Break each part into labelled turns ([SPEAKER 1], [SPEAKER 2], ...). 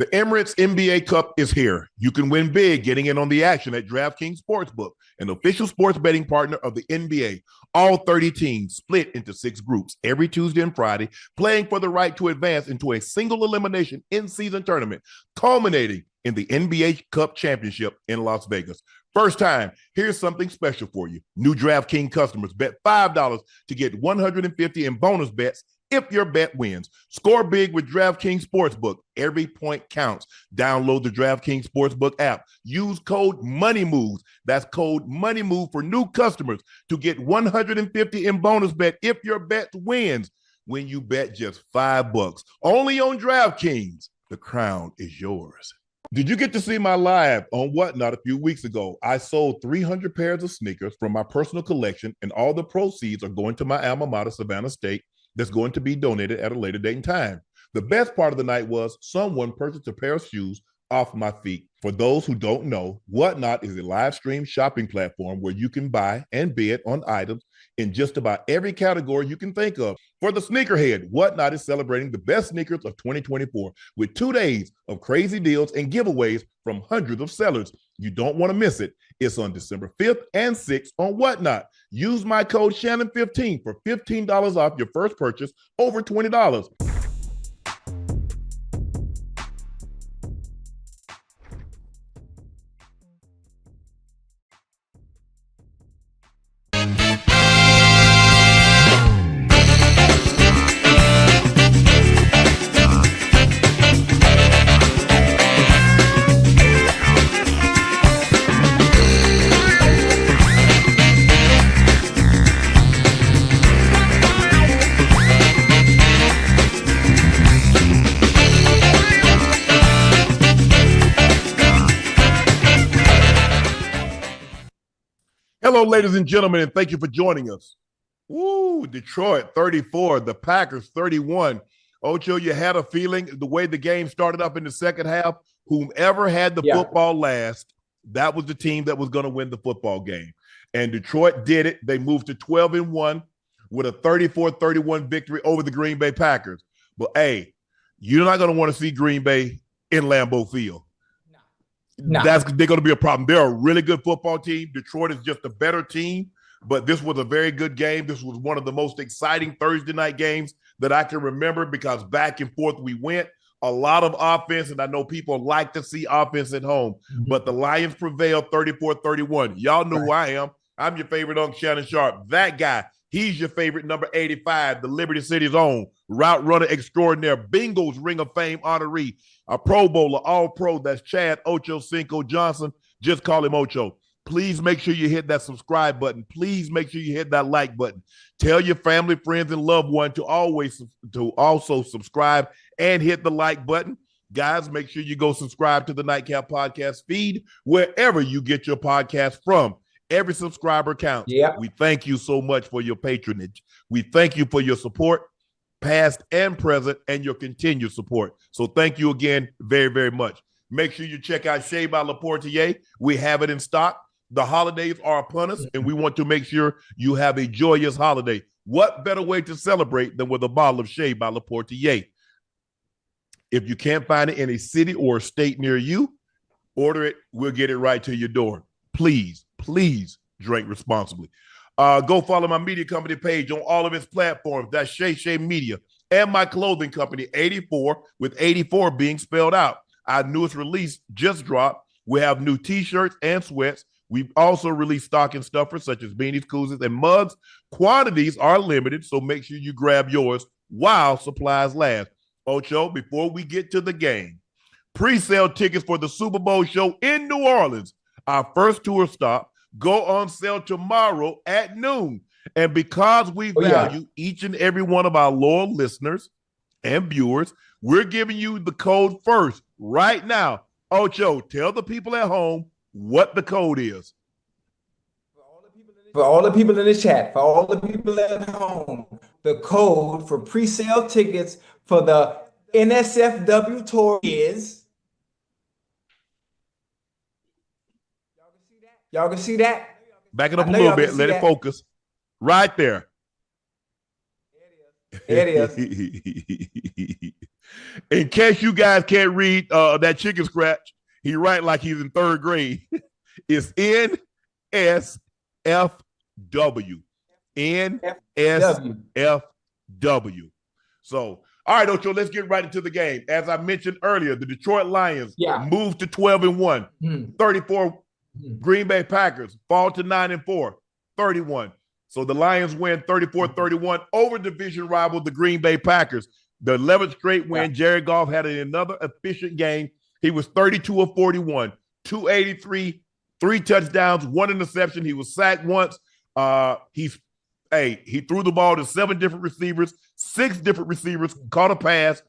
[SPEAKER 1] The Emirates NBA Cup is here. You can win big getting in on the action at DraftKings Sportsbook, an official sports betting partner of the NBA. All 30 teams split into 6 groups every Tuesday and Friday, playing for the right to advance into a single elimination in-season tournament, culminating in the NBA Cup Championship in Las Vegas. First time, here's something special for you. New DraftKings customers bet $5 to get $150 in bonus bets if your bet wins. Score big with DraftKings Sportsbook. Every point counts. Download the DraftKings Sportsbook app. Use code MONEYMOVES. That's code MONEYMOVE for new customers to get $150 in bonus bet if your bet wins when you bet just $5. Only on DraftKings. The crown is yours. Did you get to see my live on Whatnot a few weeks ago? I sold 300 pairs of sneakers from my personal collection, and all the proceeds are going to my alma mater, Savannah State, that's going to be donated at a later date and time. The best part of the night was someone purchased a pair of shoes off my feet. For those who don't know, Whatnot is a live stream shopping platform where you can buy and bid on items in just about every category you can think of. For the sneakerhead, Whatnot is celebrating the best sneakers of 2024 with 2 days of crazy deals and giveaways from hundreds of sellers. You don't want to miss it. It's on December 5th and 6th on Whatnot. Use my code Shannon15 for $15 off your first purchase over $20. Hello, ladies and gentlemen, and thank you for joining us. Woo, Detroit 34, the Packers 31. Ocho, you had a feeling the way the game started up in the second half, whomever had the football last, that was the team that was going to win the football game. And Detroit did it. They moved to 12-1 with a 34-31 victory over the Green Bay Packers. But, hey, you're not going to want to see Green Bay in Lambeau Field. No. They're going to be a problem. They're a really good football team. Detroit is just a better team, but this was a very good game. This was one of the most exciting Thursday night games that I can remember because back and forth we went. A lot of offense, and I know people like to see offense at home, but the Lions prevailed 34-31. Y'all know who I am. I'm your favorite Unc Shannon Sharpe. That guy, he's your favorite number 85, the Liberty City's own route runner extraordinaire, Bengals Ring of Fame honoree, a Pro Bowler, All-Pro. That's Chad Ochocinco Johnson. Just call him Ocho. Please make sure you hit that subscribe button. Please make sure you hit that like button. Tell your family, friends, and loved one to also subscribe and hit the like button. Guys, make sure you go subscribe to the Nightcap podcast feed wherever you get your podcast from. Every subscriber counts. Yeah. We thank you so much for your patronage. We thank you for your support, past and present, and your continued support. So thank you again very, very much. Make sure you check out Shea by Laportier. We have it in stock. The holidays are upon us, and we want to make sure you have a joyous holiday. What better way to celebrate than with a bottle of Shea by Laportier? If you can't find it in a city or a state near you, order it. We'll get it right to your door. Please drink responsibly. Go follow my media company page on all of its platforms. That's Shay Media. And my clothing company, 84, with 84 being spelled out. Our newest release just dropped. We have new T-shirts and sweats. We've also released stocking stuffers such as beanies, koozies, and mugs. Quantities are limited, so make sure you grab yours while supplies last. Ocho, before we get to the game, pre-sale tickets for the Super Bowl show in New Orleans, our first tour stop, go on sale tomorrow at noon. And because we value each and every one of our loyal listeners and viewers, we're giving you the code first right now. Ocho, tell the people at home what the code is.
[SPEAKER 2] For all the people in the chat, for all the people at home, the code for pre-sale tickets for the NSFW tour is. Y'all can see that?
[SPEAKER 1] Back it up a little bit. Let it focus. Right there.
[SPEAKER 2] There it is.
[SPEAKER 1] In case you guys can't read that chicken scratch, he write like he's in third grade. It's NSFW. NSFW. So, all right, Ocho, let's get right into the game. As I mentioned earlier, the Detroit Lions moved to 12-1. 34 Green Bay Packers fall to 9-4, 31. So the Lions win 34-31 over division rival, the Green Bay Packers. The 11th straight win. Jared Goff had another efficient game. He was 32 of 41, 283, 3 touchdowns, 1 interception. He was sacked once. He threw the ball to 7 different receivers, 6 different receivers caught a pass.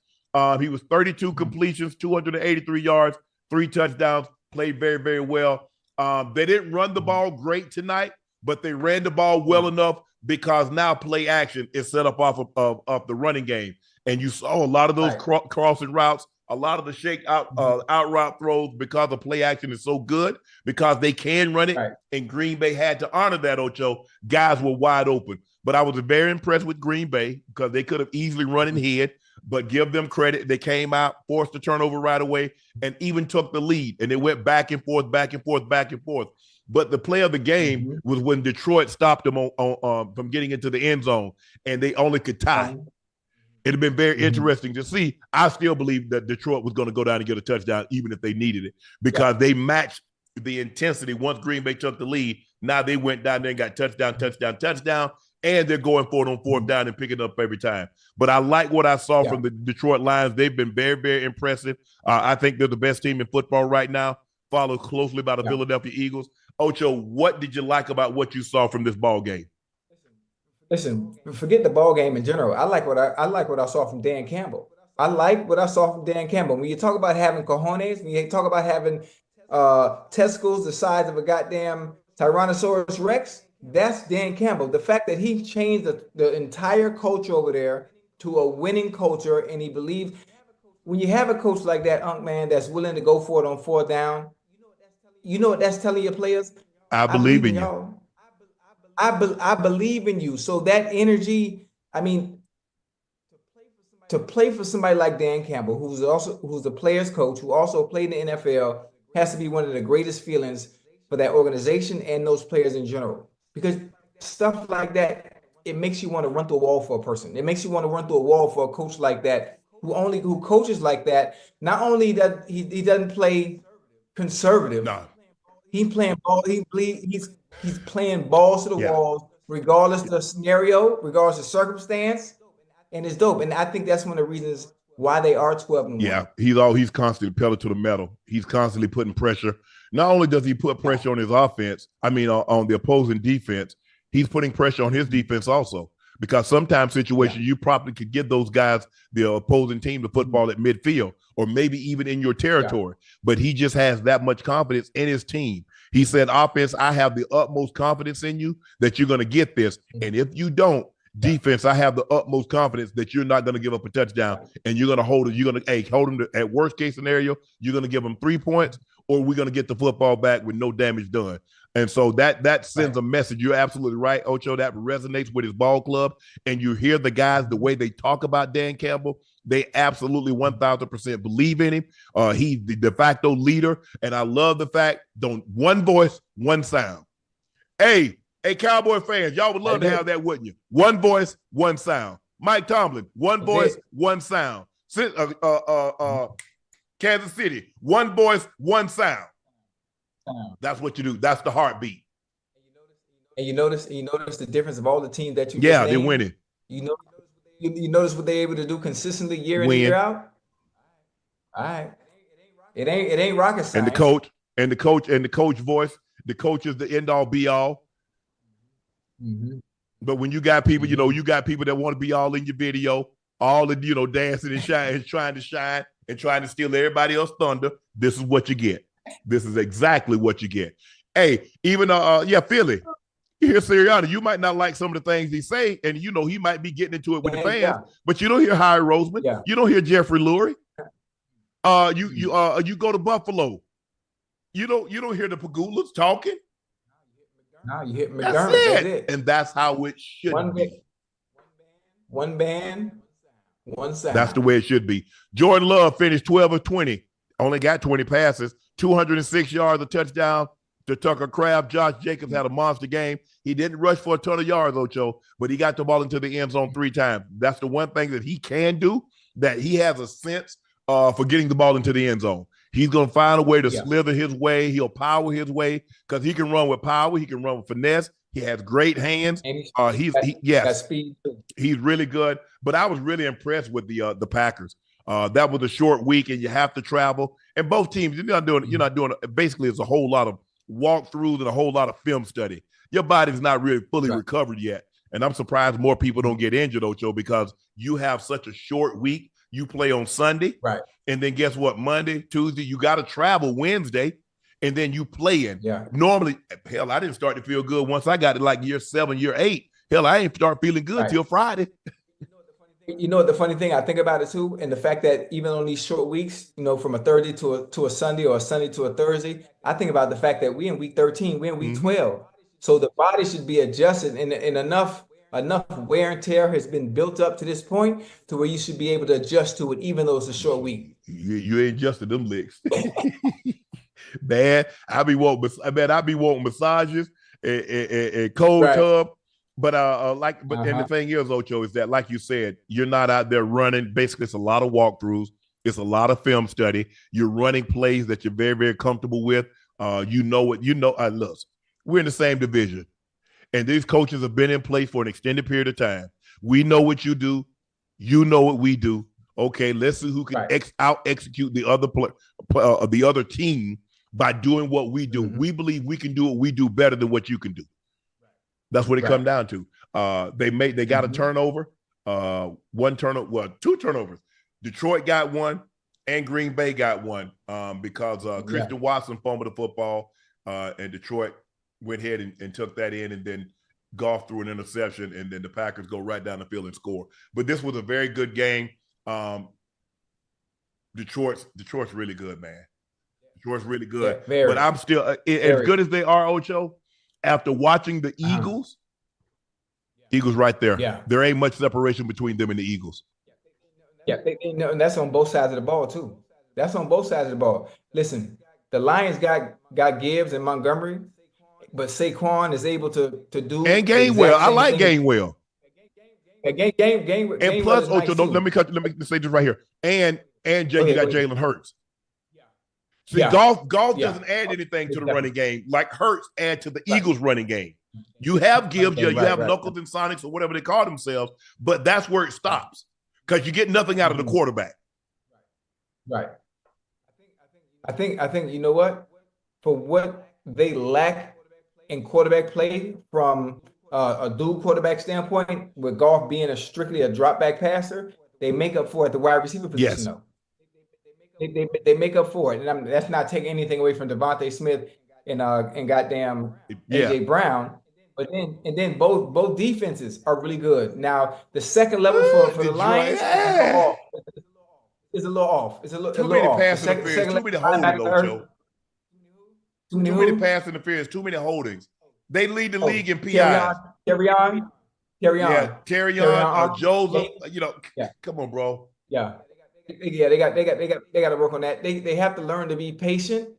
[SPEAKER 1] He was 32 completions, 283 yards, 3 touchdowns, played very, very well. They didn't run the ball great tonight, but they ran the ball well enough because now play action is set up off of the running game. And you saw a lot of those crossing routes, a lot of the shake out route throws because the play action is so good because they can run it. And Green Bay had to honor that, Ocho. Guys were wide open. But I was very impressed with Green Bay because they could have easily run in head, but give them credit. They came out, forced the turnover right away, and even took the lead. And they went back and forth, back and forth, back and forth. But the play of the game was when Detroit stopped them from getting into the end zone, and they only could tie. It'd have been very interesting to see. I still believe that Detroit was going to go down and get a touchdown, even if they needed it, because they matched the intensity once Green Bay took the lead. Now they went down there and got touchdown, and they're going for it on 4th down and picking up every time. But I like what I saw from the Detroit Lions. They've been very, very impressive. I think they're the best team in football right now, followed closely by the Philadelphia Eagles. Ocho, what did you like about what you saw from this ball game?
[SPEAKER 2] Listen, forget the ball game in general. I like what I saw from Dan Campbell. I like what I saw from Dan Campbell. When you talk about having cojones, when you talk about having testicles the size of a goddamn Tyrannosaurus Rex, that's Dan Campbell. The fact that he changed the entire culture over there to a winning culture, and he believed when you have a coach like that, Unc, man, that's willing to go for it on 4th down, you know what that's telling your players?
[SPEAKER 1] I believe in you.
[SPEAKER 2] I believe in you. So that energy, I mean, to play for somebody like Dan Campbell, who's the player's coach, who also played in the NFL, has to be one of the greatest feelings for that organization and those players in general. Because stuff like that, it makes you want to run through a wall for a person. It makes you want to run through a wall for a coach like that, who coaches like that. Not only that he doesn't play conservative.
[SPEAKER 1] No.
[SPEAKER 2] He's playing ball. He's playing balls to the walls, regardless of the scenario, regardless of circumstance, and it's dope. And I think that's one of the reasons why they are 12-1.
[SPEAKER 1] Yeah, he's constantly pedal to the metal. He's constantly putting pressure. Not only does he put pressure on his offense, on the opposing defense, he's putting pressure on his defense also. Because sometimes situations you probably could get those guys, the opposing team, the football at midfield, or maybe even in your territory. But he just has that much confidence in his team. He said, offense, I have the utmost confidence in you that you're going to get this. And if you don't, defense, I have the utmost confidence that you're not going to give up a touchdown and you're going to hold it. You're going to hold them at worst case scenario. You're going to give them 3 points, or we're going to get the football back with no damage done. And so that sends a message. You're absolutely right, Ocho. That resonates with his ball club. And you hear the guys, the way they talk about Dan Campbell, they absolutely 1,000% believe in him. He's the de facto leader. And I love the fact, one voice, one sound. Hey, Cowboy fans, y'all would love to have that, wouldn't you? One voice, one sound. Mike Tomlin, one voice, one sound. Kansas City, one voice, one sound. That's what you do. That's the heartbeat.
[SPEAKER 2] And you notice the difference of all the teams that you
[SPEAKER 1] they're winning.
[SPEAKER 2] You notice what they're able to do consistently year in and year out. All right, it ain't rocket science.
[SPEAKER 1] And the coach voice. The coach is the end all be all. But when you got people, you got people that want to be all in your video, all in, dancing and shine, trying to shine and trying to steal everybody else's thunder. This is what you get. This is exactly what you get. Hey, even Philly, you hear Sirianni, you might not like some of the things he say, and he might be getting into it with the fans, but you don't hear Howie Roseman. You don't hear Jeffrey Lurie. You go to Buffalo. You don't hear the Pagulas talking.
[SPEAKER 2] No, you hit McDermott. That's it.
[SPEAKER 1] And that's how it should be.
[SPEAKER 2] One One side.
[SPEAKER 1] That's the way it should be. Jordan Love finished 12 of 20, only got 20 passes, 206 yards, a touchdown to Tucker Craft. Josh Jacobs had a monster game. He didn't rush for a ton of yards, Ocho, but he got the ball into the end zone 3 times. That's the one thing that he can do, that he has a sense for getting the ball into the end zone. He's going to find a way to slither his way. He'll power his way because he can run with power. He can run with finesse. He has great hands.
[SPEAKER 2] And he's speed too.
[SPEAKER 1] He's really good. But I was really impressed with the Packers. That was a short week, and you have to travel. And both teams, you're not doing. Basically, it's a whole lot of walkthroughs and a whole lot of film study. Your body's not really fully recovered yet, and I'm surprised more people don't get injured, Ocho, because you have such a short week. You play on Sunday,
[SPEAKER 2] right?
[SPEAKER 1] And then guess what? Monday, Tuesday, you got to travel Wednesday, and then you play in.
[SPEAKER 2] Yeah.
[SPEAKER 1] Normally, hell, I didn't start to feel good once I got to like year 7, year 8. Hell, I ain't start feeling good till Friday.
[SPEAKER 2] You know what the funny thing I think about it too, and the fact that even on these short weeks, from a Thursday to a Sunday or a Sunday to a Thursday, I think about the fact that we in week 13, we in week 12. So the body should be adjusted, and enough wear and tear has been built up to this point to where you should be able to adjust to it, even though it's a short week.
[SPEAKER 1] You ain't adjusted them licks. Man, I be wanting massages and cold tub. But and the thing is, Ocho, is that like you said, you're not out there running. Basically, it's a lot of walkthroughs. It's a lot of film study. You're running plays that you're very, very comfortable with. Look, we're in the same division, and these coaches have been in place for an extended period of time. We know what you do. You know what we do. Okay, let's see who can out-execute the other team by doing what we do. We believe we can do what we do better than what you can do. That's what it comes down to. They got a turnover, 2 turnovers. Detroit got one, and Green Bay got one because Christian Watson fumbled the football, and Detroit went ahead and took that in, and then Goff threw an interception, and then the Packers go right down the field and score. But this was a very good game. Detroit's really good, man. Detroit's really good. Yeah, but I'm still as good as they are, Ocho. After watching the Eagles, Eagles right there. Yeah. There ain't much separation between them and the Eagles.
[SPEAKER 2] Yeah, and that's on both sides of the ball too. That's on both sides of the ball. Listen, the Lions got Gibbs and Montgomery, but Saquon is able to do
[SPEAKER 1] and Gainwell. I like Gainwell.
[SPEAKER 2] Game.
[SPEAKER 1] And plus, Ocho, let me say this right here. And you got Jalen Hurts. See, Goff doesn't add anything to the running game like Hurts add to the Eagles' running game. You have Gibbs, you have Knuckles and Sonics or whatever they call themselves, but that's where it stops because you get nothing out of the quarterback.
[SPEAKER 2] Right. I think you know what? For what they lack in quarterback play from a dual quarterback standpoint, with Goff being strictly a drop back passer, they make up for it at the wide receiver position though. They make up for it, and that's not taking anything away from Devontae Smith and goddamn AJ Brown. But then both defenses are really good. Now the second level for the Lions is a little off. It's a little
[SPEAKER 1] too many
[SPEAKER 2] off.
[SPEAKER 1] Pass interference, too many holdings, Too many pass interference, too many holdings. They lead the league in PIs.
[SPEAKER 2] Carry on.
[SPEAKER 1] Yeah, Joseph. Come on, bro.
[SPEAKER 2] Yeah. Yeah, they got to work on that. They have to learn to be patient.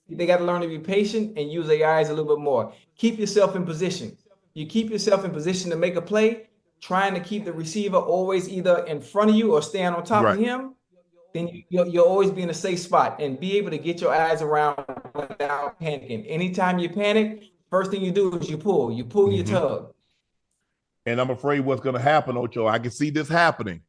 [SPEAKER 2] They got to learn to be patient and use their eyes a little bit more. Keep yourself in position. You keep yourself in position to make a play, trying to keep the receiver always either in front of you or stand on top of him. Then you'll always be in a safe spot and be able to get your eyes around without panicking. Anytime you panic, first thing you do is you pull your tug.
[SPEAKER 1] And I'm afraid what's going to happen, Ocho, I can see this happening.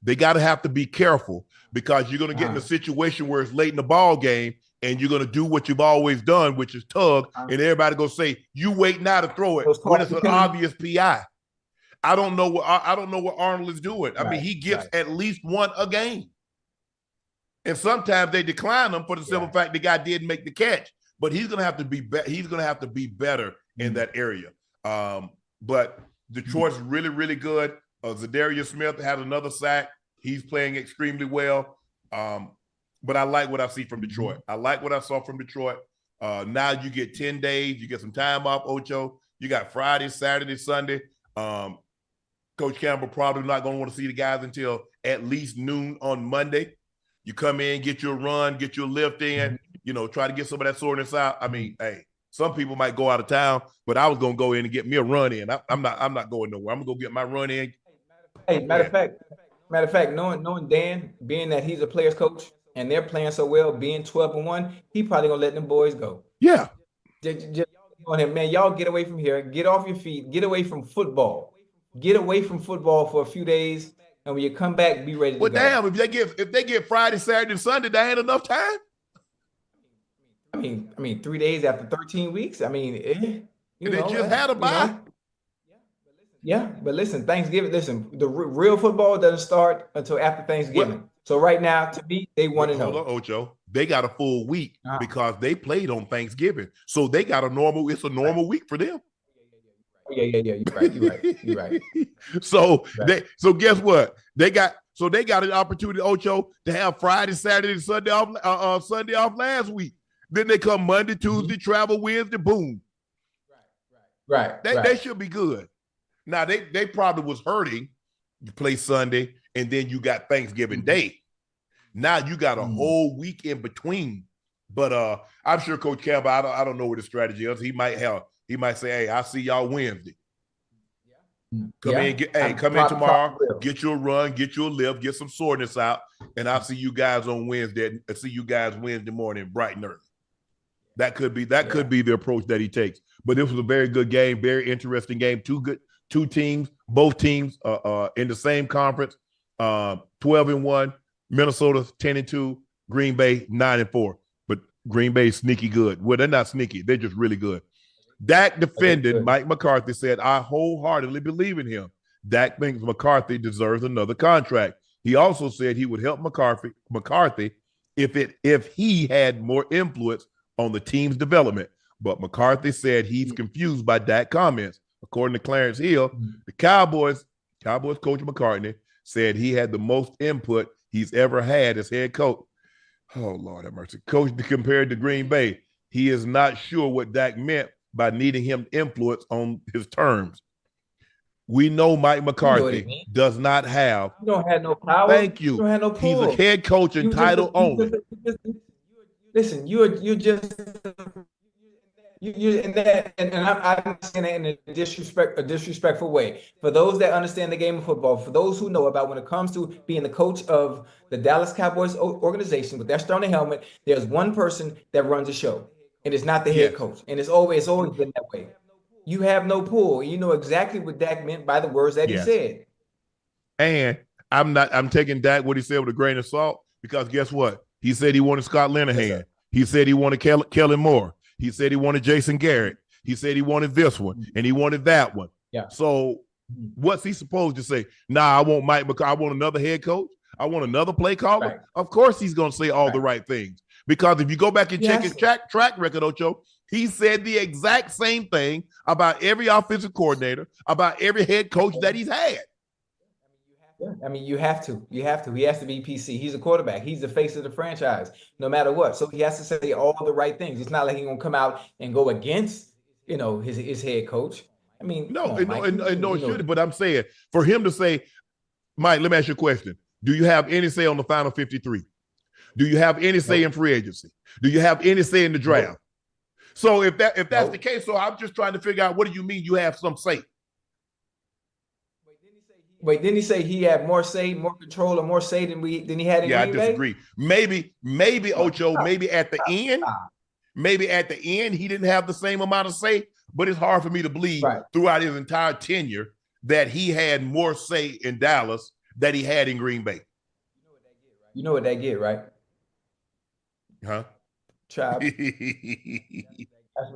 [SPEAKER 1] They got to have to be careful because you're going to get in a situation where it's late in the ball game and you're going to do what you've always done, which is tug, and everybody going to say, you wait now to throw it when it's an obvious PI. I don't know what Arnold is doing. I mean, he gets at least one a game. And sometimes they decline them for the simple fact the guy didn't make the catch. But he's going to have to be better in that area. But Detroit's really, really good. Zadarius Smith had another sack. He's playing extremely well. But I like what I see from Detroit. I like what I saw from Detroit. Now you get 10 days. You get some time off, Ocho. You got Friday, Saturday, Sunday. Coach Campbell probably not going to want to see the guys until at least noon on Monday. You come in, get your run, get your lift in, try to get some of that soreness out. I mean, hey, some people might go out of town, but I was gonna go in and get me a run in. I'm not going nowhere. I'm gonna go get my run in.
[SPEAKER 2] Hey, matter of fact, knowing Dan, being that he's a player's coach and they're playing so well, being 12-1, he probably gonna let them boys go.
[SPEAKER 1] Yeah.
[SPEAKER 2] Just on him, man. Y'all get away from here. Get off your feet. Get away from football. Get away from football for a few days, and when you come back, be ready to go.
[SPEAKER 1] Well, damn, if they get Friday, Saturday, and Sunday, that ain't enough time.
[SPEAKER 2] I mean, 3 days after 13 weeks. I mean,
[SPEAKER 1] they just had a bye.
[SPEAKER 2] Yeah, but listen, Thanksgiving. Listen, the real football doesn't start until after Thanksgiving. Well, so right now, to me, they want to know.
[SPEAKER 1] Hold on, Ocho. They got a full week because they played on Thanksgiving, so they got a normal. It's a normal week for them.
[SPEAKER 2] Yeah. You're right.
[SPEAKER 1] So guess what? They got an opportunity, Ocho, to have Friday, Saturday, and Sunday off last week. Then they come Monday, Tuesday, travel Wednesday, boom.
[SPEAKER 2] Right.
[SPEAKER 1] They should be good. Now they probably was hurting. You play Sunday, and then you got Thanksgiving Day. Now you got a whole week in between. But I'm sure Coach Campbell, I don't know what his strategy is. He might say, "Hey, I'll see y'all Wednesday. Come in tomorrow, get your run, get your lift, get some soreness out, and I'll see you guys on Wednesday. I'll see you guys Wednesday morning, bright and early." That could be the approach that he takes. But this was a very good game, very interesting game. Two teams, both teams in the same conference. 12-1, Minnesota 10-2, Green Bay 9-4. But Green Bay is sneaky good. Well, they're not sneaky; they're just really good. Dak defended Mike McCarthy, said, "I wholeheartedly believe in him. Dak thinks McCarthy deserves another contract." He also said he would help McCarthy if he had more influence on the team's development. But McCarthy said he's confused by Dak's comments. According to Clarence Hill, the Cowboys coach McCarthy said he had the most input he's ever had as head coach. Oh, Lord have mercy. Coach compared to Green Bay. He is not sure what Dak meant by needing him influence on his terms. We know Mike McCarthy does not have.
[SPEAKER 2] You don't have no power.
[SPEAKER 1] Thank you.
[SPEAKER 2] You don't have no
[SPEAKER 1] He's a head coach and title only.
[SPEAKER 2] Listen, you're just you in that, and I'm saying that in a disrespectful way. For those that understand the game of football, for those who know about when it comes to being the coach of the Dallas Cowboys organization with that star on the helmet, there's one person that runs the show, and it's not the head coach, and it's always been that way. You have no pull. You know exactly what Dak meant by the words that he said.
[SPEAKER 1] And I'm taking Dak what he said with a grain of salt, because guess what? He said he wanted Scott Linehan. Yes, he said he wanted Kellen Moore. He said he wanted Jason Garrett. He said he wanted this one, and he wanted that one.
[SPEAKER 2] Yeah.
[SPEAKER 1] So what's he supposed to say? Nah, I want Mike McCarthy. I want another head coach. I want another play caller. Right. Of course he's going to say all the right things. Because if you go back and check his track record, Ocho, he said the exact same thing about every offensive coordinator, about every head coach that he's had.
[SPEAKER 2] I mean, you have to. He has to be PC. He's a quarterback. He's the face of the franchise, no matter what. So he has to say all the right things. It's not like he's gonna come out and go against, his head coach. I mean,
[SPEAKER 1] no, it shouldn't. But I'm saying for him to say, Mike, let me ask you a question. Do you have any say on the final 53? Do you have any say in free agency? Do you have any say in the draft? No. So if that's the case, so I'm just trying to figure out, what do you mean you have some say?
[SPEAKER 2] Wait, didn't he say he had more say, more control, or more say than he had in Green Bay?
[SPEAKER 1] I disagree. Maybe Ocho, maybe at the end, he didn't have the same amount of say, but it's hard for me to believe throughout his entire tenure that he had more say in Dallas than he had in Green Bay.
[SPEAKER 2] You know what they get, right?
[SPEAKER 1] Huh?
[SPEAKER 2] Child.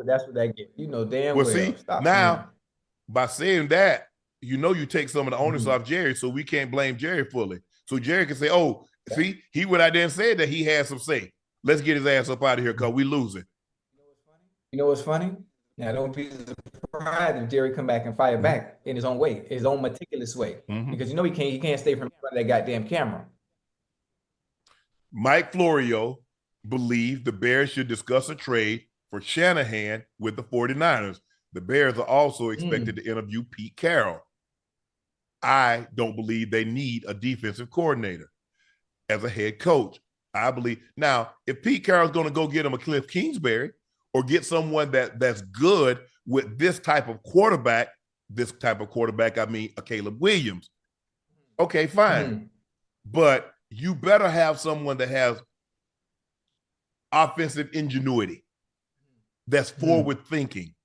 [SPEAKER 2] That's what they get. You know damn well.
[SPEAKER 1] See, now, by saying that, you take some of the onus off Jerry, so we can't blame Jerry fully. So Jerry can say, "Oh, see, he went out there and said that he had some say. Let's get his ass up out of here because we losing."
[SPEAKER 2] You know what's funny? Now, don't be surprised if Jerry come back and fire back in his own way, his own meticulous way, because he can't stay from that goddamn camera.
[SPEAKER 1] Mike Florio believed the Bears should discuss a trade for Shanahan with the 49ers. The Bears are also expected to interview Pete Carroll. I don't believe they need a defensive coordinator as a head coach. I believe now if Pete Carroll's going to go get him a Cliff Kingsbury or get someone that's good with this type of quarterback, I mean a Caleb Williams. Okay, fine.
[SPEAKER 2] Mm-hmm.
[SPEAKER 1] But you better have someone that has offensive ingenuity, that's forward thinking.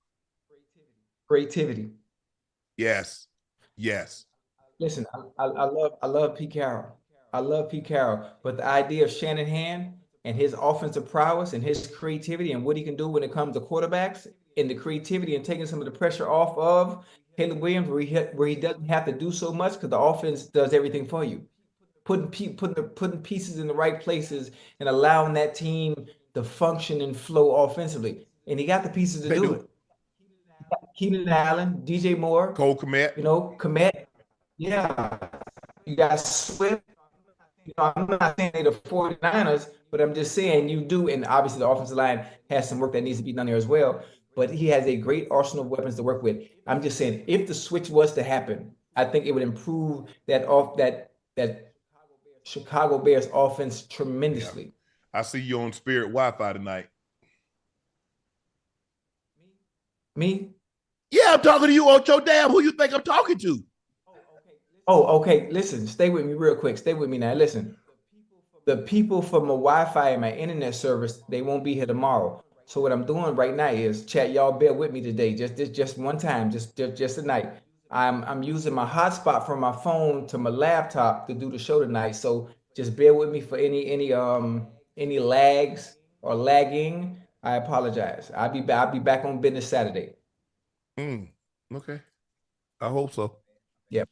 [SPEAKER 2] Creativity.
[SPEAKER 1] Yes.
[SPEAKER 2] Listen, I love Pete Carroll. I love Pete Carroll, but the idea of Shanahan and his offensive prowess and his creativity and what he can do when it comes to quarterbacks and the creativity and taking some of the pressure off of Caleb Williams, where he doesn't have to do so much because the offense does everything for you. Putting pieces in the right places and allowing that team to function and flow offensively. And he got the pieces to do it. Keenan Allen, DJ Moore,
[SPEAKER 1] Cole Kmet.
[SPEAKER 2] Kmet. Yeah. You got Swift. I'm not saying they're the 49ers, but I'm just saying you do. And obviously the offensive line has some work that needs to be done there as well. But he has a great arsenal of weapons to work with. I'm just saying if the switch was to happen, I think it would improve that Chicago Bears offense tremendously.
[SPEAKER 1] Yeah. I see you on Spirit Wi-Fi tonight.
[SPEAKER 2] Me?
[SPEAKER 1] Yeah, I'm talking to you, Ocho. Damn, who you think I'm talking to?
[SPEAKER 2] Oh, okay. Listen, stay with me real quick. Stay with me now. Listen, the people from my Wi-Fi and my internet service, they won't be here tomorrow. So what I'm doing right now is, chat, y'all bear with me today. Just one time, just tonight. I'm using my hotspot from my phone to my laptop to do the show tonight. So just bear with me for any lags or lagging. I apologize. I'll be back on business Saturday.
[SPEAKER 1] Okay. I hope so.
[SPEAKER 2] Yeah,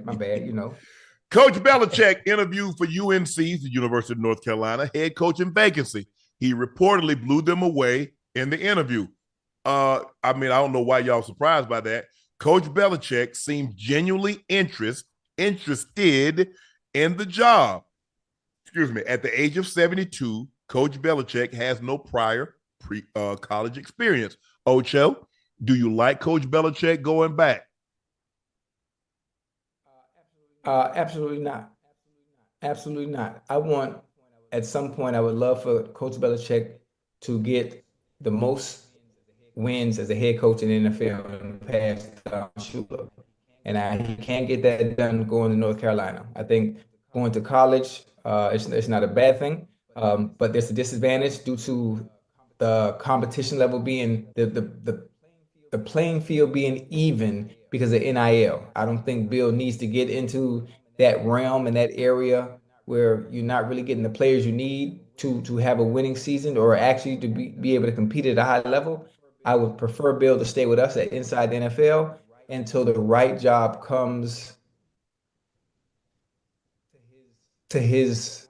[SPEAKER 2] my bad,
[SPEAKER 1] Coach Belichick interviewed for UNC, the University of North Carolina, head coaching vacancy. He reportedly blew them away in the interview. I don't know why y'all surprised by that. Coach Belichick seemed genuinely interested in the job. At the age of 72, Coach Belichick has no prior college experience. Ocho, do you like Coach Belichick going back?
[SPEAKER 2] Absolutely not. Absolutely not. At some point, I would love for Coach Belichick to get the most wins as a head coach in the NFL in the past Shula. And he can't get that done going to North Carolina. I think going to college, it's not a bad thing, but there's a disadvantage due to the competition level being the playing field being even because of NIL. I don't think Bill needs to get into that realm and that area where you're not really getting the players you need to have a winning season or actually to be able to compete at a high level. I would prefer Bill to stay with us at inside the NFL until the right job comes to his,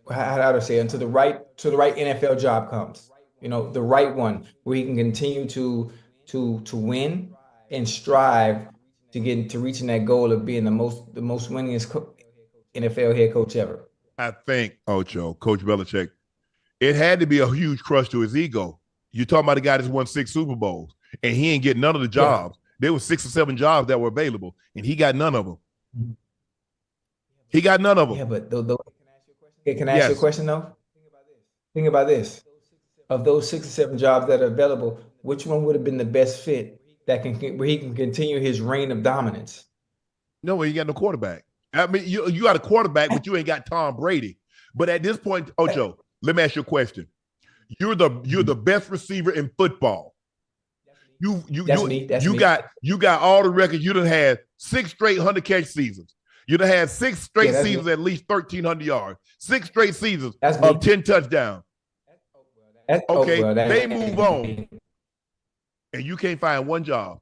[SPEAKER 2] how to say, until the right NFL job comes. The right one where he can continue to win and strive to get to reaching that goal of being the most winningest NFL head coach ever.
[SPEAKER 1] I think, Ocho, Coach Belichick, it had to be a huge crush to his ego. You're talking about a guy that's won 6 Super Bowls, and he ain't getting none of the jobs. Yeah. There were 6 or 7 jobs that were available, and he got none of them. He got none of them.
[SPEAKER 2] Yeah, but can I ask you a question, though? Think about this. Of those 6 or 7 jobs that are available, which one would have been the best fit where he can continue his reign of dominance?
[SPEAKER 1] No, you got no quarterback. I mean, you got a quarterback, but you ain't got Tom Brady. But at this point, Ocho, let me ask you a question. You're the best receiver in football. You got all the records. You done had 6 straight 100-catch seasons. You done had 6 straight seasons at least 1,300 yards. 6 straight seasons of 10 touchdowns. They move on, and you can't find one job.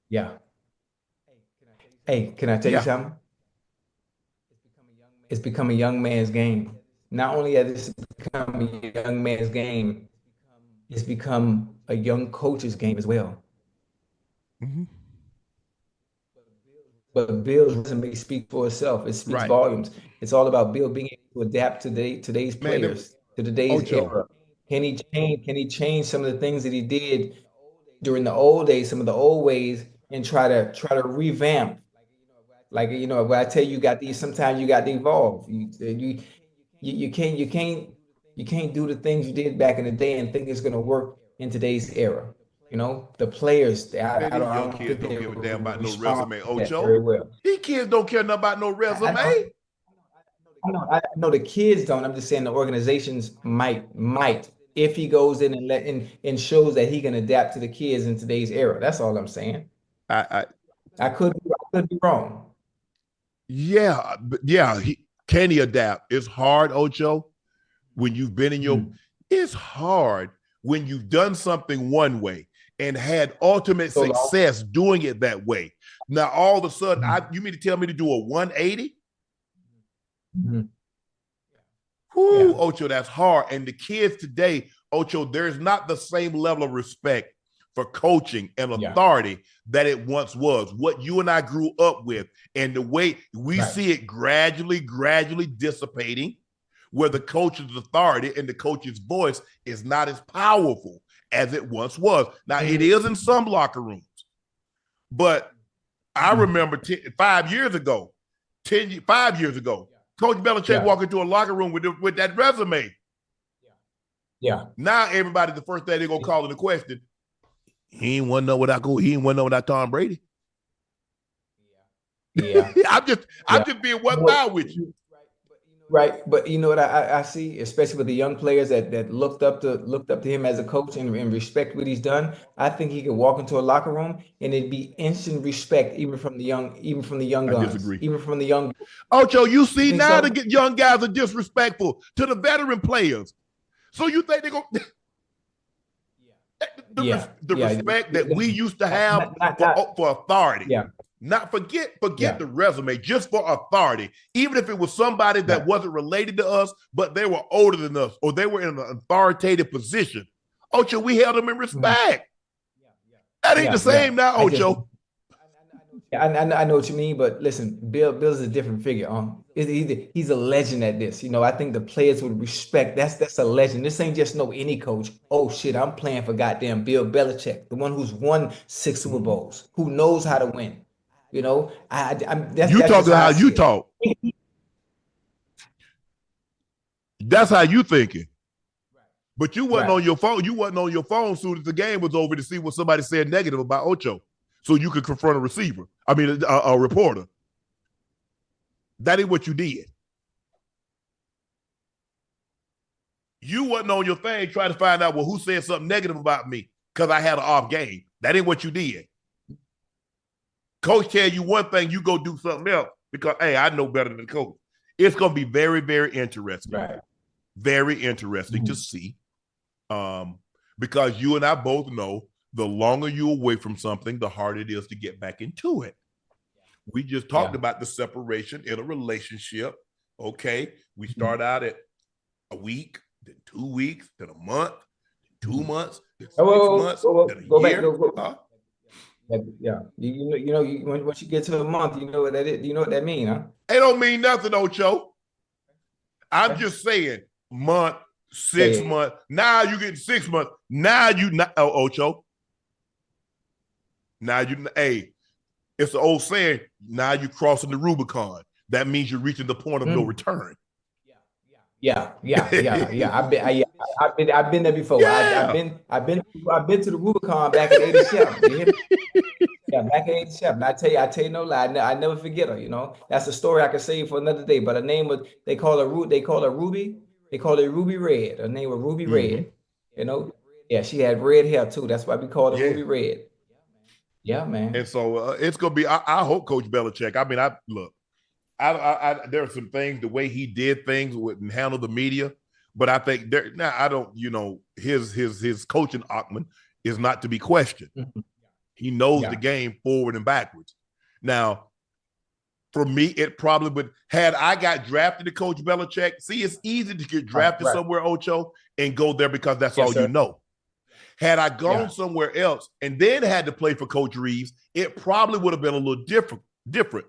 [SPEAKER 2] Yeah. Hey, can I tell you something? It's become a young man's game. Not only has it become a young man's game, it's become a young coach's game as well.
[SPEAKER 1] Mm-hmm.
[SPEAKER 2] But Bill's resume speaks for itself. It speaks volumes. It's all about Bill being able to adapt to today's players, to today's era. Can he change some of the things that he did during the old days, some of the old ways, and try to revamp. Like, when I tell you, sometimes you got to evolve. You can't do the things you did back in the day and think it's going to work in today's era. The players,
[SPEAKER 1] Man,
[SPEAKER 2] I
[SPEAKER 1] these
[SPEAKER 2] don't, I
[SPEAKER 1] young
[SPEAKER 2] don't
[SPEAKER 1] kids
[SPEAKER 2] think
[SPEAKER 1] don't
[SPEAKER 2] they
[SPEAKER 1] give a damn about no
[SPEAKER 2] respond
[SPEAKER 1] resume,
[SPEAKER 2] to that very
[SPEAKER 1] Ocho.
[SPEAKER 2] well.
[SPEAKER 1] These kids don't care nothing about no
[SPEAKER 2] I, I
[SPEAKER 1] resume.
[SPEAKER 2] I know the kids don't. I'm just saying the organizations might if he goes in and shows that he can adapt to the kids in today's era. That's all I'm saying.
[SPEAKER 1] I
[SPEAKER 2] I could be wrong.
[SPEAKER 1] Yeah, yeah. Can he adapt? It's hard, Ocho, when you've been in your.
[SPEAKER 2] Mm.
[SPEAKER 1] It's hard when you've done something one way and had ultimate
[SPEAKER 2] So long.
[SPEAKER 1] success doing it that way. Now all of a sudden,
[SPEAKER 2] Mhm.
[SPEAKER 1] you mean to tell me to do a 180?
[SPEAKER 2] Mhm.
[SPEAKER 1] Whoo,
[SPEAKER 2] Yeah.
[SPEAKER 1] Ocho, that's hard. And the kids today, Ocho, there's not the same level of respect for coaching and
[SPEAKER 2] Yeah.
[SPEAKER 1] authority that it once was. What you and I grew up with, and the way we
[SPEAKER 2] Right.
[SPEAKER 1] see it gradually dissipating, where the coach's authority and the coach's voice is not as powerful as it once was. Now, it is in some locker rooms, but I remember 5 years ago, 5 years ago, Coach Belichick
[SPEAKER 2] Yeah.
[SPEAKER 1] walked into a locker room with that resume.
[SPEAKER 2] Yeah.
[SPEAKER 1] Now everybody, the first thing they're gonna call in the question, he ain't want to know what I go. He ain't want to know what I Tom Brady.
[SPEAKER 2] Yeah.
[SPEAKER 1] I'm
[SPEAKER 2] Yeah.
[SPEAKER 1] just being 1,000 with you.
[SPEAKER 2] Right, but you know what I see, especially with the young players that looked up to him as a coach and respect what he's done. I think he could walk into a locker room and it'd be instant respect, even from the young
[SPEAKER 1] I
[SPEAKER 2] guns,
[SPEAKER 1] disagree.
[SPEAKER 2] even from the young.
[SPEAKER 1] Ocho, you see
[SPEAKER 2] think
[SPEAKER 1] now
[SPEAKER 2] so?
[SPEAKER 1] the young guys are disrespectful to the veteran players. So you think they're gonna
[SPEAKER 2] Yeah,
[SPEAKER 1] the
[SPEAKER 2] yeah.
[SPEAKER 1] respect that we
[SPEAKER 2] Listen,
[SPEAKER 1] used to have for authority.
[SPEAKER 2] yeah,
[SPEAKER 1] Not forget
[SPEAKER 2] yeah,
[SPEAKER 1] the resume, just for authority. Even if it was somebody that
[SPEAKER 2] right.
[SPEAKER 1] wasn't related to us, but they were older than us or they were in an authoritative position. Ocho, we held them in respect. That ain't the
[SPEAKER 2] Yeah.
[SPEAKER 1] same now, Ocho.
[SPEAKER 2] I know what you mean, but listen, Bill's a different figure. He's a legend at this. I think the players would respect. That's a legend. This ain't just no any coach. Oh shit, I'm playing for goddamn Bill Belichick, the one who's won 6 Super Bowls, who knows how to win. That's
[SPEAKER 1] You
[SPEAKER 2] just
[SPEAKER 1] talking
[SPEAKER 2] how I
[SPEAKER 1] how you
[SPEAKER 2] see it.
[SPEAKER 1] talk. That's how you thinking. But you wasn't
[SPEAKER 2] Right.
[SPEAKER 1] on your phone. You wasn't on your phone soon as the game was over to see what somebody said negative about Ocho, so you could confront a receiver. I mean, a reporter. That ain't what you did. You wasn't on your thing trying to find out, well, who said something negative about me because I had an off game. That ain't what you did. Coach tell you one thing, you go do something else because, hey, I know better than the coach. It's going to be very, very interesting.
[SPEAKER 2] Right.
[SPEAKER 1] Very interesting to see. Because you and I both know the longer you're away from something, the harder it is to get back into it. We just talked about the separation in a relationship. Okay. We start out at a week, then 2 weeks, then a month, then 2 months, then 6 months, then a year.
[SPEAKER 2] Yeah. Once you get to a month, you know what that is. You know what that means, huh?
[SPEAKER 1] It don't mean nothing, Ocho. I'm just saying, month, 6 months. Now you get 6 months. Now you not Ocho. Now hey, it's the old saying. Now you're crossing the Rubicon. That means you're reaching the point of no return.
[SPEAKER 2] Yeah. I've been there before.
[SPEAKER 1] Yeah.
[SPEAKER 2] I've been to the Rubicon back in '87. You hear me? Yeah, back in '87. I tell you no lie. I never forget her. That's a story I could save for another day. But her name was they call her Ruby. They call her Ruby Red. Her name was Ruby Red. Yeah, she had red hair too. That's why we call her Ruby Red. Yeah, man.
[SPEAKER 1] And so it's gonna be. I hope Coach Belichick. I mean, there are some things the way he did things and handle the media, but I think I don't. His coaching acumen is not to be questioned. He knows the game forward and backwards. Now, for me, it probably would. Had I got drafted to Coach Belichick, see, it's easy to get drafted somewhere, Ocho, and go there because that's all you know. Had I gone somewhere else and then had to play for Coach Reeves, it probably would have been a little different.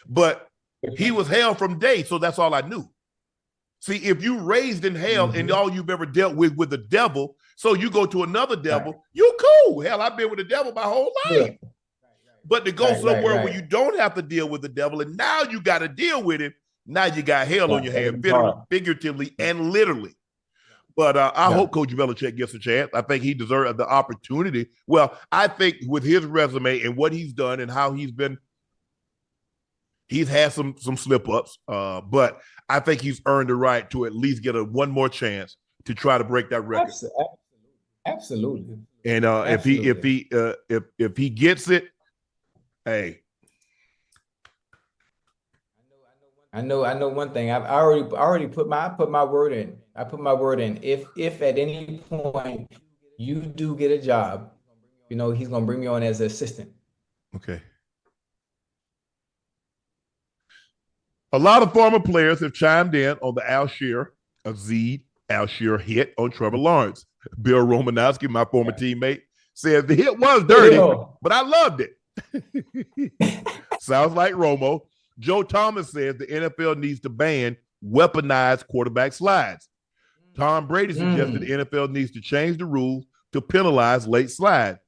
[SPEAKER 1] But he was hell from day, so that's all I knew. See, if you raised in hell and all you've ever dealt with the devil, so you go to another devil, you cool. Hell, I've been with the devil my whole life. But to go somewhere where you don't have to deal with the devil, and now you got to deal with it. Now you got hell on your hand, figuratively and literally. But I hope Coach Belichick gets a chance. I think he deserves the opportunity. Well, I think with his resume and what he's done and how he's had some slip-ups, but I think he's earned the right to at least get one more chance to try to break that record.
[SPEAKER 2] Absolutely.
[SPEAKER 1] And if he gets it, hey.
[SPEAKER 2] I know one thing. I already put my word in. I put my word in. If at any point you do get a job, he's gonna bring me on as an assistant.
[SPEAKER 1] Okay. A lot of former players have chimed in on the Ayyy hit on Trevor Lawrence. Bill Romanowski, my former teammate, says the hit was dirty, but I loved it. Sounds like Romo. Joe Thomas says the NFL needs to ban weaponized quarterback slides. Tom Brady suggested the NFL needs to change the rules to penalize late slides.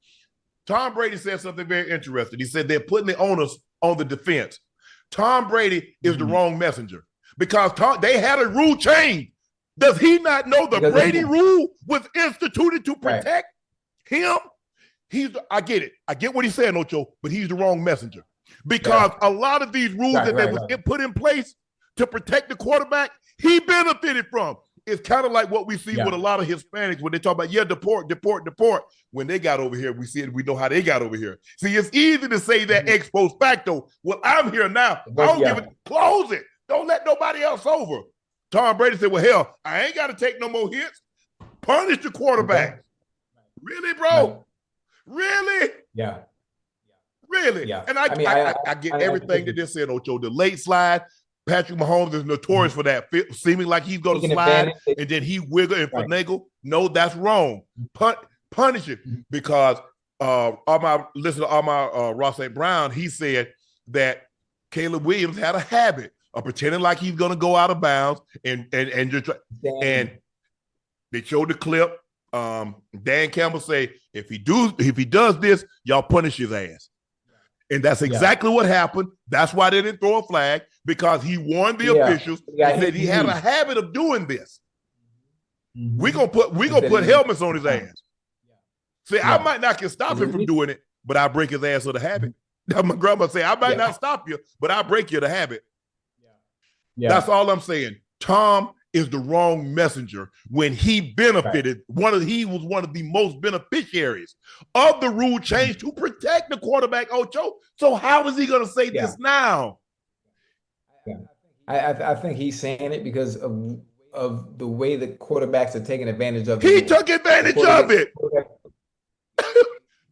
[SPEAKER 1] Tom Brady said something very interesting. He said they're putting the onus on the defense. Tom Brady is the wrong messenger because they had a rule change. Does he not know the Brady rule was instituted to protect him? I get it. I get what he's saying, Ocho, but he's the wrong messenger. Because a lot of these rules that was put in place to protect the quarterback, he benefited from. It's kind of like what we see with a lot of Hispanics when they talk about, deport. When they got over here, we know how they got over here. See, it's easy to say that ex post facto. Well, I'm here now. I don't give it. Close it. Don't let nobody else over. Tom Brady said, well, hell, I ain't got to take no more hits. Punish the quarterback. Really, bro? Really?
[SPEAKER 2] Yeah.
[SPEAKER 1] Really? Yeah. And I get everything that they said, Ocho. The late slide, Patrick Mahomes is notorious for that, seeming like he's going to slide and then he wiggle and finagle. No, that's wrong. Punish it because listen to Ross St. Brown, he said that Caleb Williams had a habit of pretending like he's going to go out of bounds and they showed the clip. Dan Campbell say if he does this, y'all punish his ass. And that's exactly what happened. That's why they didn't throw a flag, because he warned the officials and said he had a habit of doing this. We're gonna put helmets on his ass. See, I might not can stop him from doing it, but I break his ass of the habit. My grandma say, I might not stop you, but I break you the habit. That's all I'm saying. Tom is the wrong messenger when he benefited. He was one of the most beneficiaries of the rule change to protect the quarterback, Ocho. So how is he going to say this now?
[SPEAKER 2] I think he's saying it because of the way the quarterbacks are taking advantage of it.
[SPEAKER 1] He took advantage of it.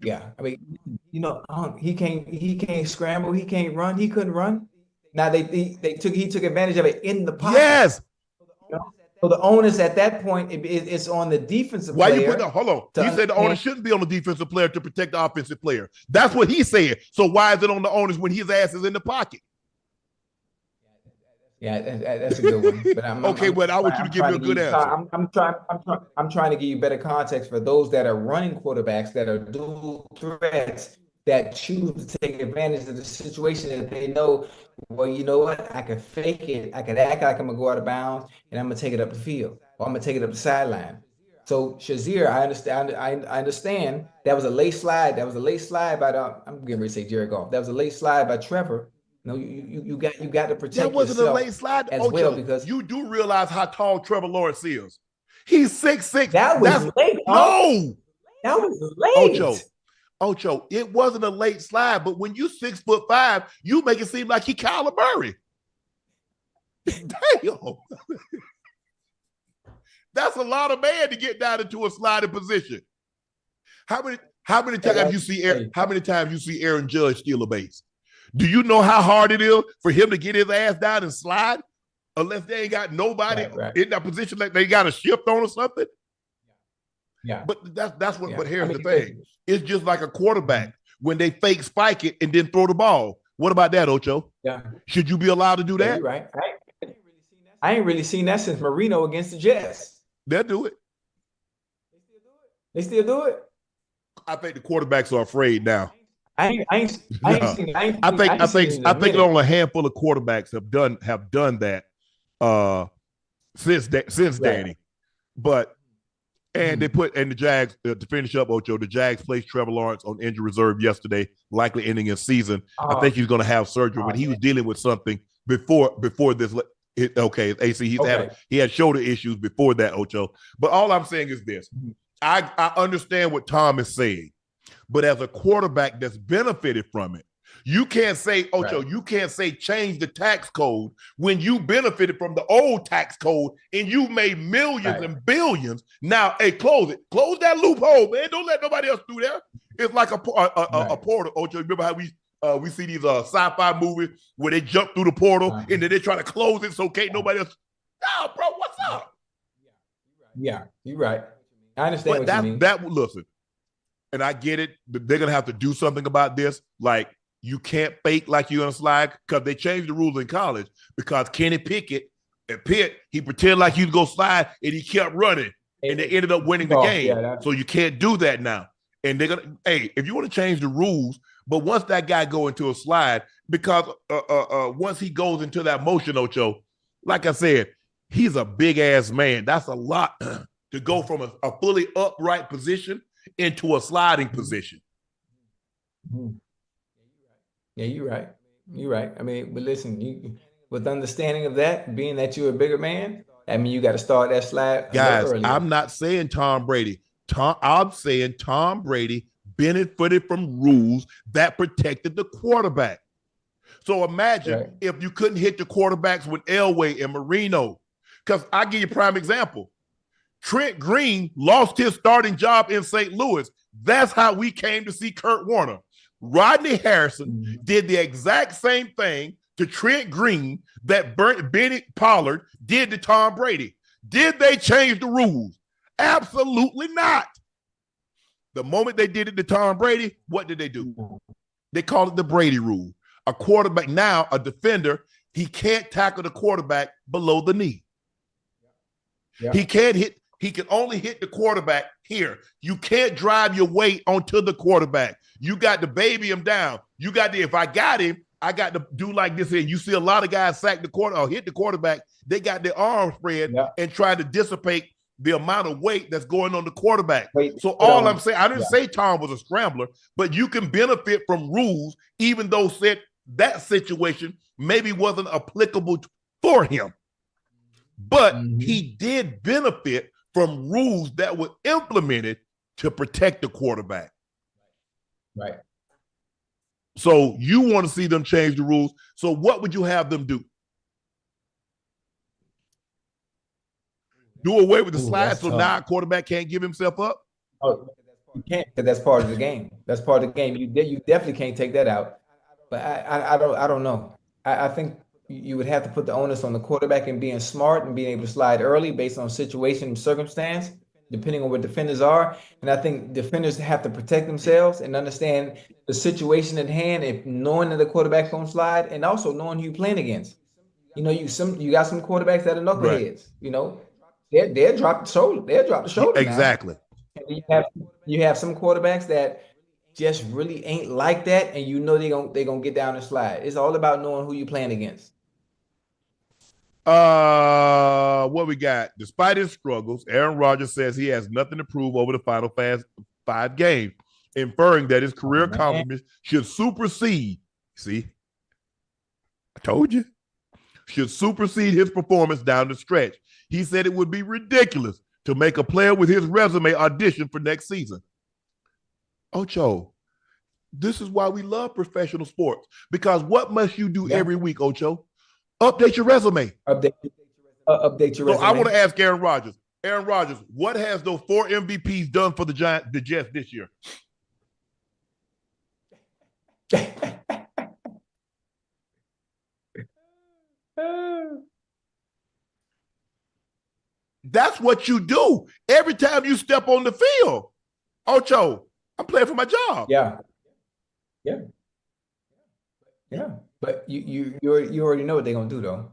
[SPEAKER 2] Yeah, I mean, he can't scramble, he can't run, he couldn't run. Now he took advantage of it in the pocket.
[SPEAKER 1] Yes.
[SPEAKER 2] So the onus at that point it's on the defensive player.
[SPEAKER 1] Why you put that? Hold on. He said the onus shouldn't be on the defensive player to protect the offensive player. That's what he said. So why is it on the onus when his ass is in the pocket?
[SPEAKER 2] Yeah, that's a good one. But
[SPEAKER 1] I want you to give me a good answer.
[SPEAKER 2] I'm trying to give you better context for those that are running quarterbacks that are dual threats that choose to take advantage of the situation that they know, well, you know what? I can fake it. I can act like I'm going to go out of bounds and I'm going to take it up the field or I'm going to take it up the sideline. So Shazier, I understand that was a late slide. That was a late slide by I'm getting ready to say Jared Goff. That was a late slide by Trevor. You got to protect yourself. That wasn't a late slide as well, because
[SPEAKER 1] you do realize how tall Trevor Lawrence is. He's 6'6".
[SPEAKER 2] That was late.
[SPEAKER 1] No,
[SPEAKER 2] that was late.
[SPEAKER 1] Ocho, it wasn't a late slide, but when you 6'5", you make it seem like he Kyler Murray. Damn. That's a lot of man to get down into a sliding position. How many times you see Aaron Judge steal a base? Do you know how hard it is for him to get his ass down and slide unless they ain't got nobody in that position, like they got a shift on or something?
[SPEAKER 2] Yeah.
[SPEAKER 1] But that's what. Yeah. But here's the thing: it's just like a quarterback when they fake spike it and then throw the ball. What about that, Ocho?
[SPEAKER 2] Yeah.
[SPEAKER 1] Should you be allowed to do that?
[SPEAKER 2] You're right. I ain't really seen that since Marino against the Jets.
[SPEAKER 1] They'll do it.
[SPEAKER 2] They still do it.
[SPEAKER 1] I think the quarterbacks are afraid now. No. I think only a handful of quarterbacks have done that since
[SPEAKER 2] Right.
[SPEAKER 1] Danny. But and the Jags to finish up, Ocho, the Jags placed Trevor Lawrence on injury reserve yesterday, likely ending his season. I think he's going to have surgery, but he was dealing with something before this. Okay, AC, he had shoulder issues before that, Ocho. But all I'm saying is this: I understand what Tom is saying, but as a quarterback that's benefited from it, you can't say, Ocho, you can't say change the tax code when you benefited from the old tax code and you made millions and billions. Now, hey, close it. Close that loophole, man. Don't let nobody else do that. It's like a portal, Ocho. Remember how we see these sci-fi movies where they jump through the portal and then they try to close it so can't nobody else. No, bro, what's up?
[SPEAKER 2] Yeah, you're right. I understand what you mean.
[SPEAKER 1] Listen, and I get it. They're going to have to do something about this. Like, you can't fake like you're on a slide because they changed the rules in college because Kenny Pickett at Pitt, he pretended like he was going to slide and he kept running and they ended up winning the game. So you can't do that now. And they're going to, hey, if you want to change the rules, but once that guy go into a slide, because once he goes into that motion, Ocho, like I said, he's a big ass man. That's a lot to go from a fully upright position into a sliding position.
[SPEAKER 2] Yeah, you're right. You're right. I mean, but listen, with understanding of that, being that you're a bigger man, I mean, you got to start that slide.
[SPEAKER 1] Guys, I'm not saying Tom Brady. I'm saying Tom Brady benefited from rules that protected the quarterback. So imagine if you couldn't hit the quarterbacks with Elway and Marino. Because I give you a prime example. Trent Green lost his starting job in St. Louis. That's how we came to see Kurt Warner. Rodney Harrison did the exact same thing to Trent Green that Benny Pollard did to Tom Brady. Did they change the rules? Absolutely not. The moment they did it to Tom Brady, what did they do? They called it the Brady rule. A quarterback, now a defender, he can't tackle the quarterback below the knee. Yeah. He can only hit the quarterback here. You can't drive your weight onto the quarterback. You got to baby him down. You got to, if I got him, I got to do like this here. You see a lot of guys sack the quarter or hit the quarterback. They got their arms spread and try to dissipate the amount of weight that's going on the quarterback. So all I'm saying, I didn't say Tom was a scrambler, but you can benefit from rules, even though that situation maybe wasn't applicable for him. But he did benefit from rules that were implemented to protect the quarterback.
[SPEAKER 2] Right.
[SPEAKER 1] So you want to see them change the rules. So what would you have them do? Do away with the slide so now a quarterback can't give himself up?
[SPEAKER 2] Oh, you can't, because that's part of the game. That's part of the game. You definitely can't take that out. But I don't know. I think you would have to put the onus on the quarterback and being smart and being able to slide early based on situation and circumstance, depending on what defenders are. And I think defenders have to protect themselves and understand the situation at hand, if knowing that the quarterback's going to slide, and also knowing who you're playing against. You know, you got some quarterbacks that are knuckleheads. You know, they'll drop the shoulder. They'll drop the shoulder.
[SPEAKER 1] Exactly.
[SPEAKER 2] And you have some quarterbacks that just really ain't like that, and you know they're gonna get down and slide. It's all about knowing who you're playing against.
[SPEAKER 1] What we got? Despite his struggles, Aaron Rodgers says he has nothing to prove over the final 5 games, inferring that his career accomplishments should supersede. See, I told you. Should supersede his performance down the stretch. He said it would be ridiculous to make a player with his resume audition for next season. Ocho, this is why we love professional sports, because what must you do every week, Ocho? Update your resume.
[SPEAKER 2] Update your resume.
[SPEAKER 1] So I want to ask Aaron Rodgers. Aaron Rodgers, what has those 4 MVPs done for the Jets this year? That's what you do every time you step on the field. Ocho, I'm playing for my job.
[SPEAKER 2] Yeah. But you already know what they're gonna do, though.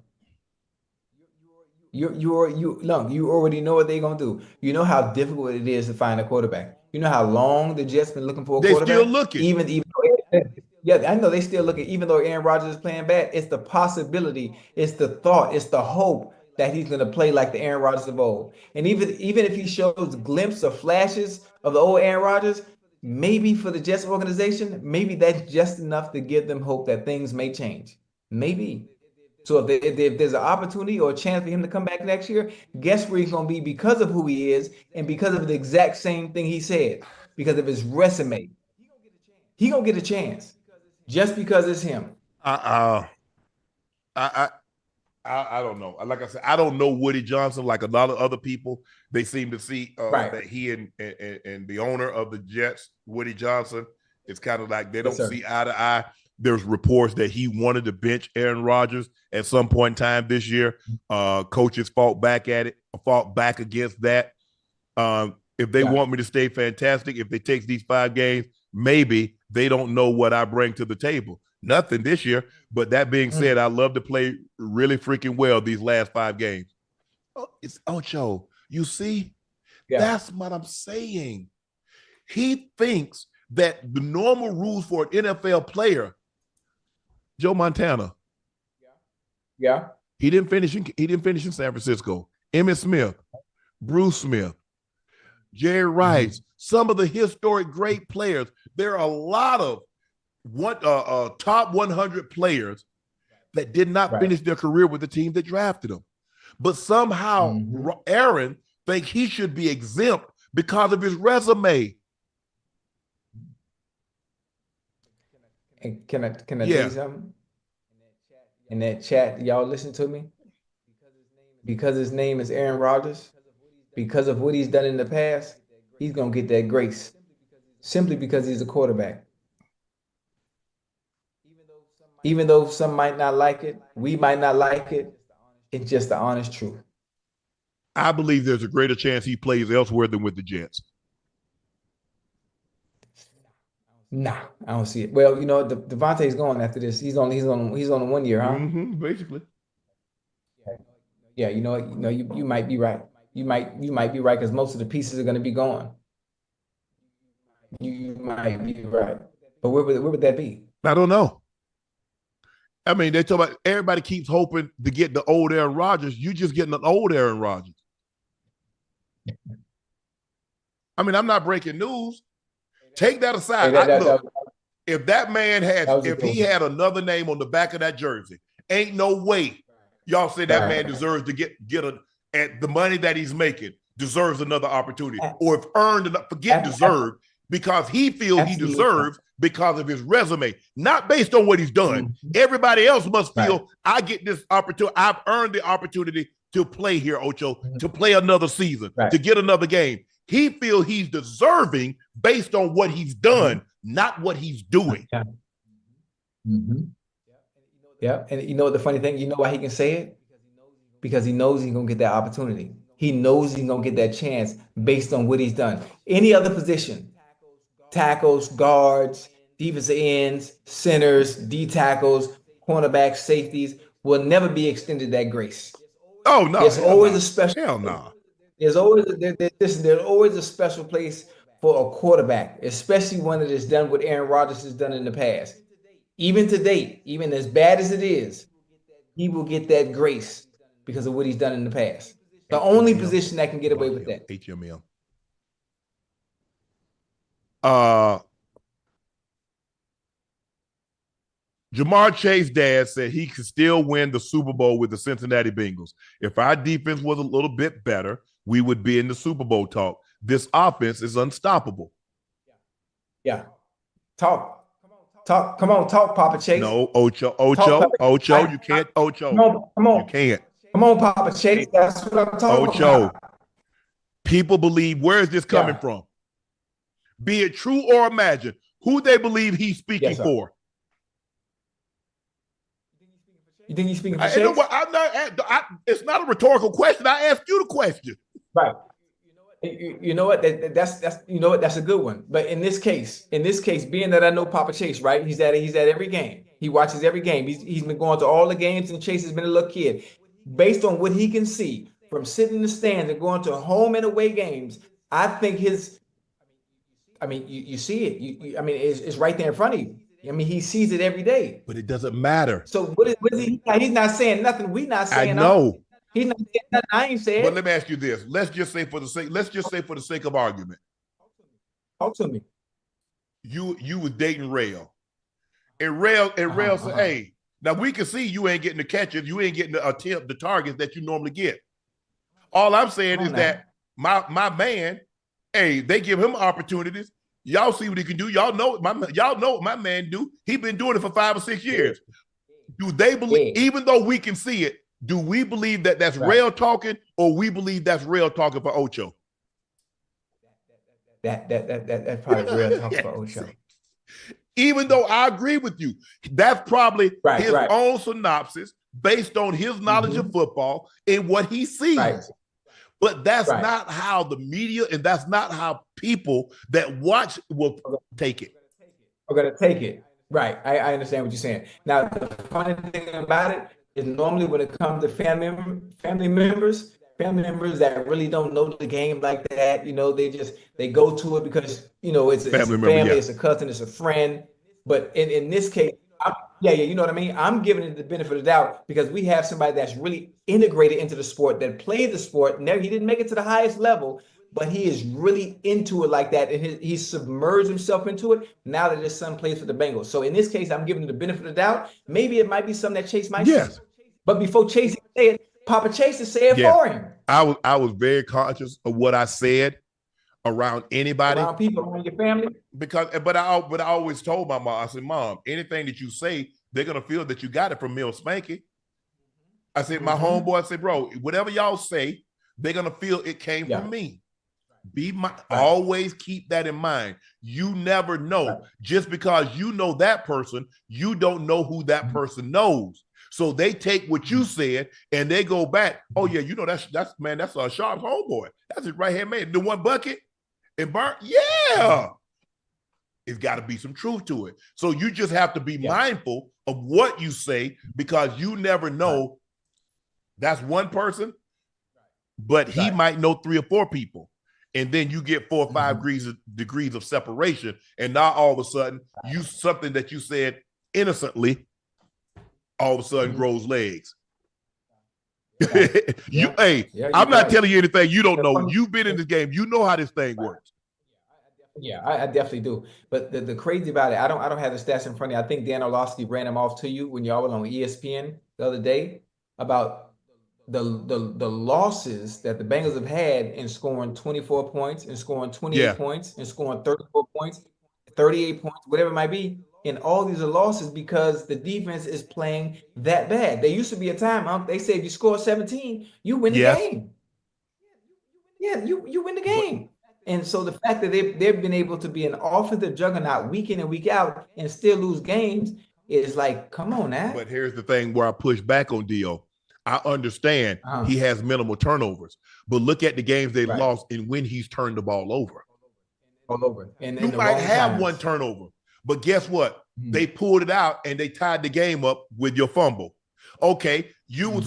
[SPEAKER 2] You already know what they're gonna do. You know how difficult it is to find a quarterback. You know how long the Jets been looking for a quarterback.
[SPEAKER 1] They're still looking.
[SPEAKER 2] Even though Yeah, I know they still look at, even though Aaron Rodgers is playing bad, it's the possibility, it's the thought, it's the hope that he's going to play like the Aaron Rodgers of old. And even if he shows glimpses or flashes of the old Aaron Rodgers, maybe for the Jets organization, maybe that's just enough to give them hope that things may change. Maybe. So if there's an opportunity or a chance for him to come back next year, guess where he's going to be because of who he is and because of the exact same thing he said, because of his resume. He gonna get a chance just because it's him.
[SPEAKER 1] I, I, I don't know. Like I said, I don't know Woody Johnson like a lot of other people. They seem to see
[SPEAKER 2] Right.
[SPEAKER 1] that he and the owner of the Jets, Woody Johnson, it's kind of like they don't see eye to eye. There's reports that he wanted to bench Aaron Rodgers at some point in time this year. Coaches fought back against that. If they want me to stay fantastic, if they take these 5 games, maybe they don't know what I bring to the table. Nothing this year. But that being said, I love to play really freaking well these last 5 games. Oh, it's Ocho. You see? Yeah. That's what I'm saying. He thinks that the normal rules for an NFL player, Joe Montana.
[SPEAKER 2] Yeah.
[SPEAKER 1] He didn't finish in San Francisco. Emmitt Smith, Bruce Smith, Jerry Rice, some of the historic great players. There are a lot of top 100 players that did not finish their career with the team that drafted them. But somehow Aaron thinks he should be exempt because of his resume.
[SPEAKER 2] And can I tell you something? In that chat, y'all listen to me? Because his name is Aaron Rodgers, because of what he's done in the past, he's going to get that grace simply because he's a quarterback. Even though some might not like it, we might not like it, it's just the honest truth.
[SPEAKER 1] I believe there's a greater chance he plays elsewhere than with the Jets.
[SPEAKER 2] Nah, I don't see it. Well, you know, Devontae's going after this. He's on a 1 year, huh?
[SPEAKER 1] Basically.
[SPEAKER 2] Yeah, you know, you might be right. You might be right because most of the pieces are going to be gone. You might be right, but where would that be?
[SPEAKER 1] I don't know. I mean, they talk about everybody keeps hoping to get the old Aaron Rodgers. You just getting an old Aaron Rodgers. I mean, I'm not breaking news. Take that aside. If that man if he had another name on the back of that jersey, ain't no way y'all say that man deserves to get at the money that he's making, deserves another opportunity, or if earned enough, forget deserved, because he feels he deserves because of his resume, not based on what he's done. Everybody else must feel I get this opportunity. I've earned the opportunity to play here, Ocho, to play another season, to get another game. He feels he's deserving based on what he's done, not what he's doing.
[SPEAKER 2] Yeah, and you know the funny thing? You know why he can say it? Because he knows he's going to get that opportunity. He knows he's going to get that chance based on what he's done. Any other position, tackles, guards, defensive ends, centers, D tackles, cornerbacks, safeties, will never be extended that grace.
[SPEAKER 1] Oh, no.
[SPEAKER 2] There's always a special.
[SPEAKER 1] Hell no.
[SPEAKER 2] There's always a special place for a quarterback, especially one that is done what Aaron Rodgers has done in the past. Even to date, even as bad as it is, he will get that grace because of what he's done in the past. The only position that can get away with that.
[SPEAKER 1] HMM. Jamarr Chase dad said he could still win the Super Bowl with the Cincinnati Bengals. If our defense was a little bit better, we would be in the Super Bowl talk. This offense is unstoppable.
[SPEAKER 2] Yeah. Talk, Papa Chase.
[SPEAKER 1] No, Ocho, you can't, Ocho.
[SPEAKER 2] Come on.
[SPEAKER 1] You can't.
[SPEAKER 2] Come on, Papa Chase. That's what I'm talking about.
[SPEAKER 1] People believe, where is this coming from? Be it true or imagined, who they believe he's speaking for.
[SPEAKER 2] You think he's speaking for Chase?
[SPEAKER 1] It's not a rhetorical question. I asked you the question.
[SPEAKER 2] Right. You know what? That's a good one. But in this case, being that I know Papa Chase, right? He's at every game. He watches every game. He's been going to all the games, and Chase has been a little kid. Based on what he can see from sitting in the stands and going to home and away games, I think you see it. It's right there in front of you. I mean, he sees it every day.
[SPEAKER 1] But it doesn't matter.
[SPEAKER 2] So what is he? He's not saying nothing. We not saying
[SPEAKER 1] I know.
[SPEAKER 2] He's not saying nothing. I ain't saying.
[SPEAKER 1] But let me ask you this. Let's just say for the sake of argument.
[SPEAKER 2] Talk to me.
[SPEAKER 1] You was dating Rail. And Rail said, hey, now we can see you ain't getting the catches, you ain't getting the targets that you normally get. All I'm saying is that my man, hey, they give him opportunities. Y'all see what he can do. Y'all know what my man do. He been doing it for 5 or 6 years. Do they believe, even though we can see it, do we believe that that's Rail talking, or we believe that's Rail talking for Ocho?
[SPEAKER 2] That's probably Rail talking for Ocho.
[SPEAKER 1] Even though I agree with you, that's probably his own synopsis based on his knowledge of football and what he sees. Right. But that's not how the media and that's not how people that watch will take it.
[SPEAKER 2] We're going to take it. Right. I understand what you're saying. Now, the funny thing about it is normally when it comes to family members that really don't know the game like that, they go to it because, it's a family, it's a cousin, it's a friend. But in this case, you know what I mean? I'm giving it the benefit of the doubt because we have somebody that's really integrated into the sport, that played the sport. Never, he didn't make it to the highest level, but he is really into it like that. And he submerged himself into it now that his son plays for the Bengals. So in this case, I'm giving it the benefit of the doubt. Maybe it might be something that Chase might say. But before Chase said it, Papa Chase is saying for him.
[SPEAKER 1] I was very conscious of what I said around anybody,
[SPEAKER 2] around people, around your family.
[SPEAKER 1] But I always told my mom, I said, Mom, anything that you say, they're gonna feel that you got it from Mill Spanky. I said, my homeboy, I said, bro, whatever y'all say, they're gonna feel it came from me. Always keep that in mind. You never know. Just because you know that person, you don't know who that person knows. So they take what you said and they go back. Oh yeah, that's a Sharp's homeboy. That's his right hand man. The one bucket and burnt. Yeah, it's got to be some truth to it. So you just have to be mindful of what you say because you never know. That's one person, but he might know 3 or 4 people. And then you get 4 or 5 degrees of separation. And now all of a sudden, something that you said innocently, all of a sudden grows legs. I'm not telling you anything you don't know. You've been in this game. You know how this thing works.
[SPEAKER 2] Yeah, I definitely do. But the crazy about it, I don't have the stats in front of me. I think Dan Orlovsky ran them off to you when y'all were on ESPN the other day about the losses that the Bengals have had in scoring 24 points and scoring 28 points and scoring 34 points, 38 points, whatever it might be. And all these are losses because the defense is playing that bad. There used to be a time, they say if you score 17, you win the game. Yeah, you win the game. And so the fact that they've been able to be an offensive juggernaut week in and week out and still lose games is like, come on now.
[SPEAKER 1] But here's the thing where I push back on Dio. I understand he has minimal turnovers, but look at the games they lost and when he's turned the ball over.
[SPEAKER 2] All over. And
[SPEAKER 1] you might have one turnover, but guess what? They pulled it out and they tied the game up with your fumble. Okay, you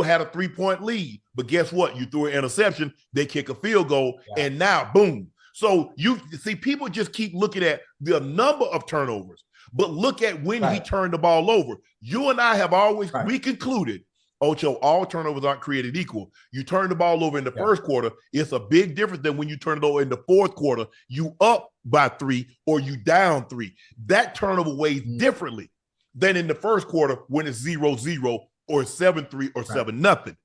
[SPEAKER 1] had a 3-point lead, but guess what? You threw an interception, they kick a field goal, and now boom. So you see, people just keep looking at the number of turnovers, but look at when he turned the ball over. You and I have always we concluded, Ocho, all turnovers aren't created equal. You turn the ball over in the first quarter, it's a big difference than when you turn it over in the fourth quarter, you up by 3 or you down 3. That turnover weighs differently than in the first quarter when it's 0-0 or 7-3 or 7-0.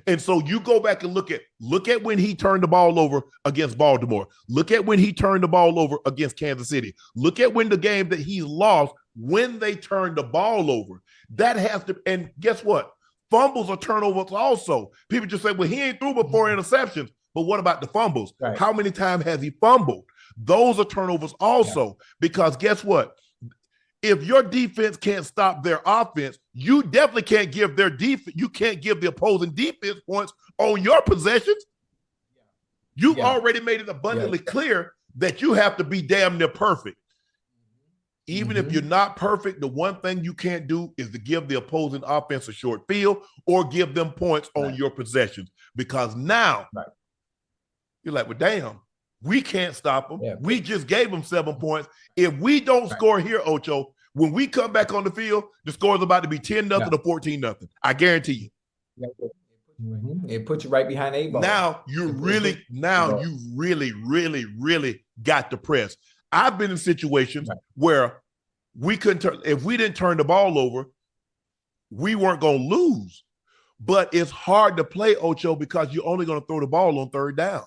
[SPEAKER 1] And so you go back and look at when he turned the ball over against Baltimore. Look at when he turned the ball over against Kansas City. Look at when the game that he lost, when they turned the ball over. That has to, and guess what? Fumbles are turnovers also. People just say, well, he ain't threw but 4 interceptions. But what about the fumbles? How many times has he fumbled? Those are turnovers also. Because guess what? If your defense can't stop their offense, you definitely can't give their defense, you can't give the opposing defense points on your possessions. You've already made it abundantly clear that you have to be damn near perfect. Even if you're not perfect, the one thing you can't do is to give the opposing offense a short field or give them points on your possessions. Because now you're like, well, damn, we can't stop them. We just gave them 7 points. If we don't score here, Ocho, When we come back on the field, the score is about to be 10-0 or 14-0. I guarantee you.
[SPEAKER 2] It puts you right behind the 8 ball.
[SPEAKER 1] Now you really got the press. I've been in situations where we couldn't turn, if we didn't turn the ball over, we weren't going to lose. But it's hard to play, Ocho, because you're only going to throw the ball on third down.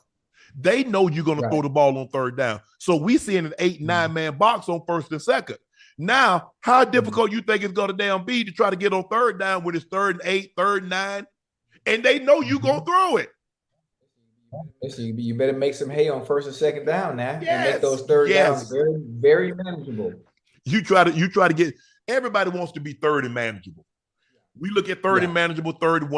[SPEAKER 1] They know you're going to throw the ball on third down. So we see an 8-9-man box on first and second. Now, how difficult you think it's going to damn be to try to get on third down when it's 3rd and 8, 3rd and 9, and they know you're going to throw it.
[SPEAKER 2] Listen, you better make some hay on first and second down now and make those third downs very, very manageable.
[SPEAKER 1] You try to get – everybody wants to be third and manageable. We look at third and manageable, 3rd and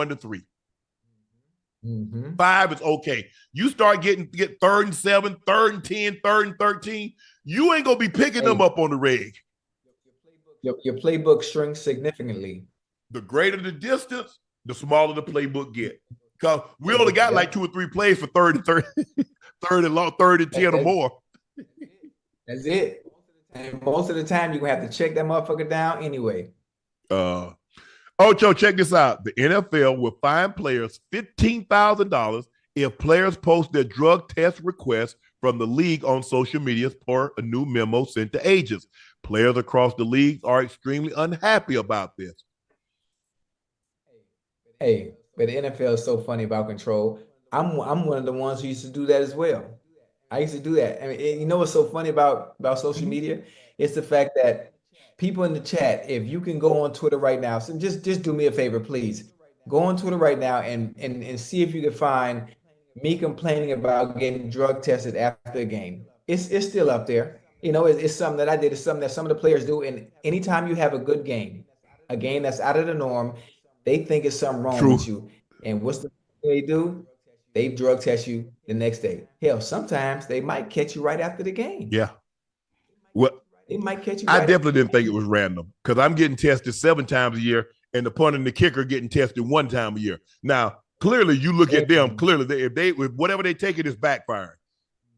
[SPEAKER 1] 1-3. 5 is okay. You start get 3rd and 7, 3rd and 10, 3rd and 13. You ain't gonna be picking them up on the reg.
[SPEAKER 2] Your playbook shrinks significantly.
[SPEAKER 1] The greater the distance, the smaller the playbook get. Because we only got like 2 or 3 plays for 3rd and 30, 3rd and 10 or more.
[SPEAKER 2] That's it. And most of the time, you're gonna have to check that motherfucker down anyway.
[SPEAKER 1] Ocho, check this out. The NFL will fine players $15,000 if players post their drug test requests from the league on social media per a new memo sent to agents. Players across the league are extremely unhappy about this.
[SPEAKER 2] Hey, but the NFL is so funny about control. I'm one of the ones who used to do that as well. I used to do that. I mean, you know what's so funny about social media? It's the fact that people in the chat, if you can go on Twitter right now, so just do me a favor, please. Go on Twitter right now and see if you can find me complaining about getting drug tested after a game. It's still up there. You know, it's something that I did. It's something that some of the players do. And anytime you have a good game, a game that's out of the norm, they think it's something wrong with you. And what's the thing they do? They drug test you the next day. Hell, sometimes they might catch you right after the game.
[SPEAKER 1] Yeah. Well,
[SPEAKER 2] they might catch you.
[SPEAKER 1] I definitely didn't think it was random because I'm getting tested 7 times a year and the punter and the kicker getting tested 1 time a year. Now, clearly, you look at them, clearly, if whatever they take it is backfiring.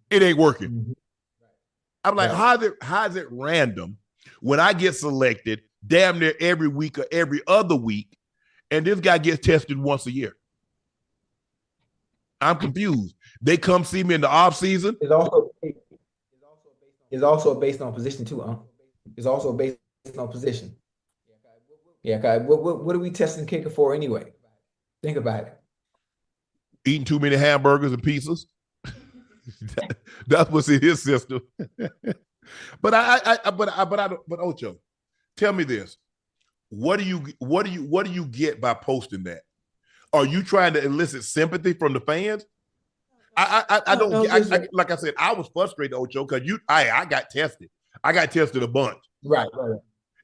[SPEAKER 1] It ain't working. I'm like, how is it random when I get selected damn near every week or every other week and this guy gets tested once a year? I'm confused. They come see me in the off season.
[SPEAKER 2] It's also based on position too, huh? It's also based on position. Yeah, okay. What are we testing kicker for anyway? Think about it.
[SPEAKER 1] Eating too many hamburgers and pizzas. That's what's in his system. But Ocho, tell me this: what do you get by posting that? Are you trying to elicit sympathy from the fans? I don't. Like I said, I was frustrated, Ocho, because I got tested. I got tested a bunch.
[SPEAKER 2] Right.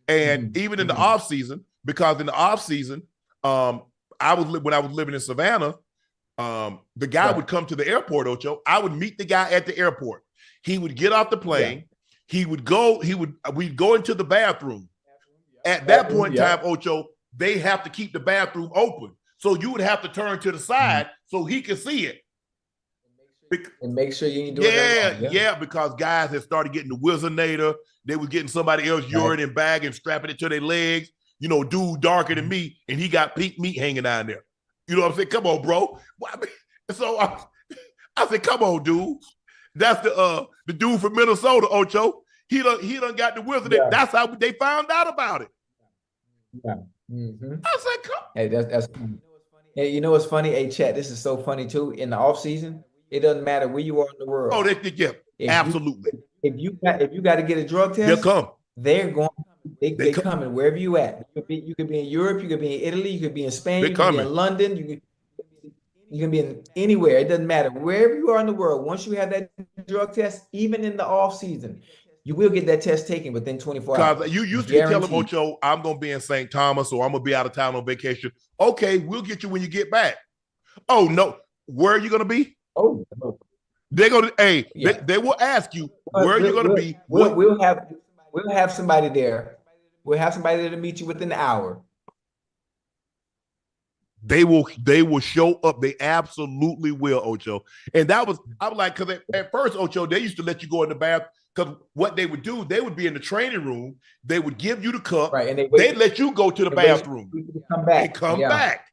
[SPEAKER 1] And even in the off season, because in the off season, when I was living in Savannah, the guy would come to the airport, Ocho. I would meet the guy at the airport. He would get off the plane. Yeah. We'd go into the bathroom. At that point in time, Ocho, they have to keep the bathroom open. So you would have to turn to the side so he could see it.
[SPEAKER 2] And make sure you ain't doing that.
[SPEAKER 1] Yeah, because guys had started getting the Wizinator. They was getting somebody else urine and bag and strapping it to their legs. You know, dude darker than me, and he got pink meat hanging down there. You know what I'm saying? Come on, bro. So I said, come on, dude. That's the dude from Minnesota, Ocho. He done got the Wizinator. Yeah. That's how they found out about it.
[SPEAKER 2] Yeah.
[SPEAKER 1] I said, come.
[SPEAKER 2] Hey, that's hey, you know what's funny? Hey, chat, this is so funny too. In the off season, it doesn't matter where you are in the world.
[SPEAKER 1] Oh, absolutely.
[SPEAKER 2] If you got to get a drug test,
[SPEAKER 1] they'll come.
[SPEAKER 2] They're going. They coming wherever you at. You could be in Europe. You could be in Italy. You could be in Spain. You could be in London. You can be in anywhere. It doesn't matter wherever you are in the world. Once you have that drug test, even in the off season, you will get that test taken within 24 hours.
[SPEAKER 1] You used to tell them, Ocho, I'm going to be in St. Thomas or I'm going to be out of town on vacation. Okay, we'll get you when you get back. Oh, no. Where are you going to be?
[SPEAKER 2] Oh, no.
[SPEAKER 1] They're going to, they will ask you, where are you going to be?
[SPEAKER 2] We'll have somebody there. We'll have somebody there to meet you within an hour.
[SPEAKER 1] They will show up. They absolutely will, Ocho. And I was like, because at first, Ocho, they used to let you go in the bath. Because what they would do, they would be in the training room. They would give you the cup.
[SPEAKER 2] Right, and
[SPEAKER 1] they'd let you go to the bathroom
[SPEAKER 2] come back.
[SPEAKER 1] and come back.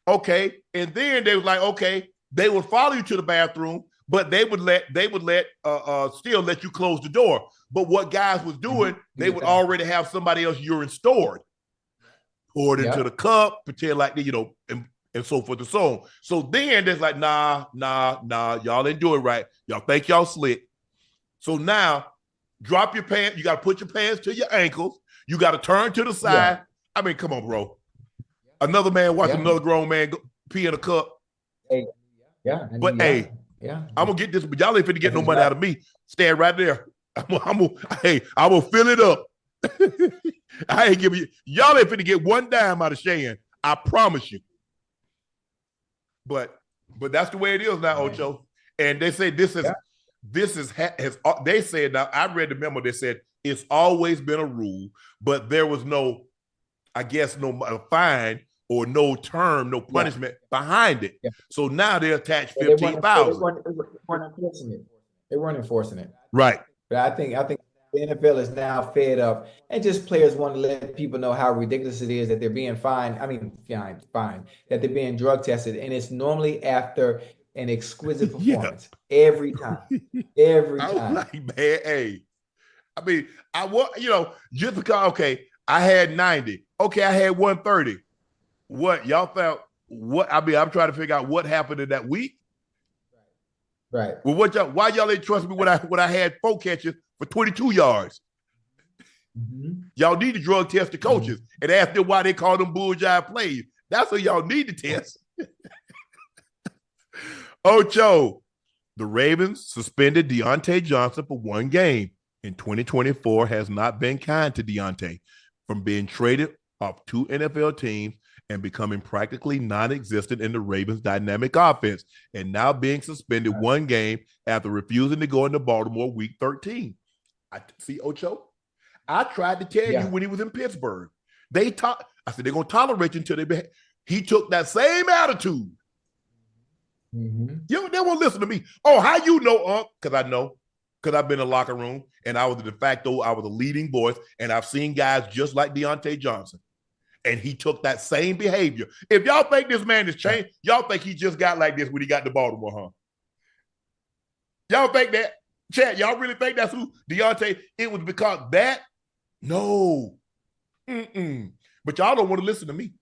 [SPEAKER 1] Okay, and then they was like, okay, they would follow you to the bathroom, but they would still let you close the door. But what guys was doing, they would already have somebody else urine stored, poured into the cup, pretend like and so forth and so on. So then there's like, nah, y'all ain't doing right. Y'all think y'all slick. So now, drop your pants. You got to put your pants to your ankles. You got to turn to the side. Yeah. I mean, come on, bro. Another man watching another grown man pee in a cup.
[SPEAKER 2] Hey,
[SPEAKER 1] I'm gonna get this, but y'all ain't finna get no money out of me. Stand right there. I'm gonna fill it up. I ain't giving y'all ain't finna get one dime out of Shan. I promise you. But that's the way it is now, Ocho. And they say this is they said, now I read the memo, they said it's always been a rule, but there was no fine or no term, no punishment behind it. Yeah. So now they attach 15,000.
[SPEAKER 2] They weren't enforcing it.
[SPEAKER 1] Right.
[SPEAKER 2] But I think the NFL is now fed up, and just players want to let people know how ridiculous it is that they're being fined. That they're being drug tested, and it's normally after an exquisite performance every time. Every time.
[SPEAKER 1] I'm like, man, hey. I mean, just because, I had 90. Okay, I had 130. What y'all felt? I'm trying to figure out what happened in that week.
[SPEAKER 2] Right.
[SPEAKER 1] Well, why y'all ain't trust me when I had 4 catches for 22 yards? Mm-hmm. Y'all need to drug test the coaches and ask them why they call them bullseye plays. That's what y'all need to test. Ocho, the Ravens suspended Deontay Johnson for 1 game in 2024 has not been kind to Deontay from being traded off 2 NFL teams and becoming practically non-existent in the Ravens' dynamic offense, and now being suspended 1 game after refusing to go into Baltimore week 13. I see, Ocho, I tried to tell you when he was in Pittsburgh. I said they're going to tolerate you until he took that same attitude. Mm-hmm. They won't listen to me. Oh, how you know, Unc? Because I know. Because I've been in the locker room, and I was a leading voice, and I've seen guys just like Deontay Johnson. And he took that same behavior. If y'all think this man has changed, y'all think he just got like this when he got to Baltimore, huh? Y'all think that? Chad, y'all really think that's who Deontay? It was because that? No. But y'all don't want to listen to me.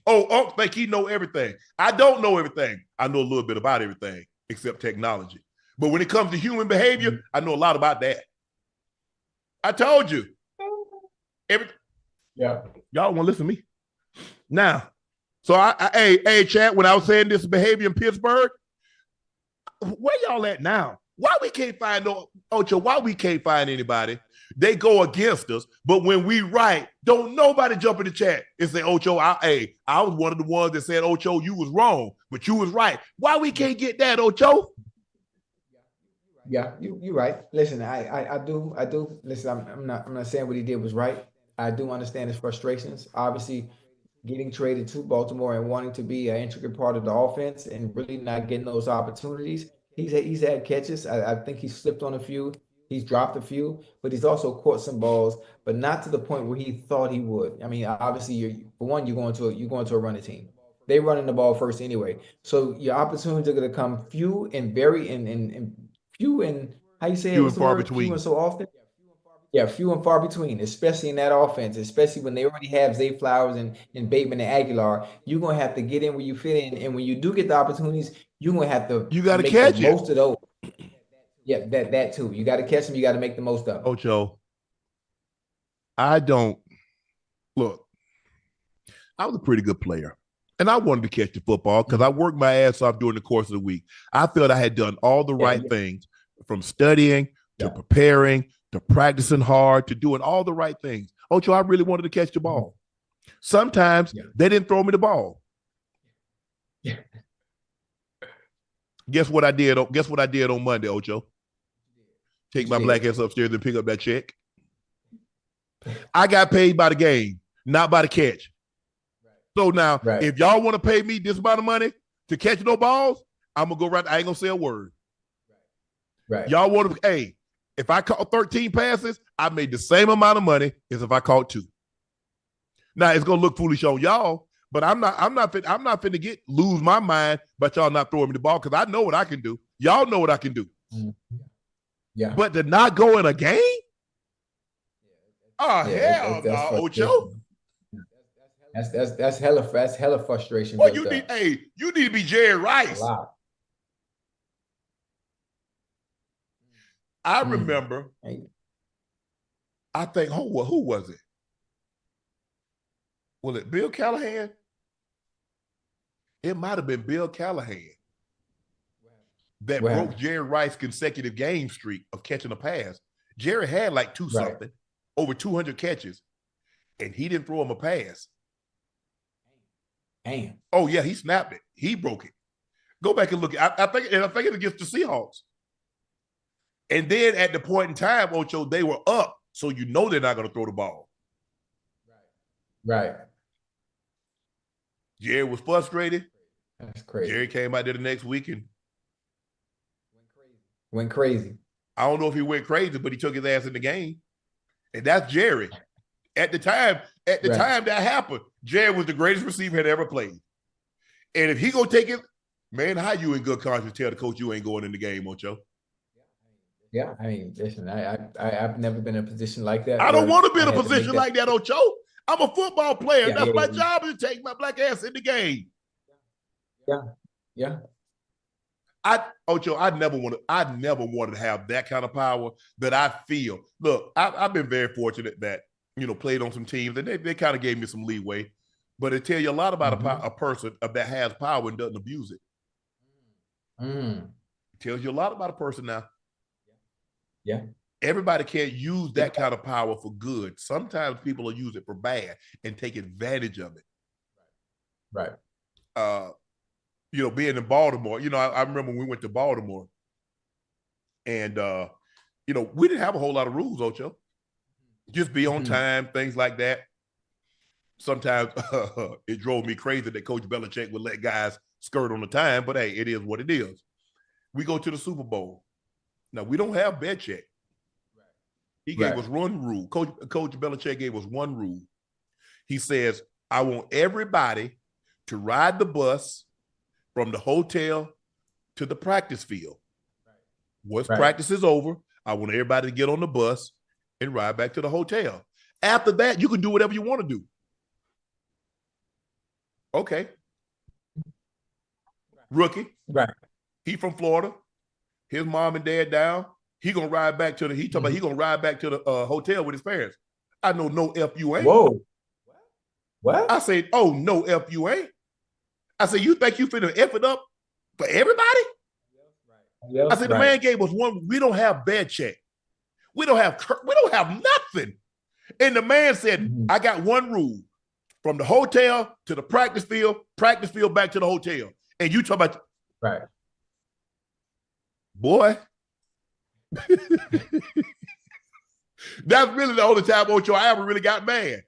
[SPEAKER 1] Oh, Unc think he know everything. I don't know everything. I know a little bit about everything except technology. But when it comes to human behavior, I know a lot about that. I told you. Y'all want to listen to me. Now, so hey, Chad, when I was saying this behavior in Pittsburgh, where y'all at now? Why we can't find anybody? They go against us, but when we right, don't nobody jump in the chat and say, Ocho, I was one of the ones that said, Ocho, you was wrong, but you was right. Why we can't get that, Ocho?
[SPEAKER 2] Yeah, you're right. Listen, I do. Listen, I'm not saying what he did was right. I do understand his frustrations. Obviously, getting traded to Baltimore and wanting to be an intricate part of the offense and really not getting those opportunities. He's had catches. I think he slipped on a few. He's dropped a few, but he's also caught some balls, but not to the point where he thought he would. I mean, obviously, you're going to a running team. They running the ball first anyway, so your opportunities are going to come few and few and how you say
[SPEAKER 1] few
[SPEAKER 2] it?
[SPEAKER 1] And far between.
[SPEAKER 2] Few and so often. Yeah, few and far between, especially in that offense, especially when they already have Zay Flowers and Bateman and Aguilar. You're going to have to get in where you fit in. And when you do get the opportunities, you're going to have to
[SPEAKER 1] make catch
[SPEAKER 2] the most of those. Yeah, that too. You got to catch them. You got to make the most of them.
[SPEAKER 1] Ocho, I was a pretty good player. And I wanted to catch the football because I worked my ass off during the course of the week. I felt I had done all the right things, from studying to preparing to practicing hard, to doing all the right things. Ocho, I really wanted to catch the ball. Sometimes they didn't throw me the ball.
[SPEAKER 2] Yeah.
[SPEAKER 1] Guess what I did on Monday, Ocho? Take my black ass upstairs and pick up that check. I got paid by the game, not by the catch. So now,
[SPEAKER 2] Right.
[SPEAKER 1] if y'all want to pay me this amount of money to catch no balls, I'm gonna go right. I ain't gonna say a word.
[SPEAKER 2] Right.
[SPEAKER 1] Y'all want to? Hey, if I caught 13 passes, I made the same amount of money as if I caught 2. Now it's gonna look foolish on y'all, but I'm not finna lose my mind about y'all not throwing me the ball because I know what I can do. Y'all know what I can do.
[SPEAKER 2] Yeah.
[SPEAKER 1] But to not go in a game? Oh,
[SPEAKER 2] Yeah,
[SPEAKER 1] hell no, Ocho.
[SPEAKER 2] That's hella frustration.
[SPEAKER 1] Well, you need to be Jared Rice.
[SPEAKER 2] A lot.
[SPEAKER 1] I remember. I think who was it? Was it Bill Callahan? It might have been Bill Callahan that broke Jared Rice's consecutive game streak of catching a pass. Jared had like something, over 200 catches, and he didn't throw him a pass.
[SPEAKER 2] Damn.
[SPEAKER 1] Oh yeah, he snapped it. He broke it. Go back and look. I think it's against the Seahawks. And then at the point in time, Ocho, they were up, so you know they're not going to throw the ball.
[SPEAKER 2] Right.
[SPEAKER 1] Jared was frustrated.
[SPEAKER 2] That's crazy.
[SPEAKER 1] Jared came out there the next week and
[SPEAKER 2] went crazy.
[SPEAKER 1] I don't know if he went crazy, but he took his ass in the game. And that's Jared. At the time that happened, Jared was the greatest receiver had ever played. And if he gonna take it, man, how you in good conscience tell the coach you ain't going in the game, Ocho?
[SPEAKER 2] Yeah, I mean, listen, I've never been in a position like that.
[SPEAKER 1] I don't want to be in a position like that, Ocho. I'm a football player.
[SPEAKER 2] Yeah,
[SPEAKER 1] that's my job is to take my black ass in the game.
[SPEAKER 2] Yeah.
[SPEAKER 1] Ocho, I never wanted to have that kind of power that I feel. Look, I've been very fortunate that, played on some teams and they kind of gave me some leeway. But it tell you a lot about a person that has power and doesn't abuse it. It tells you a lot about a person now.
[SPEAKER 2] Yeah.
[SPEAKER 1] Everybody can't use that kind of power for good. Sometimes people will use it for bad and take advantage of it.
[SPEAKER 2] Right.
[SPEAKER 1] Being in Baltimore, I remember when we went to Baltimore and, we didn't have a whole lot of rules, Ocho. Just be on time, things like that. Sometimes it drove me crazy that Coach Belichick would let guys skirt on the time, but hey, it is what it is. We go to the Super Bowl. Now, we don't have bed check. He gave us one rule. Coach Belichick gave us one rule. He says, I want everybody to ride the bus from the hotel to the practice field. Once practice is over, I want everybody to get on the bus and ride back to the hotel. After that, you can do whatever you want to do. Okay. Rookie.
[SPEAKER 2] Right.
[SPEAKER 1] He from Florida. His mom and dad down. He gonna ride back to he gonna ride back to the hotel with his parents. I know no F you ain't.
[SPEAKER 2] Whoa. What?
[SPEAKER 1] I said, oh, no F you ain't. I said, you think you finna F it up for everybody? I said, the man gave us one. We don't have bed check. We don't have nothing. And the man said, I got one rule. From the hotel to the practice field back to the hotel. And you talk about boy. That's really the only time, Ocho, I ever really got mad.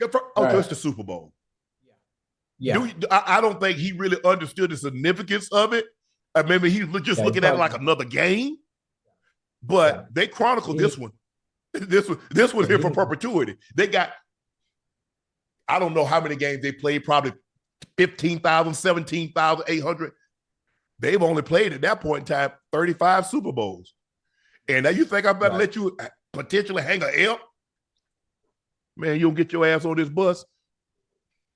[SPEAKER 1] Ocho, it's the Super Bowl.
[SPEAKER 2] Yeah.
[SPEAKER 1] I don't think he really understood the significance of it. Maybe he was just looking at it like another game. But they chronicled this one. This was here for perpetuity. They got, I don't know how many games they played, probably 15,000, 17,800. They've only played at that point in time 35 Super Bowls. And now you think I better let you potentially hang a L? Man, you don't get your ass on this bus.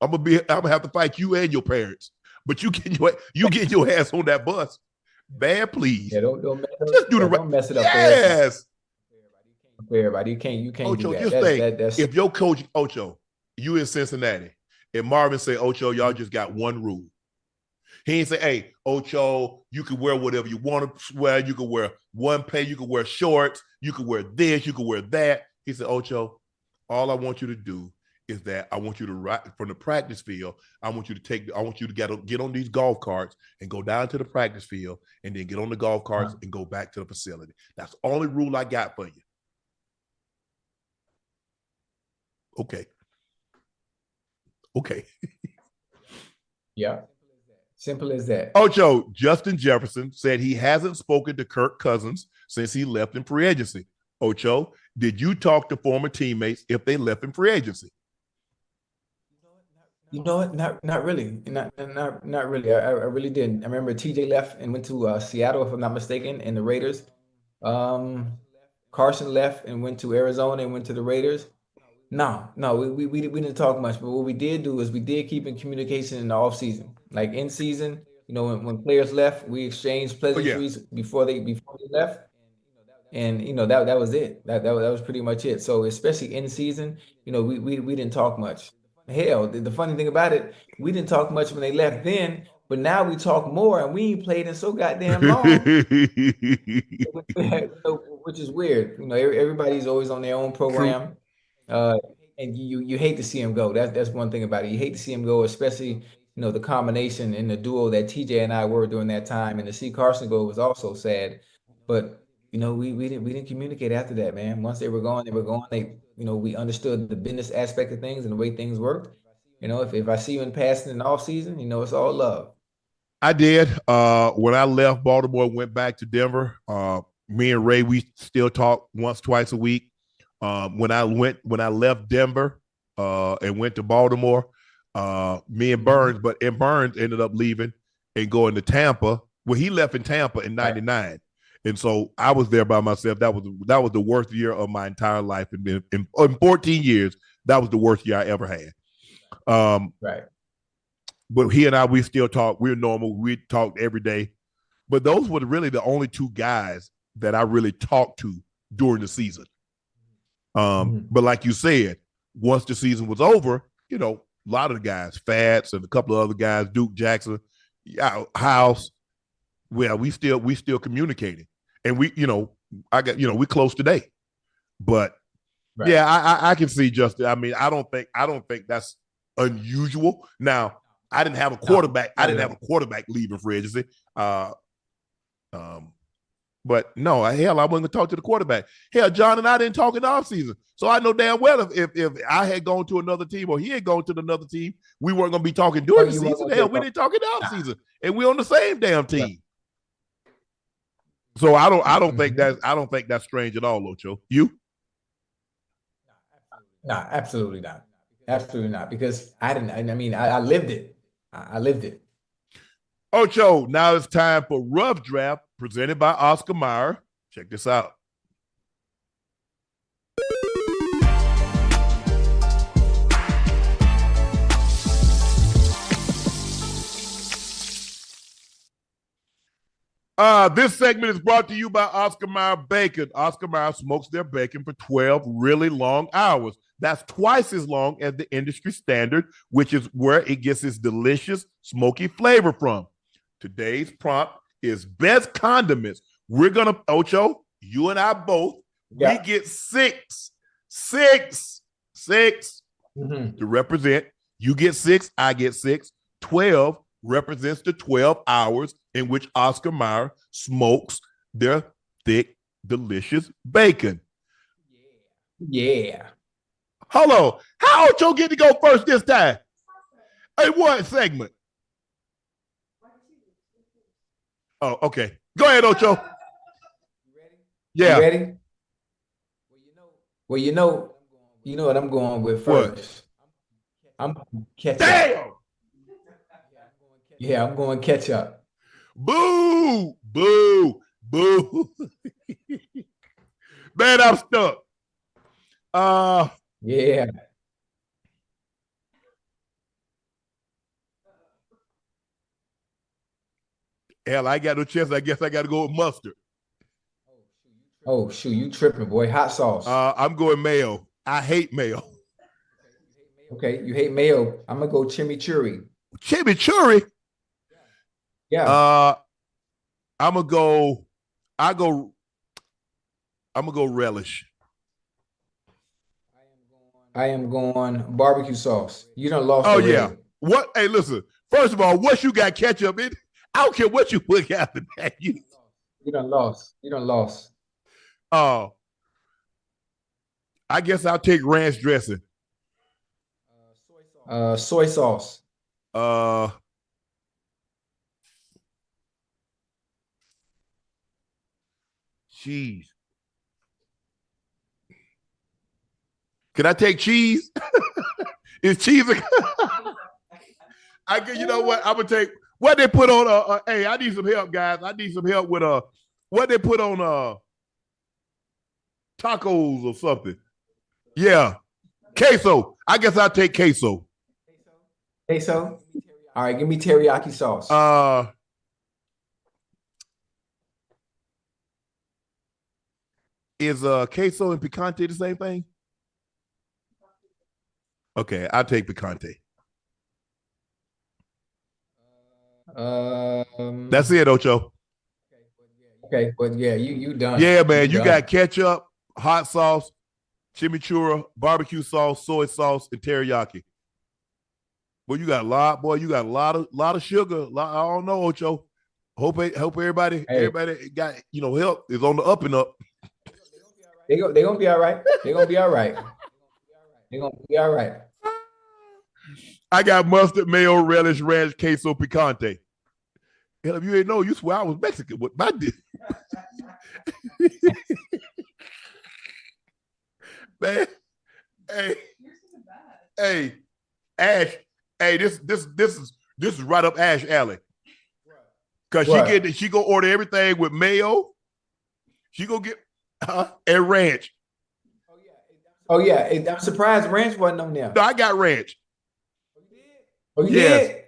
[SPEAKER 1] I'm gonna have to fight you and your parents. But you get your ass on that bus. Man, please.
[SPEAKER 2] Yeah, don't
[SPEAKER 1] just do the right.
[SPEAKER 2] Don't mess it up.
[SPEAKER 1] Yes.
[SPEAKER 2] For everybody. You can't
[SPEAKER 1] Ocho,
[SPEAKER 2] do that.
[SPEAKER 1] Just think, if your coach, Ocho, you in Cincinnati, and Marvin say, Ocho, y'all just got one rule. He ain't say, hey, Ocho, you can wear whatever you want to wear. You can wear one pay. You can wear shorts. You can wear this. You can wear that. He said, Ocho, all I want you to do is that I want you to ride from the practice field. I want you to get on these golf carts and go down to the practice field and then get on the golf carts and go back to the facility. That's the only rule I got for you. Okay. Okay.
[SPEAKER 2] Yeah. Simple as that.
[SPEAKER 1] Ocho, Justin Jefferson said he hasn't spoken to Kirk Cousins since he left in free agency. Ocho, did you talk to former teammates if they left in free agency?
[SPEAKER 2] You know what? Not really. Not really. I really didn't. I remember TJ left and went to Seattle, if I'm not mistaken, and the Raiders. Um, Carson left and went to Arizona and went to the Raiders. No, we didn't talk much, but what we did do is we did keep in communication in the off season. Like in season, when players left, we exchanged
[SPEAKER 1] Oh, yeah.
[SPEAKER 2] pleasantries before they left. And that was it. That was pretty much it. So especially in season, we didn't talk much. Hell, the funny thing about it, we didn't talk much when they left then, but now we talk more, and we ain't played in so goddamn long, which is weird. Everybody's always on their own
[SPEAKER 1] True.
[SPEAKER 2] program, and you hate to see him go. That's one thing about it. You hate to see him go, especially the combination and the duo that TJ and I were during that time, and to see Carson go was also sad, but. We didn't communicate after that, man. Once they were gone, they were gone. We understood the business aspect of things and the way things worked. If I see you in passing in the off season, it's all love.
[SPEAKER 1] I did. When I left Baltimore, went back to Denver. Me and Ray, we still talk once, twice a week. When I left Denver and went to Baltimore, me and Burns, Burns ended up leaving and going to Tampa. Well, he left in Tampa in '99. Right. And so I was there by myself. That was the worst year of my entire life. And in 14 years, that was the worst year I ever had.
[SPEAKER 2] Right.
[SPEAKER 1] But he and I, we still talk. We're normal. We talked every day. But those were really the only two guys that I really talked to during the season. But like you said, once the season was over, a lot of the guys, Fats and a couple of other guys, Duke Jackson, House, well, we still communicating. And we close today. But right. Yeah, I can see Justin. I mean, I don't think that's unusual. Now, I didn't have a quarterback. I didn't have a quarterback leaving free agency. But no, hell, I wasn't going to talk to the quarterback. Hell, John and I didn't talk in the offseason. So I know damn well if I had gone to another team or he had gone to another team, we weren't going to be talking during the season. Hell, we didn't talk in the offseason. And we're on the same damn team. Yeah. So I don't think that's strange at all, Ocho. You?
[SPEAKER 2] No, absolutely not. Absolutely not. Because I lived it. I lived it.
[SPEAKER 1] Ocho, now it's time for Rough Draft presented by Oscar Mayer. Check this out. This segment is brought to you by Oscar Mayer Bacon. Oscar Mayer smokes their bacon for 12 really long hours. That's twice as long as the industry standard, which is where it gets its delicious, smoky flavor from. Today's prompt is best condiments. We're going to, Ocho, you and I both, we get six to represent. You get 6, I get 6. 12 represents the 12 hours in which Oscar Mayer smokes their thick, delicious bacon.
[SPEAKER 2] Yeah.
[SPEAKER 1] Hello. How Ocho get to go first this time? Hey, what segment? Oh, okay. Go ahead, Ocho. Yeah.
[SPEAKER 2] You ready? Well, you know what I'm going with first. What? I'm ketchup.
[SPEAKER 1] Damn.
[SPEAKER 2] Yeah, I'm going ketchup.
[SPEAKER 1] Boo, boo, boo. Man, I'm stuck.
[SPEAKER 2] Yeah.
[SPEAKER 1] Hell, I got no chance. I guess I got to go with mustard.
[SPEAKER 2] Oh, shoot, you tripping, boy. Hot sauce.
[SPEAKER 1] I'm going mayo. I hate mayo.
[SPEAKER 2] Okay, you hate mayo. I'm going to go chimichurri.
[SPEAKER 1] Chimichurri?
[SPEAKER 2] Yeah.
[SPEAKER 1] I'm going to go relish.
[SPEAKER 2] I am going barbecue sauce. You done lost.
[SPEAKER 1] Oh, already. Yeah. What? Hey, listen. First of all, what you got ketchup in? I don't care what you put after that. You
[SPEAKER 2] done lost. You done lost.
[SPEAKER 1] Oh. I guess I'll take ranch dressing.
[SPEAKER 2] Soy sauce.
[SPEAKER 1] Cheese. Can I take cheese? Is cheese I get, you know what? I'm gonna take what they put on. Hey, I need some help, guys. I need some help with what they put on tacos or something. Yeah, queso. I guess I'll take queso.
[SPEAKER 2] Queso. All right, give me teriyaki sauce.
[SPEAKER 1] Is queso and picante the same thing? Okay, I'll take picante. That's it, Ocho.
[SPEAKER 2] Okay, but yeah, you done.
[SPEAKER 1] Yeah, man, you got ketchup, hot sauce, chimichurri, barbecue sauce, soy sauce, and teriyaki. Boy, you got a lot. Boy, you got a lot of sugar. I don't know, Ocho. Hope everybody got help is on the up and up.
[SPEAKER 2] They gonna be all right. They gonna be all right. They gonna be all right.
[SPEAKER 1] I got mustard, mayo, relish, ranch, queso, picante. Hell, if you ain't know, you swear I was Mexican with my dish. Man, hey, Ash, hey, this is right up Ash alley. Cause she go order everything with mayo. She go get and ranch.
[SPEAKER 2] Oh yeah, I'm surprised ranch wasn't on there.
[SPEAKER 1] No, I got ranch.
[SPEAKER 2] Oh, you did?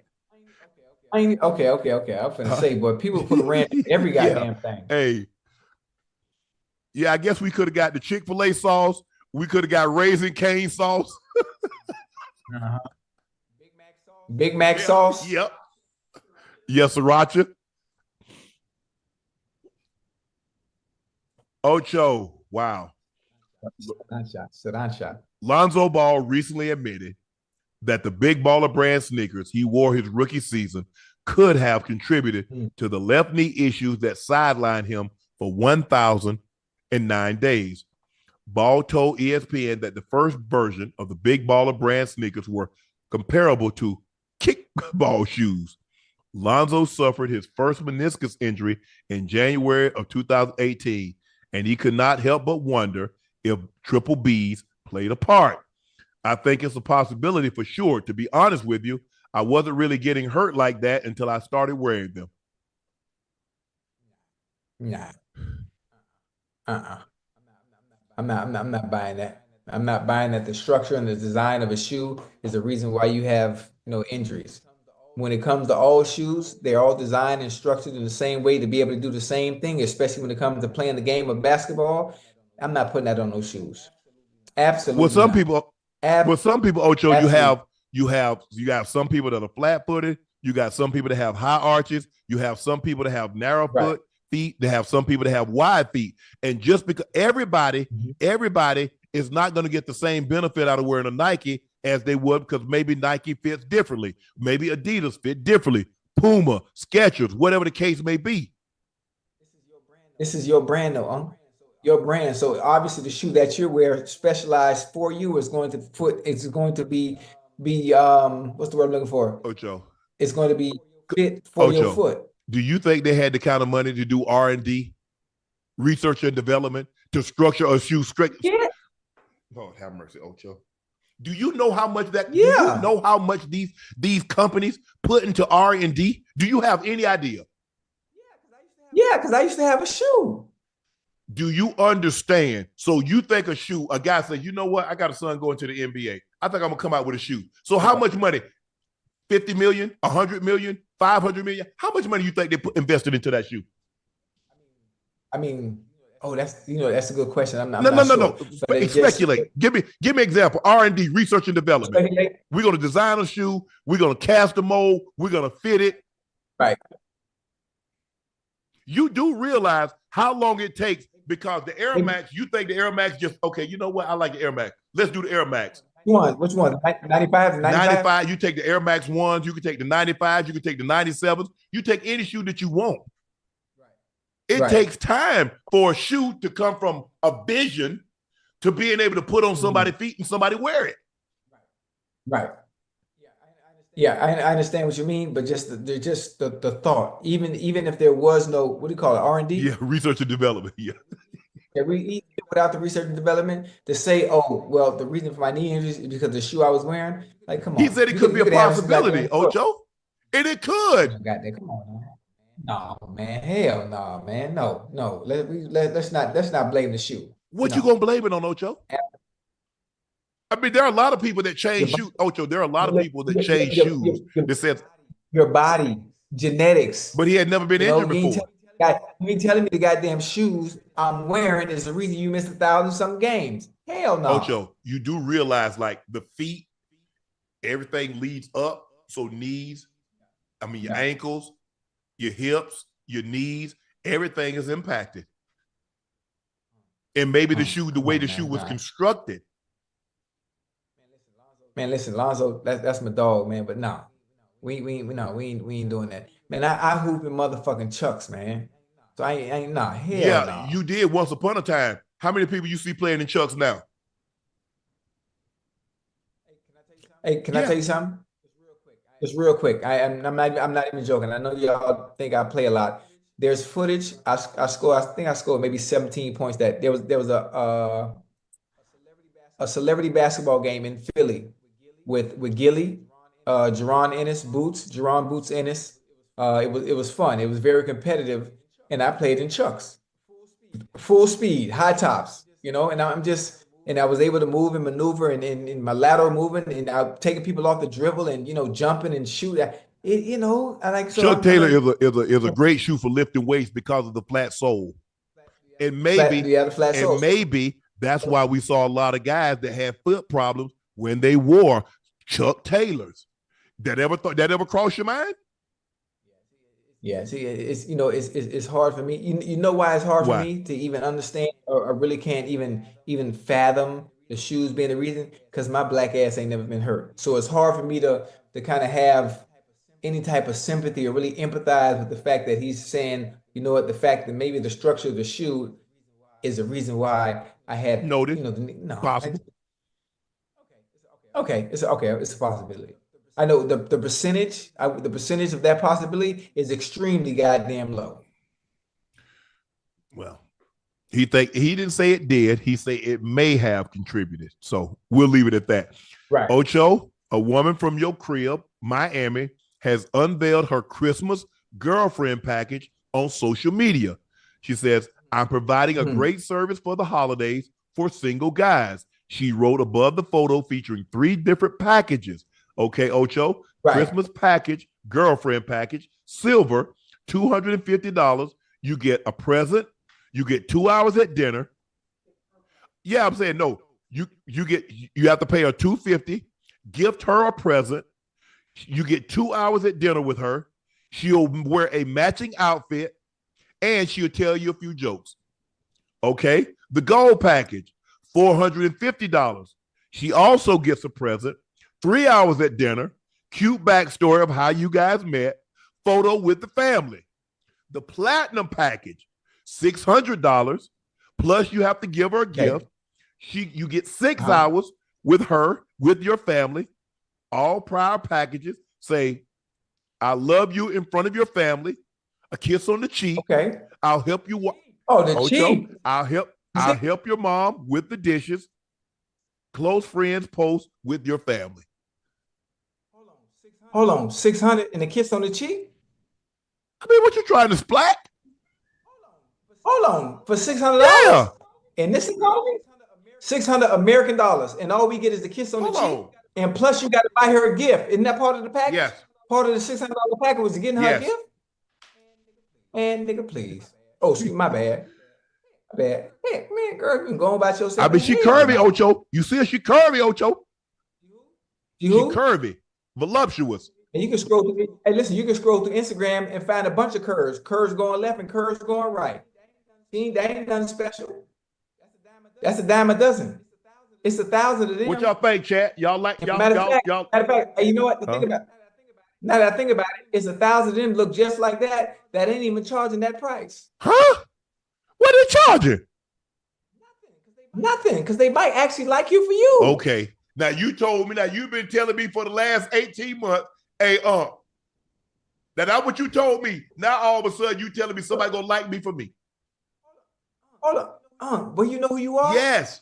[SPEAKER 2] Okay. I'm finna say, but people put ranch in every goddamn thing.
[SPEAKER 1] Hey, yeah, I guess we could have got the Chick-fil-A sauce. We could have got Raisin Cane sauce.
[SPEAKER 2] Big Mac sauce.
[SPEAKER 1] Yep. Yes, sriracha. Ocho, wow.
[SPEAKER 2] Sriracha.
[SPEAKER 1] Lonzo Ball recently admitted that the Big Baller brand sneakers he wore his rookie season could have contributed to the left knee issues that sidelined him for 1,009 days. Ball told ESPN that the first version of the Big Baller brand sneakers were comparable to kickball shoes. Lonzo suffered his first meniscus injury in January of 2018, and he could not help but wonder if Triple B's played a part. I think it's a possibility for sure. To be honest with you, I wasn't really getting hurt like that until I started wearing them.
[SPEAKER 2] Nah. I'm not buying that. I'm not buying that the structure and the design of a shoe is the reason why you have injuries. When it comes to all shoes, they're all designed and structured in the same way to be able to do the same thing, especially when it comes to playing the game of basketball. I'm not putting that on those shoes. Absolutely.
[SPEAKER 1] Well, some people, Ocho,
[SPEAKER 2] absolutely.
[SPEAKER 1] you got some people that are flat-footed. You got some people that have high arches. You have some people that have narrow foot feet. They have some people that have wide feet. And just because everybody is not going to get the same benefit out of wearing a Nike as they would, because maybe Nike fits differently. Maybe Adidas fit differently. Puma, Skechers, whatever the case may be.
[SPEAKER 2] This is your brand, though, Unc. Your brand. So obviously the shoe that you're wearing specialized for you is going to be what's the word I'm looking for?
[SPEAKER 1] Ocho.
[SPEAKER 2] It's going to be fit for your foot.
[SPEAKER 1] Do you think they had the kind of money to do R&D, research and development, to structure a shoe straight?
[SPEAKER 2] Yeah.
[SPEAKER 1] Lord have mercy, Ocho. Do you know how much
[SPEAKER 2] Yeah.
[SPEAKER 1] Do you know how much these companies put into R&D? Do you have any idea?
[SPEAKER 2] Yeah, because I used to have a shoe.
[SPEAKER 1] Do you understand? So you think a guy says, you know what? I got a son going to the NBA. I think I'm gonna come out with a shoe. So how much money? 50 million, 100 million, 500 million? How much money you think they invested into that shoe?
[SPEAKER 2] I mean, that's a good question. I'm not
[SPEAKER 1] No.
[SPEAKER 2] But
[SPEAKER 1] speculate. Give me an example. R&D, research and development.
[SPEAKER 2] Speculate.
[SPEAKER 1] We're gonna design a shoe. We're gonna cast a mold. We're gonna fit it.
[SPEAKER 2] Right.
[SPEAKER 1] You do realize how long it takes, because the Air Max, you think the Air Max just, okay, you know what? I like the Air Max. Let's do the Air Max.
[SPEAKER 2] Which one? 95?
[SPEAKER 1] 95, you take the Air Max 1s, you can take the 95s, you can take the 97s. You take any shoe that you want. It takes time for a shoe to come from a vision to being able to put on somebody's feet and somebody wear it.
[SPEAKER 2] Right. Yeah, I understand what you mean, but just the thought, even if there was no, what do you call it,
[SPEAKER 1] Yeah,
[SPEAKER 2] R&D?
[SPEAKER 1] research and development. Yeah.
[SPEAKER 2] Yeah, without the research and development to say, oh, well, the reason for my knee injuries is because of the shoe I was wearing. Like, come
[SPEAKER 1] He
[SPEAKER 2] on,
[SPEAKER 1] said it could be
[SPEAKER 2] you
[SPEAKER 1] a
[SPEAKER 2] could have some
[SPEAKER 1] possibility,
[SPEAKER 2] goddamn foot.
[SPEAKER 1] Ocho. And it could.
[SPEAKER 2] Goddamn, come on, man. No, man, hell no, man, no. Let's not blame the shoe.
[SPEAKER 1] What you
[SPEAKER 2] No,
[SPEAKER 1] gonna blame it on, Ocho? I mean, there are a lot of people that change
[SPEAKER 2] your
[SPEAKER 1] shoes. Ocho, there are a lot of
[SPEAKER 2] your
[SPEAKER 1] people that change
[SPEAKER 2] your,
[SPEAKER 1] shoes
[SPEAKER 2] your,
[SPEAKER 1] that says,
[SPEAKER 2] your body, genetics.
[SPEAKER 1] but he had never been
[SPEAKER 2] You know,
[SPEAKER 1] injured before.
[SPEAKER 2] you ain't telling me the goddamn shoes I'm wearing is the reason you missed 1,000 some games. Hell no.
[SPEAKER 1] Ocho, you do realize like the feet, everything leads up. So knees, I mean your
[SPEAKER 2] No,
[SPEAKER 1] ankles, your hips, your knees, everything is impacted. And maybe the
[SPEAKER 2] come
[SPEAKER 1] way
[SPEAKER 2] on,
[SPEAKER 1] the shoe
[SPEAKER 2] man.
[SPEAKER 1] was
[SPEAKER 2] Nah.
[SPEAKER 1] constructed.
[SPEAKER 2] Man, listen, Lonzo, that's my dog, man. But no, we ain't doing that. Man, I hoop in motherfucking Chucks, man. So I ain't nah, hell
[SPEAKER 1] Yeah,
[SPEAKER 2] no.
[SPEAKER 1] you did once upon a time. How many people you see playing in Chucks now?
[SPEAKER 2] Hey, can I
[SPEAKER 1] Yeah.
[SPEAKER 2] tell you something? Just real quick. I'm not even joking. I know y'all think I play a lot. There's footage. I think I scored maybe 17 points. That there was a celebrity basketball game in Philly with Gilly, Jerron Boots Ennis. It was fun. It was very competitive, and I played in Chucks, full speed, high tops. And I was able to move and maneuver and my lateral movement and I taking people off the dribble and jumping and shoot. I like so
[SPEAKER 1] Chuck
[SPEAKER 2] I'm
[SPEAKER 1] Taylor
[SPEAKER 2] like
[SPEAKER 1] is a great shoe for lifting weights because of the flat sole. And
[SPEAKER 2] flat.
[SPEAKER 1] maybe,
[SPEAKER 2] You have the flat
[SPEAKER 1] and
[SPEAKER 2] soles.
[SPEAKER 1] maybe that's why we saw a lot of guys that had foot problems when they wore Chuck Taylors. That ever crossed your mind?
[SPEAKER 2] Yeah, see, it's hard for me. You know why it's hard for
[SPEAKER 1] Why?
[SPEAKER 2] me to even understand, or I really can't even fathom the shoes being the reason, because my black ass ain't never been hurt. So it's hard for me to kind of have any type of sympathy or really empathize with the fact that he's saying, you know what, the fact that maybe the structure of the shoe is the reason why I had,
[SPEAKER 1] Noted.
[SPEAKER 2] no,
[SPEAKER 1] Possible.
[SPEAKER 2] okay, it's a possibility. I know the percentage of that possibility is extremely goddamn low.
[SPEAKER 1] Well, he didn't say it did. He said it may have contributed. So we'll leave it at that.
[SPEAKER 2] Right.
[SPEAKER 1] Ocho, a woman from your crib, Miami, has unveiled her Christmas girlfriend package on social media. She says, I'm providing a
[SPEAKER 2] Mhm.
[SPEAKER 1] great service for the holidays for single guys. She wrote above the photo featuring 3 different packages. Okay, Ocho,
[SPEAKER 2] Right.
[SPEAKER 1] Christmas package, girlfriend package, silver, $250. You get a present. You get 2 hours at dinner. Yeah, I'm saying no. You have to pay her $250, gift her a present. You get 2 hours at dinner with her. She'll wear a matching outfit and she'll tell you a few jokes. Okay. The gold package, $450. She also gets a present, 3 hours at dinner, cute backstory of how you guys met, photo with the family. The platinum package, $600. Plus, you have to give her a gift. You get 6 hours with her, with your family. All prior packages say, I love you in front of your family, a kiss on the cheek.
[SPEAKER 2] Okay.
[SPEAKER 1] I'll help you.
[SPEAKER 2] Oh, the cheek.
[SPEAKER 1] I'll help your mom with the dishes. Close friends post with your family.
[SPEAKER 2] Hold on, 600 and a kiss on the cheek?
[SPEAKER 1] I mean, what you trying to splat?
[SPEAKER 2] Hold on, for $600?
[SPEAKER 1] Yeah.
[SPEAKER 2] And this economy? 600 American dollars, and all we get is the kiss on the cheek. And plus, you got to buy her a gift. Isn't that part of the package?
[SPEAKER 1] Yes.
[SPEAKER 2] Part of the $600 package was getting her a gift? And nigga, please. Oh, excuse my bad. Hey, man, girl, you can go about yourself.
[SPEAKER 1] I mean, she curvy, Ocho. You see her? She curvy, Ocho. She curvy, voluptuous.
[SPEAKER 2] And you can scroll through. Hey, listen, you can scroll through Instagram and find a bunch of curves. Curves going left and curves going right. See, that ain't nothing special. That's a dime a dozen. It's 1,000 of them.
[SPEAKER 1] What y'all think, chat? Y'all like y'all?
[SPEAKER 2] Matter of fact, hey, you know what? Now that I think about it, it's 1,000 of them look just like that. That ain't even charging that price.
[SPEAKER 1] Huh? What are they charging?
[SPEAKER 2] Nothing, because they might actually like you for you.
[SPEAKER 1] Okay. Now you told me. Now you've been telling me for the last 18 months Hey, that's what you told me. Now all of a sudden you telling me somebody gonna like me for me.
[SPEAKER 2] Hold on. Well, you know who you are?
[SPEAKER 1] Yes.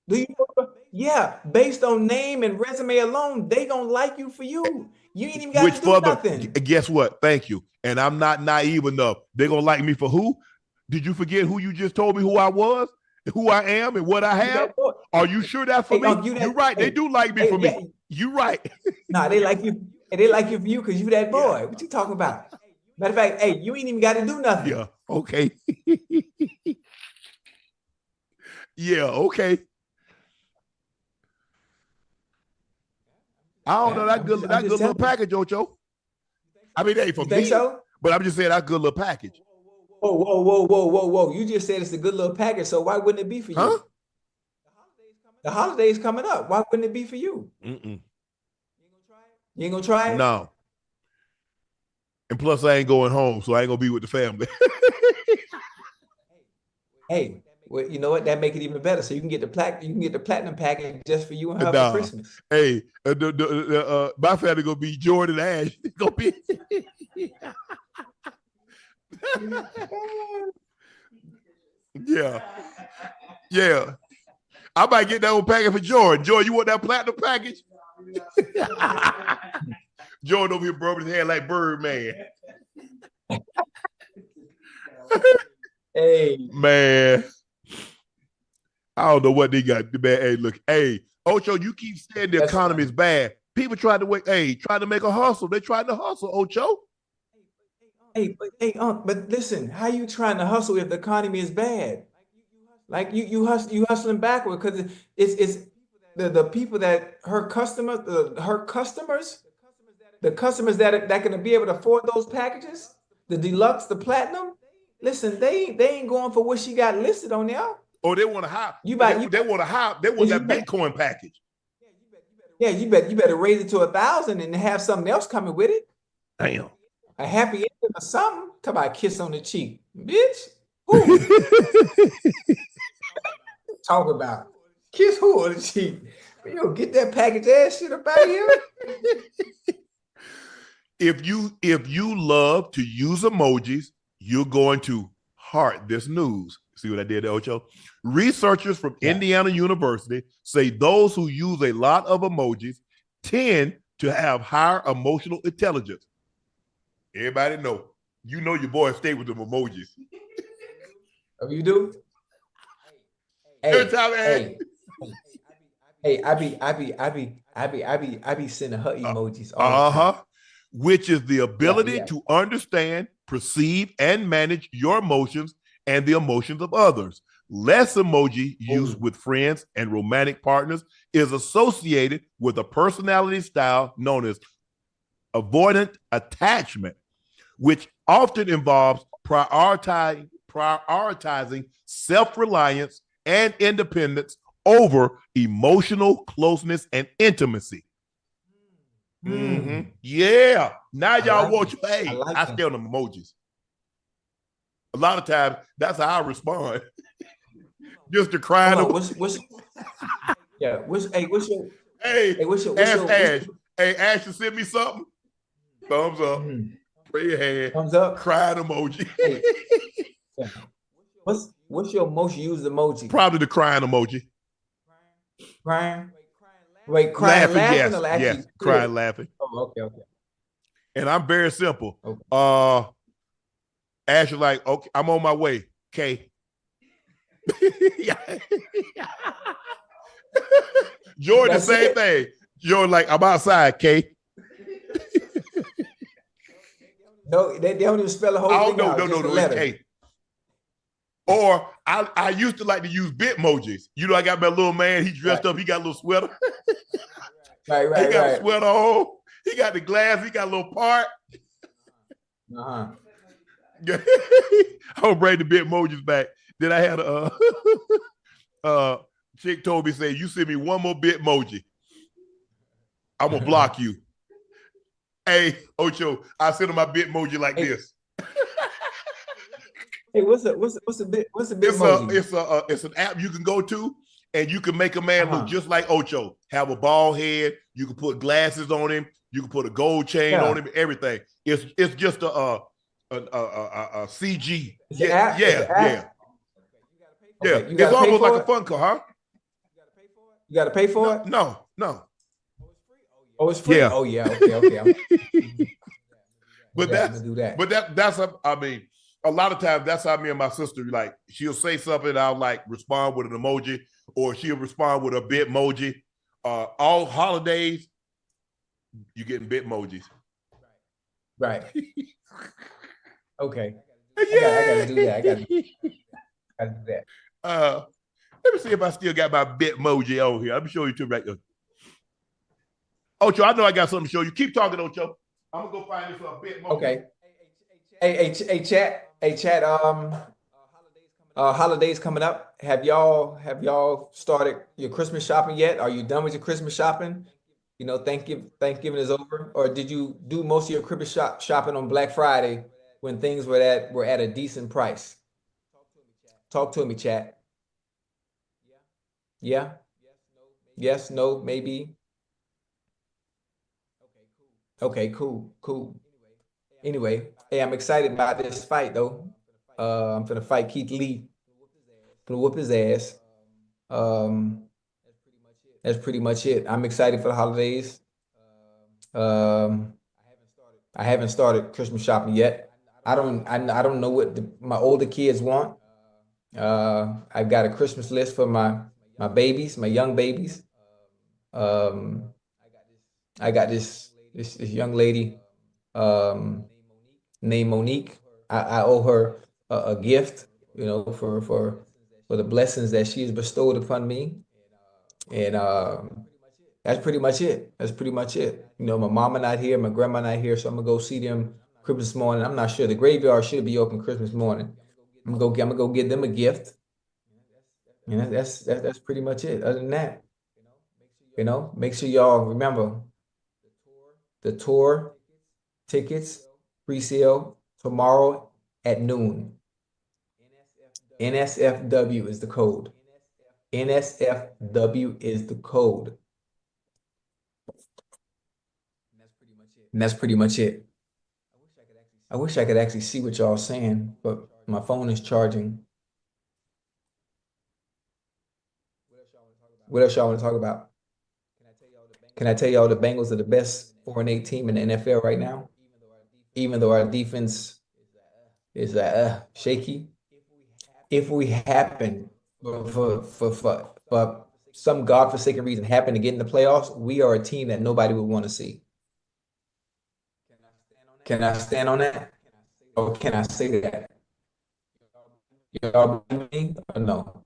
[SPEAKER 2] Do you know? Yeah, based on name and resume alone, they gonna like you for you. You ain't even got to do nothing.
[SPEAKER 1] Guess what? Thank you. And I'm not naive enough. They're gonna like me for who? Did you forget who you just told me who I was, who I am, and what I have? Are you sure that's for me? You're right. They do like me for me. You're right.
[SPEAKER 2] Nah, they like you. And they like you for you because you that boy. What you talking about? Matter of fact, hey, you ain't even got to do nothing.
[SPEAKER 1] Yeah. Okay. Yeah. Okay. I don't know that good little package, Ocho. I mean, hey, for me, so? But I'm just saying that good little package.
[SPEAKER 2] Whoa. You just said it's a good little package, so why wouldn't it be for you?
[SPEAKER 1] Huh?
[SPEAKER 2] The holiday's coming up. Why wouldn't it be for you?
[SPEAKER 1] Mm-mm.
[SPEAKER 2] You ain't gonna try it?
[SPEAKER 1] No. And plus, I ain't going home, so I ain't gonna be with the family.
[SPEAKER 2] Hey, well, you know what? That make it even better. So you can get the platinum package just for you and her for Christmas.
[SPEAKER 1] Hey, my family gonna be Jordan Ash. Gonna be. Yeah. I might get that old package for Jordan. Jordan, you want that platinum package? Jordan over here rubbing his head like Birdman.
[SPEAKER 2] Hey,
[SPEAKER 1] man. I don't know what they got. Man, hey, look. Hey, Ocho, you keep saying the economy is bad. People trying to make a hustle. They trying to hustle, Ocho.
[SPEAKER 2] But listen, how you trying to hustle if the economy is bad? Like you hustling backward because it's the people that her customers that are gonna be able to afford those packages, the deluxe, the platinum. Listen, they ain't going for what she got listed on there.
[SPEAKER 1] Oh, they want to hop. They want that Bitcoin package.
[SPEAKER 2] Yeah, you better raise it to 1,000 and have something else coming with it.
[SPEAKER 1] Damn.
[SPEAKER 2] A happy ending or something. Talk about a kiss on the cheek, bitch. Talk about kiss who on the cheek? You don't get that package ass shit up out here.
[SPEAKER 1] If you love to use emojis, you're going to heart this news. See what I did there, Ocho? Researchers from Indiana University say those who use a lot of emojis tend to have higher emotional intelligence. Everybody know. You know your boy stay with them emojis.
[SPEAKER 2] Oh, you do? Hey, I be sending her emojis all the time.
[SPEAKER 1] Which is the ability to understand, perceive, and manage your emotions and the emotions of others. Less emoji used with friends and romantic partners is associated with a personality style known as avoidant attachment, which often involves prioritizing self-reliance and independence over emotional closeness and intimacy. Mm-hmm. Yeah. Now y'all watch. Hey, I stay on them emojis. A lot of times, that's how I respond. Just to cry.
[SPEAKER 2] What's your
[SPEAKER 1] Ash? Hey, Ash, you send me something? Thumbs up. Pray your hand.
[SPEAKER 2] Thumbs up.
[SPEAKER 1] Crying emoji.
[SPEAKER 2] Hey. What's your most used emoji?
[SPEAKER 1] Probably the crying emoji.
[SPEAKER 2] Crying. Wait, crying, laughing, or laughing?
[SPEAKER 1] Yes, crying, laughing.
[SPEAKER 2] Oh, okay.
[SPEAKER 1] And I'm very simple. Okay. Ash is like, okay, I'm on my way. Okay. Jordan, the same thing. Jordan, like, I'm outside, okay.
[SPEAKER 2] No, they don't even spell the whole thing out.
[SPEAKER 1] No, it's K. Or I used to like to use Bitmojis. You know, I got my little man, he dressed up, he got a little sweater.
[SPEAKER 2] Right.
[SPEAKER 1] He got a sweater on, he got the glass, he got a little part. I'm gonna bring the Bitmojis back. Then I had a chick told me, say, you send me one more Bitmoji, I'm gonna block you. Hey, Ocho, I send him my Bitmoji like this.
[SPEAKER 2] Hey, what's a Bitmoji?
[SPEAKER 1] It's an app you can go to, and you can make a man look just like Ocho. Have a bald head. You can put glasses on him. You can put a gold chain on him, everything. It's just a CG.
[SPEAKER 2] It's an app. It's an app.
[SPEAKER 1] Yeah. It's almost like a Funko, huh?
[SPEAKER 2] You got to pay for it?
[SPEAKER 1] No.
[SPEAKER 2] Oh, it's free?
[SPEAKER 1] Yeah.
[SPEAKER 2] Oh, yeah. Okay.
[SPEAKER 1] But that's I mean, a lot of times that's how me and my sister, like, she'll say something, I'll like respond with an emoji, or she'll respond with a Bitmoji. All holidays, you getting Bitmojis.
[SPEAKER 2] Right. Okay. I gotta do that. I gotta do that.
[SPEAKER 1] Let me see if I still got my Bitmoji on here. I'm show you too right now. Ocho, I know I got something to show you. Keep talking, Ocho. I'm gonna go find this Bitmoji.
[SPEAKER 2] Okay. Hey, chat. Holidays coming up. Have y'all started your Christmas shopping yet? Are you done with your Christmas shopping? You know, Thanksgiving is over, or did you do most of your Christmas shopping on Black Friday when things were at a decent price? Talk to me, chat. Yeah. Yes, no, maybe. Okay, cool. Anyway, hey, I'm excited about this fight though. I'm gonna fight Keith Lee. Gonna whoop his ass. That's pretty much it. I'm excited for the holidays. I haven't started Christmas shopping yet. I don't know what my older kids want. I've got a Christmas list for my babies, my young babies. I got this young lady named Monique. I owe her a gift, you know, for the blessings that she has bestowed upon me. And that's pretty much it. You know, my mama not here, my grandma not here, so I'm gonna go see them Christmas morning. I'm not sure. The graveyard should be open Christmas morning. I'm gonna go give them a gift. And that's pretty much it. Other than that, you know, make sure y'all remember the tour tickets pre-sale tomorrow at noon. NSFW is the code. NSFW is the code. And that's pretty much it. I wish I could actually see what y'all saying, but my phone is charging. What else y'all want to talk about? Can I tell y'all the Bengals are the best 4-8 team in the NFL right now? Even though our defense is shaky. If we happen for some godforsaken reason happen to get in the playoffs, we are a team that nobody would want to see. Can I stand on that? Or can I say that? Y'all believe me or no?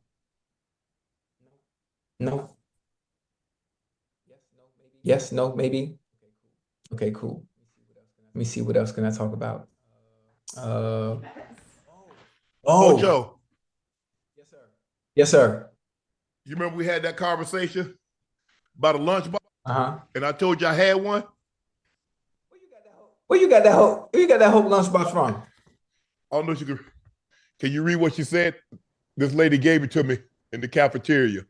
[SPEAKER 2] No? Yes, no, maybe? Okay, cool. Let me see what else can I talk about.
[SPEAKER 1] Ocho.
[SPEAKER 2] Yes, sir.
[SPEAKER 1] You remember we had that conversation about a lunchbox?
[SPEAKER 2] Uh-huh.
[SPEAKER 1] And I told you I had one?
[SPEAKER 2] Where you got that whole lunchbox from?
[SPEAKER 1] I don't know if you can you read what she said? This lady gave it to me in the cafeteria.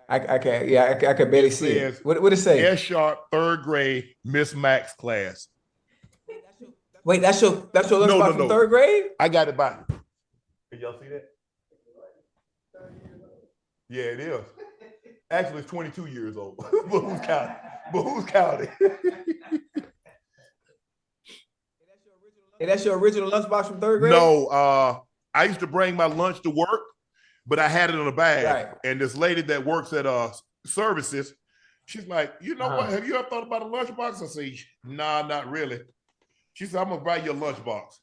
[SPEAKER 2] I can't. Yeah, I can barely see it. What it say?
[SPEAKER 1] S Sharp, 3rd grade, Miss Max class.
[SPEAKER 2] Wait, that's your lunchbox from 3rd grade? I
[SPEAKER 1] got it by. Can y'all see that? Yeah, it is. Actually, it's 22 years old. But who's counting?
[SPEAKER 2] Hey, that's your original lunchbox from 3rd grade?
[SPEAKER 1] No, I used to bring my lunch to work, but I had it in a bag.
[SPEAKER 2] Right.
[SPEAKER 1] And this lady that works at services, she's like, you know what? Have you ever thought about a lunchbox? I say, nah, not really. She said, I'm gonna buy you a lunchbox.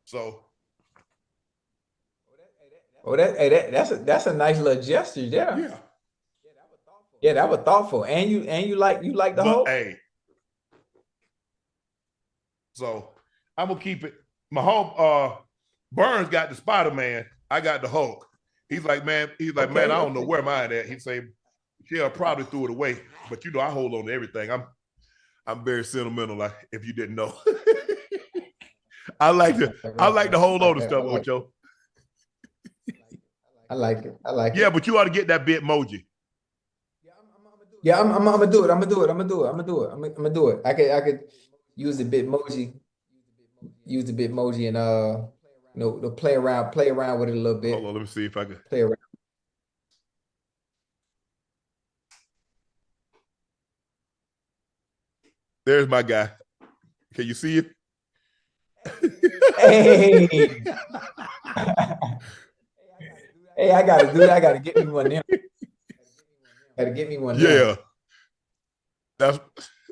[SPEAKER 1] So.
[SPEAKER 2] Oh, that's a nice little gesture there.
[SPEAKER 1] Yeah.
[SPEAKER 2] Yeah, that was thoughtful. And you like the whole.
[SPEAKER 1] Hey. So I'm gonna keep it. My home Burns got the Spider-Man. I got the Hulk. He's like, man, I don't know where mine at. He say, yeah, probably threw it away. But you know, I hold on to everything. I'm very sentimental, like if you didn't know. I like to hold on to stuff, Ocho.
[SPEAKER 2] I like it.
[SPEAKER 1] Yeah, but you ought to get that Bitmoji.
[SPEAKER 2] Yeah, I'm gonna do it. I'm gonna do it. I'm gonna do it. I'm gonna do it. I'm gonna do it. I could use the Bitmoji, and to play around with it a little
[SPEAKER 1] Hold
[SPEAKER 2] bit.
[SPEAKER 1] on, let me see if I can.
[SPEAKER 2] Play around.
[SPEAKER 1] There's my guy. Can you see it?
[SPEAKER 2] Hey, hey, I gotta do that. I gotta get me one now. Gotta get me one now.
[SPEAKER 1] Yeah. That's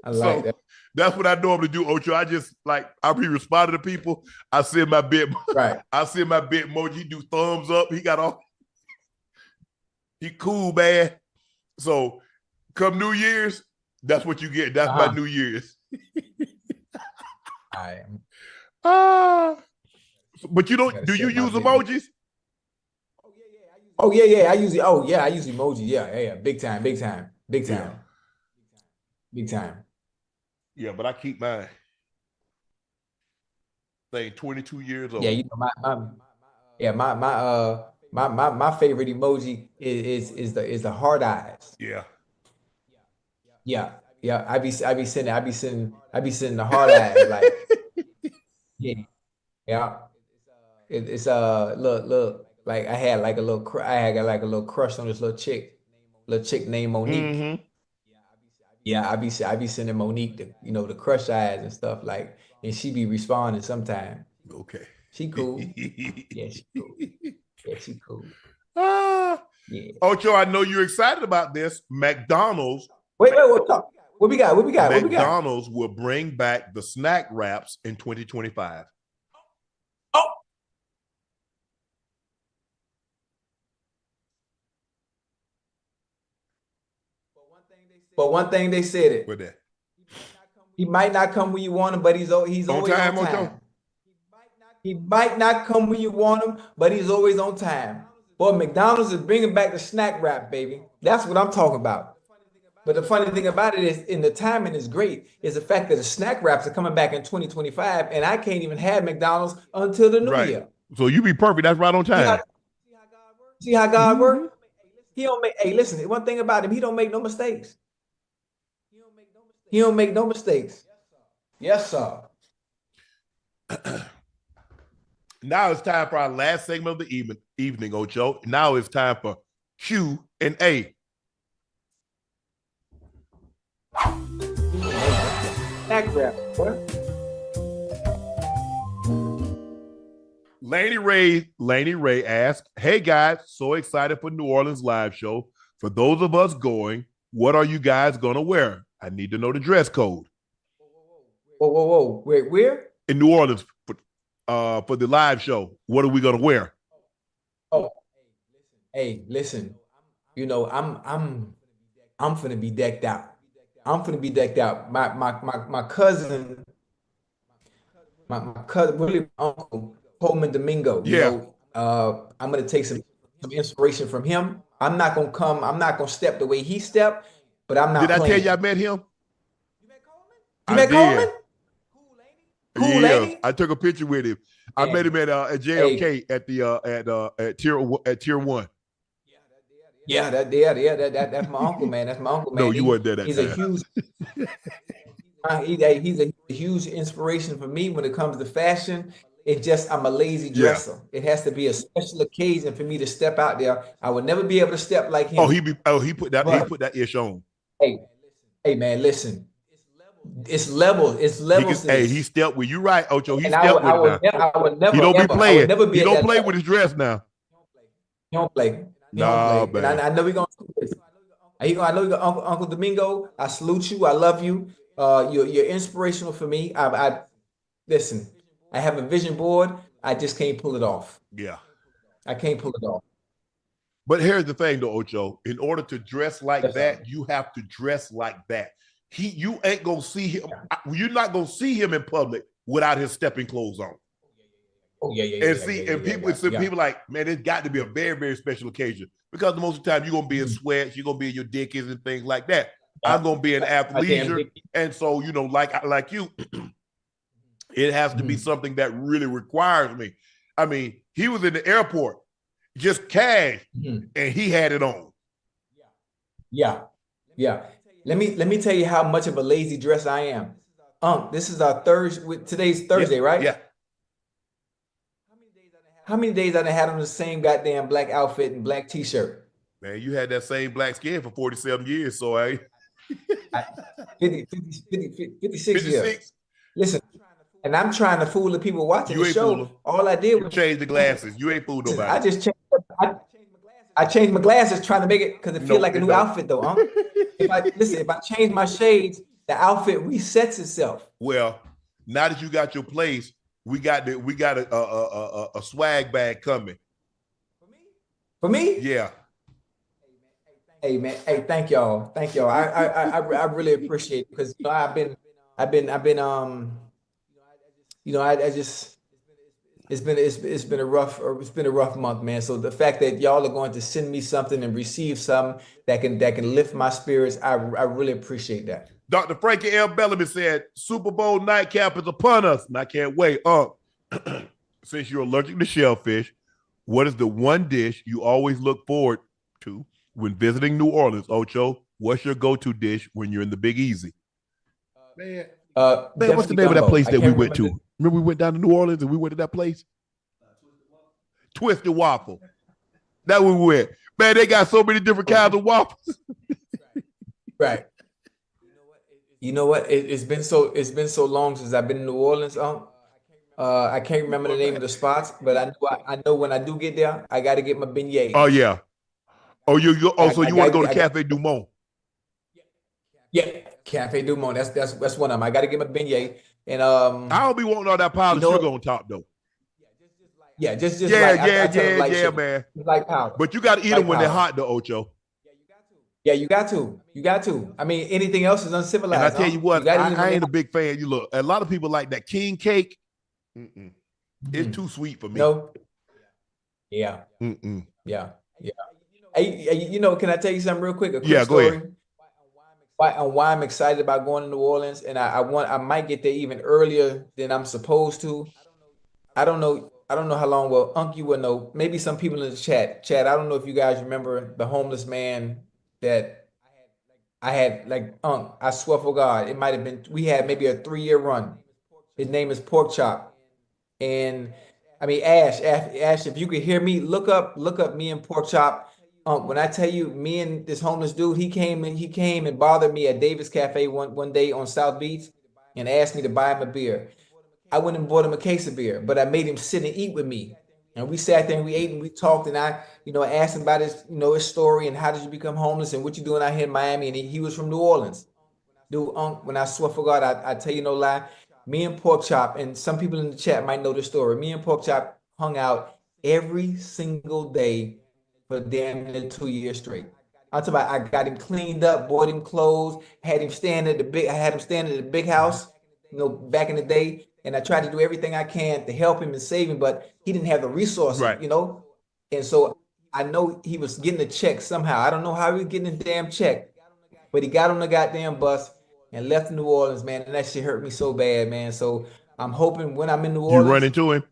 [SPEAKER 2] I like
[SPEAKER 1] so
[SPEAKER 2] that.
[SPEAKER 1] that's what I normally do, Ocho. I just I be responding to people. I send my bit
[SPEAKER 2] Right.
[SPEAKER 1] I send my bit emoji. He do thumbs up. He got all he cool, man. So come New Year's, that's what you get. That's my New Year's.
[SPEAKER 2] I am.
[SPEAKER 1] But you don't do you use emojis?
[SPEAKER 2] Oh yeah. I use emoji. Yeah. Big time.
[SPEAKER 1] Yeah.
[SPEAKER 2] Big time.
[SPEAKER 1] Yeah, but I keep mine. Say 22 years old.
[SPEAKER 2] Yeah, you know my favorite emoji is the hard eyes.
[SPEAKER 1] Yeah.
[SPEAKER 2] Yeah. I be sending the hard eyes like yeah. It's look like I had like a little I had like a little crush on this little chick named Monique.
[SPEAKER 1] Mm-hmm.
[SPEAKER 2] Yeah, I be sending Monique the crush eyes and stuff and she be responding sometime.
[SPEAKER 1] Okay.
[SPEAKER 2] She cool. Yeah, she cool. Yeah, she cool.
[SPEAKER 1] Yeah. Ocho, I know you're excited about this. McDonald's.
[SPEAKER 2] Wait, what we got?
[SPEAKER 1] McDonald's will bring back the snack wraps in 2025.
[SPEAKER 2] Oh. But one thing they said it.
[SPEAKER 1] With that.
[SPEAKER 2] He might not come when you want him, but he's always on time.
[SPEAKER 1] Ocho?
[SPEAKER 2] He might not come when you want him, but he's always on time. Boy, McDonald's is bringing back the snack wrap, baby. That's what I'm talking about. But the funny thing about it is, and the timing is great, is the fact that the snack wraps are coming back in 2025, and I can't even have McDonald's until the new year.
[SPEAKER 1] So you be perfect. That's right on time.
[SPEAKER 2] See how God works? He don't make. Hey, listen. One thing about him, he don't make no mistakes. He don't make no mistakes. Yes, sir.
[SPEAKER 1] Now it's time for our last segment of the evening, Ocho. Now it's time for Q and A.
[SPEAKER 2] Snack wrap, what?
[SPEAKER 1] Laney Ray asked, "Hey guys, so excited for New Orleans live show. For those of us going, what are you guys gonna wear? I need to know the dress code."
[SPEAKER 2] Whoa. Wait, where?
[SPEAKER 1] In New Orleans for the live show. What are we gonna wear?
[SPEAKER 2] Oh, hey, listen. I'm finna be decked out. My cousin, really my uncle Coleman Domingo. I'm gonna take some inspiration from him. I'm not gonna step the way he stepped, but I'm not.
[SPEAKER 1] Did I
[SPEAKER 2] playing.
[SPEAKER 1] tell you I met him?
[SPEAKER 2] You met Coleman? Cool, lady.
[SPEAKER 1] I took a picture with him. I met him at JFK at tier 1.
[SPEAKER 2] Yeah, that's my uncle, man. That's my uncle, man.
[SPEAKER 1] No, you weren't there that
[SPEAKER 2] he's
[SPEAKER 1] time.
[SPEAKER 2] He's a huge inspiration for me when it comes to fashion. I'm a lazy dresser. It has to be a special occasion for me to step out there. I would never be able to step like him.
[SPEAKER 1] He put that ish on.
[SPEAKER 2] Hey man, listen. It's levels.
[SPEAKER 1] He stepped with you, right, Ocho. He stepped with it now.
[SPEAKER 2] I would never.
[SPEAKER 1] He don't be playing. He don't play
[SPEAKER 2] level.
[SPEAKER 1] with his dress now.
[SPEAKER 2] He don't play.
[SPEAKER 1] No,
[SPEAKER 2] man. And I know we're gonna do this. I know you got Uncle Domingo. I salute you. I love you. You're inspirational for me. I listen. I have a vision board. I just can't pull it off.
[SPEAKER 1] Yeah,
[SPEAKER 2] I can't pull it off.
[SPEAKER 1] But here's the thing, though, Ocho. In order to dress like that, you have to dress like that. You ain't gonna see him. You're not gonna see him in public without his stepping clothes on.
[SPEAKER 2] Oh yeah.
[SPEAKER 1] People like, man, it's got to be a very, very special occasion because most of the time you're gonna be in sweats, you're gonna be in your Dickies and things like that. I'm gonna be in athleisure, and so like you, it has to be something that really requires me. I mean, he was in the airport, just cash, and he had it on.
[SPEAKER 2] Yeah. let me tell you how much of a lazy dress I am. This is our today's Thursday, right?
[SPEAKER 1] Yeah.
[SPEAKER 2] How many days I done had on the same goddamn black outfit and black t-shirt?
[SPEAKER 1] Man, you had that same black skin for 47 years, so I
[SPEAKER 2] 56 years.
[SPEAKER 1] 56.
[SPEAKER 2] Listen, and I'm trying to fool the people watching
[SPEAKER 1] You
[SPEAKER 2] the
[SPEAKER 1] ain't
[SPEAKER 2] show.
[SPEAKER 1] fooling.
[SPEAKER 2] All I did
[SPEAKER 1] You
[SPEAKER 2] was
[SPEAKER 1] changed the glasses. You ain't fooled
[SPEAKER 2] I
[SPEAKER 1] nobody.
[SPEAKER 2] just changed. I changed my glasses trying to make it because it feels like a new outfit, though. If I change my shades, the outfit resets itself.
[SPEAKER 1] Well, now that you got your place, we got a swag bag coming.
[SPEAKER 2] For me?
[SPEAKER 1] Yeah.
[SPEAKER 2] Hey man, hey, thank y'all. I really appreciate it because I've been I just it's been a rough month, man. So the fact that y'all are going to send me something and receive something that can lift my spirits, I really appreciate that.
[SPEAKER 1] Dr. Frankie L. Bellamy said, Super Bowl nightcap is upon us. And I can't wait. Since you're allergic to shellfish, what is the one dish you always look forward to when visiting New Orleans, Ocho? What's your go-to dish when you're in the Big Easy? Man, what's the name of that place that we went to? Remember we went down to New Orleans and we went to that place? Twisted Waffle. That we went. Man, they got so many different kinds of waffles.
[SPEAKER 2] Right. You know what? It's been so long since I've been in New Orleans. I can't remember the name of the spots, but I know when I do get there, I got to get my beignets.
[SPEAKER 1] Oh yeah. Oh you want to go to Cafe Du Monde?
[SPEAKER 2] Yeah, Cafe Du Monde. That's one of them. I got to get my beignet. And
[SPEAKER 1] I don't be wanting all that powdered sugar on top though.
[SPEAKER 2] Yeah, just
[SPEAKER 1] yeah, man.
[SPEAKER 2] Like powder.
[SPEAKER 1] But you got to eat them when they're hot, though, Ocho.
[SPEAKER 2] Yeah, you got to. I mean, anything else is uncivilized.
[SPEAKER 1] And I tell you what, I ain't a big fan. You look, a lot of people like that king cake. It's too sweet for me.
[SPEAKER 2] No. Yeah. Yeah. Hey, can I tell you something real quick? A quick story.
[SPEAKER 1] Go ahead.
[SPEAKER 2] Why I'm excited about going to New Orleans, and I might get there even earlier than I'm supposed to. I don't know how long. Well, Unc, you would know. Maybe some people in the chat. Chad, I don't know if you guys remember the homeless man that I had. Like Unc, I swear for God, it might have been. We had maybe a 3-year run. His name is Pork Chop, and I mean Ash. If you could hear me, look up me and Pork Chop. When I tell you, me and this homeless dude, he came and bothered me at Davis Cafe one day on South Beach and asked me to buy him a beer. I went and bought him a case of beer, but I made him sit and eat with me. And we sat there and we ate and we talked, and I asked him about his story and how did you become homeless and what you doing out here in Miami. And he was from New Orleans. Dude, when I swear for God, I tell you no lie, me and Pork Chop, and some people in the chat might know the story. Me and Pork Chop hung out every single day for damn near 2 years straight. I'm talking about I got him cleaned up, bought him clothes, had him stand at the big house, back in the day. And I tried to do everything I can to help him and save him, but he didn't have the resources,
[SPEAKER 1] right.
[SPEAKER 2] And so I know he was getting a check somehow. I don't know how he was getting a damn check, but he got on the goddamn bus and left New Orleans, man. And that shit hurt me so bad, man. So I'm hoping when I'm in New Orleans,
[SPEAKER 1] you run into him.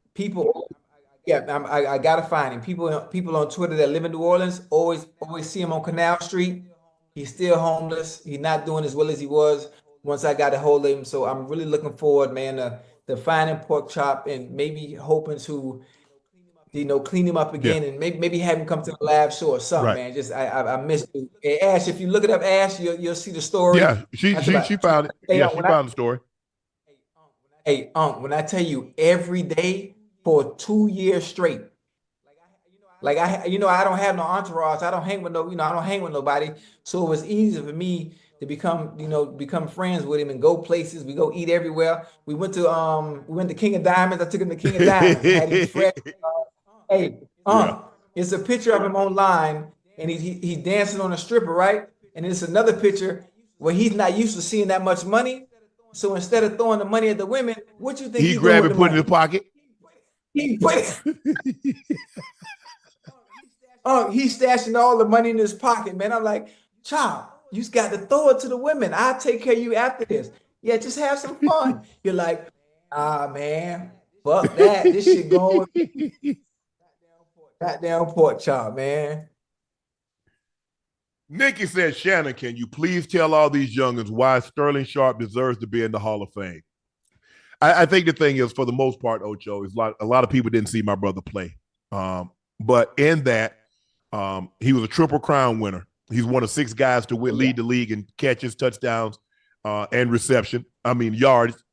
[SPEAKER 2] I gotta find him. People on Twitter that live in New Orleans always see him on Canal Street. He's still homeless. He's not doing as well as he was once I got a hold of him. So I'm really looking forward, man, to finding Pork Chop and maybe hoping to, clean him up again and maybe have him come to the live show or something,
[SPEAKER 1] right.
[SPEAKER 2] man. Just I miss you. And Ash, if you look it up, Ash, you'll see the story.
[SPEAKER 1] Yeah, she found it. Yeah, she found the story.
[SPEAKER 2] Hey, when I tell you every day for 2 years straight, like I don't have no entourage. I don't hang with nobody. So it was easy for me to become friends with him and go places. We go eat everywhere. We went to King of Diamonds. I took him to King of Diamonds. Had him fresh. It's a picture of him online, and he's dancing on a stripper, right? And it's another picture where he's not used to seeing that much money. So instead of throwing the money at the women, what you think
[SPEAKER 1] he grabbed it, put it in his pocket?
[SPEAKER 2] He put it. He's stashing all the money in his pocket, man. I'm like, child, you just got to throw it to the women. I'll take care of you after this. Yeah, just have some fun. You're like, man, fuck that. This shit going. Goddamn Pork Chop, man.
[SPEAKER 1] Nikki says, Shannon, can you please tell all these youngins why Sterling Sharpe deserves to be in the Hall of Fame? I think the thing is, for the most part, Ocho, is a lot of people didn't see my brother play. But in that, he was a Triple Crown winner. He's one of 6 guys to lead the league in catches, touchdowns, and yards.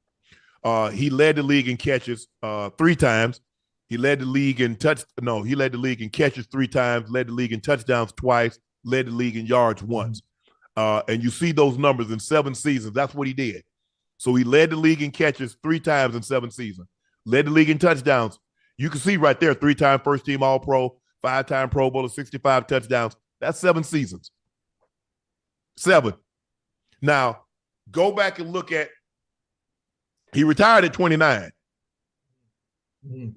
[SPEAKER 1] He led the league in catches 3 times. He led the league in catches 3 times, led the league in touchdowns twice, led the league in yards once. And you see those numbers in 7 seasons. That's what he did. So he led the league in catches 3 times in 7 seasons, led the league in touchdowns. You can see right there, 3-time first-team All-Pro, 5-time Pro Bowler, 65 touchdowns. That's 7 seasons. 7. Now, go back and look at, he retired at 29. Mm-hmm.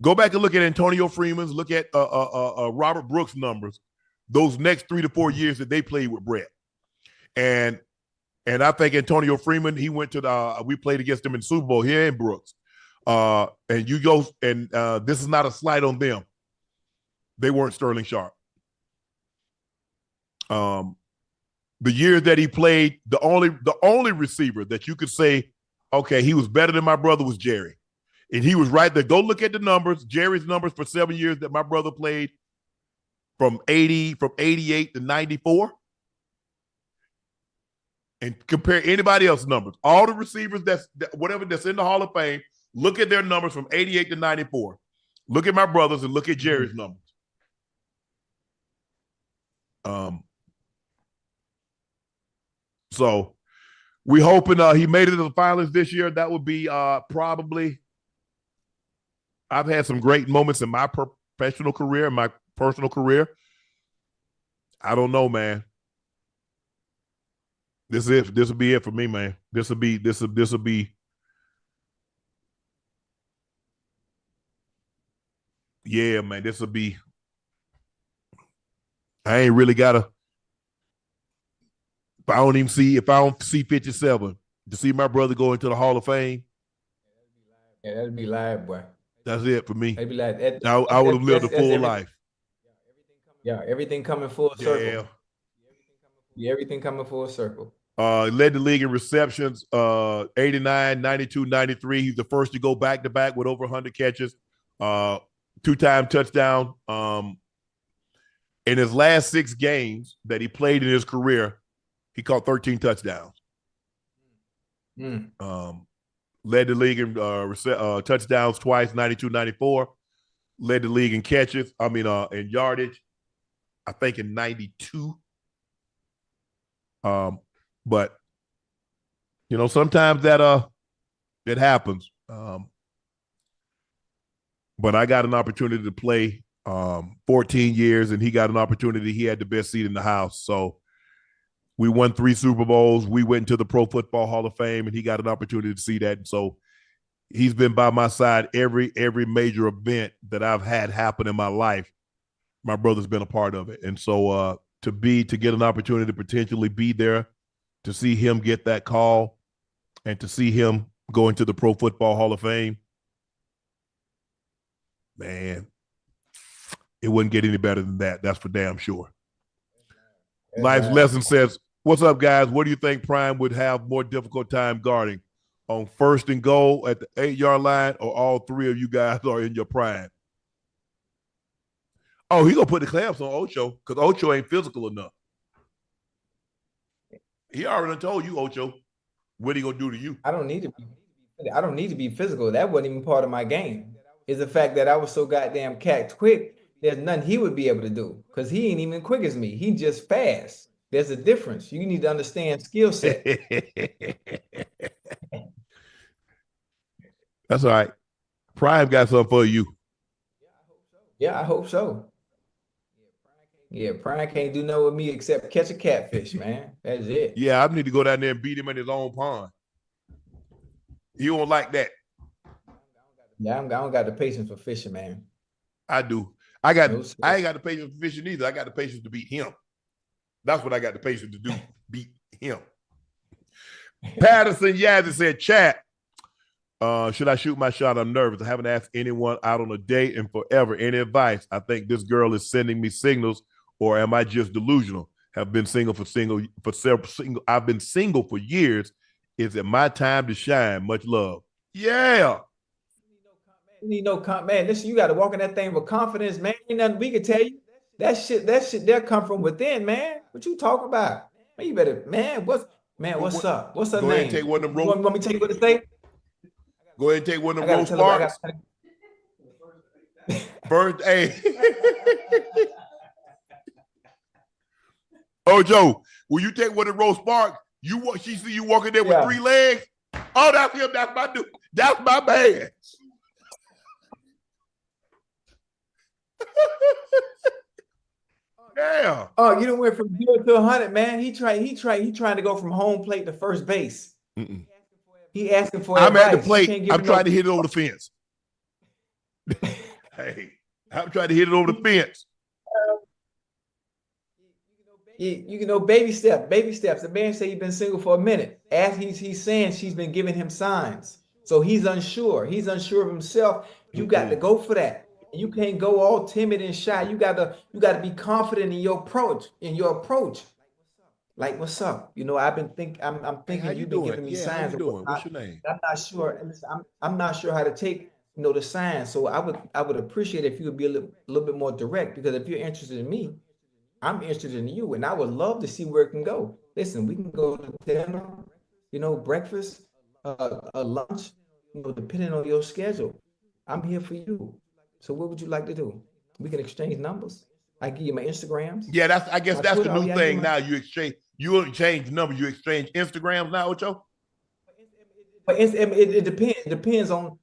[SPEAKER 1] Go back and look at Antonio Freeman's, look at Robert Brooks' numbers, those next 3 to 4 years that they played with Brett. And I think Antonio Freeman, he went to we played against him in the Super Bowl here in Brooks. And this is not a slight on them. They weren't Sterling Sharpe. The years that he played, the only receiver that you could say, okay, he was better than my brother was Jerry. And he was right there. Go look at the numbers, Jerry's numbers for 7 years that my brother played from 88 to 94. And compare anybody else's numbers. All the receivers that's in the Hall of Fame, look at their numbers from 88 to 94. Look at my brothers and look at Jerry's numbers. So we hoping he made it to the finals this year. That would be probably. I've had some great moments in my professional career, my personal career. I don't know, man. This will be it for me, man. This will be. Yeah, man. This will be. I ain't really gotta. If I don't see 57 to see my brother go into the Hall of Fame.
[SPEAKER 2] Yeah, that'll be live, boy.
[SPEAKER 1] That's it for me.
[SPEAKER 2] That'd be live.
[SPEAKER 1] I would have lived a full life.
[SPEAKER 2] Yeah, everything coming full circle. Yeah, everything coming full circle.
[SPEAKER 1] Led the league in receptions, 89, 92, 93. He's the first to go back-to-back with over 100 catches, 2-time touchdown. In his last 6 games that he played in his career, he caught 13 touchdowns. Led the league in touchdowns twice, 92, 94. Led the league in catches, in yardage, I think in 92. But sometimes that it happens. But I got an opportunity to play 14 years, and he got an opportunity. He had the best seat in the house. So we won 3 Super Bowls. We went into the Pro Football Hall of Fame, and he got an opportunity to see that. And so he's been by my side every major event that I've had happen in my life. My brother's been a part of it. And so to get an opportunity to potentially be there, to see him get that call, and to see him go into the Pro Football Hall of Fame, man, it wouldn't get any better than that. That's for damn sure. Life's Lesson says, what's up, guys? What do you think Prime would have more difficult time guarding? On 1st and goal at the 8-yard line, or all 3 of you guys are in your prime? Oh, he going to put the clamps on Ocho because Ocho ain't physical enough. He already told you, Ocho, what he going to do to you.
[SPEAKER 2] I don't need to be physical. That wasn't even part of my game. It's the fact that I was so goddamn cat quick, there's nothing he would be able to do because he ain't even quick as me. He just fast. There's a difference. You need to understand skill set.
[SPEAKER 1] That's all right. Prime got something for you.
[SPEAKER 2] Yeah, I hope so. Yeah, Prime can't do nothing with me except catch a catfish, man. That's it.
[SPEAKER 1] Yeah, I need to go down there and beat him in his own pond. He won't like that.
[SPEAKER 2] Yeah, I don't got the patience for fishing, man.
[SPEAKER 1] I do. I ain't got the patience for fishing either. I got the patience to beat him. That's what I got the patience to do, beat him. Patterson Yazzie said, chat, should I shoot my shot? I'm nervous. I haven't asked anyone out on a date in forever. Any advice? I think this girl is sending me signals, or am I just delusional? have been single for several single. I've been single for years. Is it my time to shine? Much love. Yeah.
[SPEAKER 2] You need no man. Listen, you got to walk in that thing with confidence, man. Ain't nothing we can tell you. That shit, they'll come from within, man. What you talking about? Man, you better, man. What's up? What's her
[SPEAKER 1] Go ahead and
[SPEAKER 2] name?
[SPEAKER 1] take one of them
[SPEAKER 2] You want me to tell you what to say?
[SPEAKER 1] Go ahead and take one of
[SPEAKER 2] I
[SPEAKER 1] them
[SPEAKER 2] gotta
[SPEAKER 1] roast
[SPEAKER 2] tell her.
[SPEAKER 1] sparks. First, hey. Ocho, will you take one of the roast sparks? She see you walking there with 3 legs. Oh, that's him. That's my dude. That's my man. Yeah.
[SPEAKER 2] Oh, you done went from 0 to 100, man. He trying to go from home plate to first base. He asking for advice.
[SPEAKER 1] I'm at the plate. I'm trying to hit it over the fence. Hey, I'm trying to hit it over the fence.
[SPEAKER 2] You know, baby steps. The man said he's been single for a minute. As he's saying she's been giving him signs. So he's unsure. He's unsure of himself. You got to go for that. You can't go all timid and shy. You gotta be confident in your approach. Like, what's up? You know, I'm thinking you've been giving me signs.
[SPEAKER 1] How you doing? What's your name?
[SPEAKER 2] I'm not sure. I'm not sure how to take the signs. So I would appreciate if you would be a little bit more direct, because if you're interested in me, I'm interested in you, and I would love to see where it can go. Listen, we can go to dinner, breakfast, a lunch, depending on your schedule. I'm here for you. So what would you like to do? We can exchange numbers. I give you my Instagrams.
[SPEAKER 1] Yeah, I guess that's the new thing now. You exchange numbers. You exchange Instagrams now, Ocho?
[SPEAKER 2] But it depends. It depends on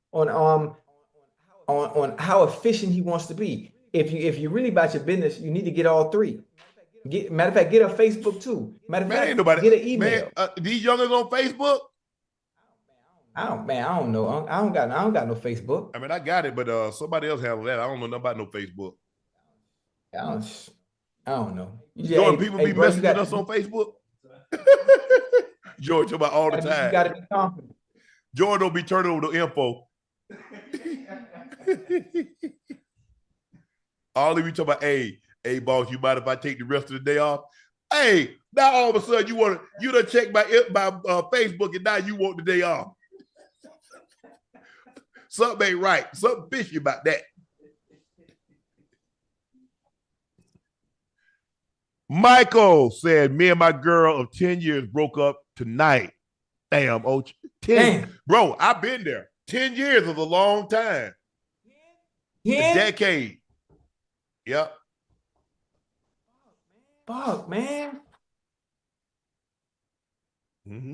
[SPEAKER 2] how efficient he wants to be. If you really about your business, you need to get all 3. Matter of fact, get a Facebook too. Matter of fact, get an email.
[SPEAKER 1] Man, these youngers on Facebook?
[SPEAKER 2] I don't know. I don't got no Facebook.
[SPEAKER 1] I mean, I got it, but somebody else handle that. I don't know nothing about no Facebook.
[SPEAKER 2] I don't know.
[SPEAKER 1] Jordan, people be messaging us on Facebook. George, about all the time.
[SPEAKER 2] You got to be confident.
[SPEAKER 1] Jordan don't be turning over the info. All of you talking about, hey, boss, you mind if I take the rest of the day off? Hey, now all of a sudden you done check my Facebook, and now you want the day off. Something ain't right. Something fishy about that. Michael said, me and my girl of 10 years broke up tonight. Damn, Ocho. 10. Bro, I've been there. 10 years is a long time. A decade. Yep.
[SPEAKER 2] Fuck, man.
[SPEAKER 1] Mm-hmm.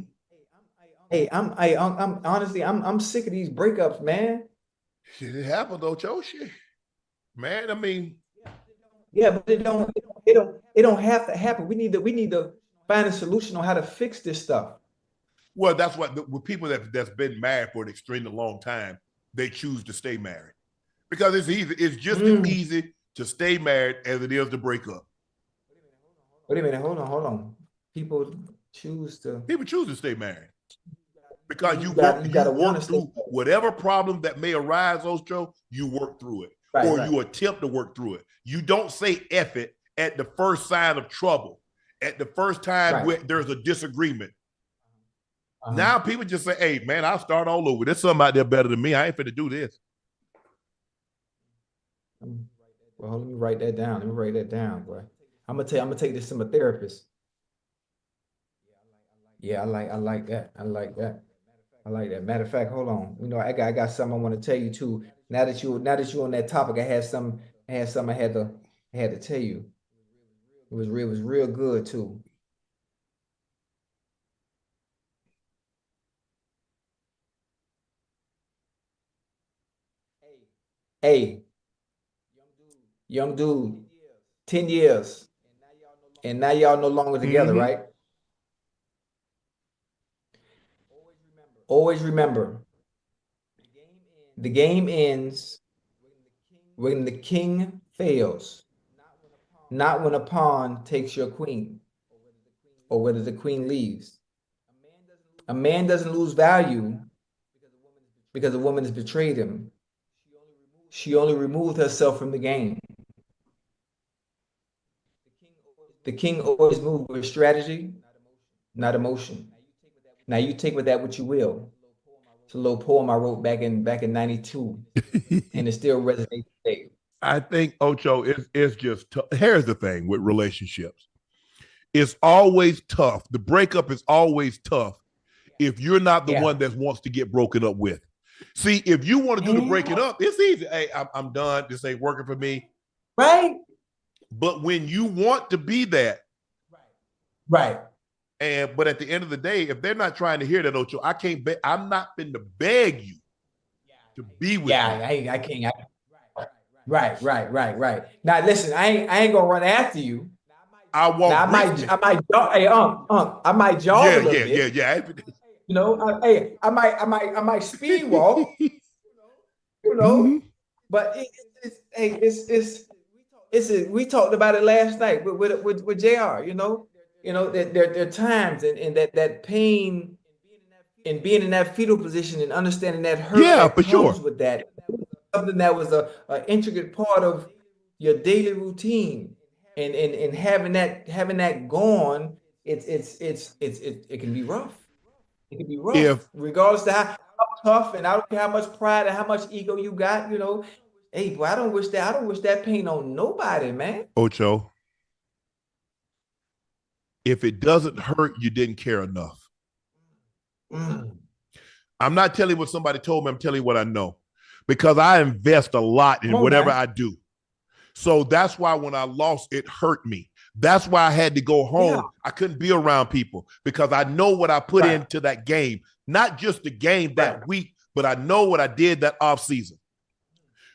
[SPEAKER 2] Hey, I'm honestly, I'm sick of these breakups, man.
[SPEAKER 1] Shit, it happened, Ocho. Shit, man. I mean,
[SPEAKER 2] yeah, but it don't have to happen. We need to find a solution on how to fix this stuff.
[SPEAKER 1] Well, that's what with people that's been married for an extremely long time, they choose to stay married because it's easy. It's just as easy to stay married as it is to break up.
[SPEAKER 2] Wait a minute. Hold on. People choose to
[SPEAKER 1] stay married. Because you work through whatever problem that may arise, Ocho, you work through it. You attempt to work through it. You don't say F it at the first sign of trouble, at the first time where there's a disagreement. Now people just say, hey, man, I'll start all over. There's something out there better than me. I ain't finna do this.
[SPEAKER 2] Well, let me write that down. Boy. I'm gonna take this to my therapist. Yeah, I like that. Matter of fact, hold on. I got something I want to tell you too. Now that you on that topic, I had something I had to tell you. It was real good too. Hey, young dude, 10 years, and now y'all no longer together, right? Always remember, the game ends when the king fails, not when a pawn takes your queen, or whether the queen leaves. A man doesn't lose value because a woman has betrayed him. She only removed herself from the game. The king always moved with strategy, not emotion. Now you take with that what you will. It's a little poem I wrote back in '92, and it still resonates today.
[SPEAKER 1] I think Ocho is just here's the thing with relationships. It's always tough. The breakup is always tough if you're not the one that wants to get broken up with. See, if you want to do the breaking up, it's easy. Hey, I'm done. This ain't working for me.
[SPEAKER 2] Right.
[SPEAKER 1] But when you want to be that,
[SPEAKER 2] right.
[SPEAKER 1] But at the end of the day, if they're not trying to hear that, Ocho, I can't. I'm not going to beg you to be with me.
[SPEAKER 2] I can't. Right. Now listen, I ain't gonna run after you.
[SPEAKER 1] I won't.
[SPEAKER 2] Now, I might. Hey, I might jog a little bit.
[SPEAKER 1] Yeah.
[SPEAKER 2] You know, I might speed walk. You know, but we talked about it last night with JR. You know, there are times and that pain and being in that fetal position and understanding that hurt that comes with that. Something that was a intricate part of your daily routine, and having that gone, it can be rough. It can be rough, regardless to how tough, and I don't care how much pride and how much ego you got. You know, hey, boy, I don't wish that pain on nobody, man.
[SPEAKER 1] Ocho, if it doesn't hurt, you didn't care enough. I'm not telling you what somebody told me. I'm telling you what I know, because I invest a lot in whatever I do. So that's why when I lost, it hurt me. That's why I had to go home. Yeah. I couldn't be around people because I know what I put into that game. Not just the game that week, but I know what I did that off season.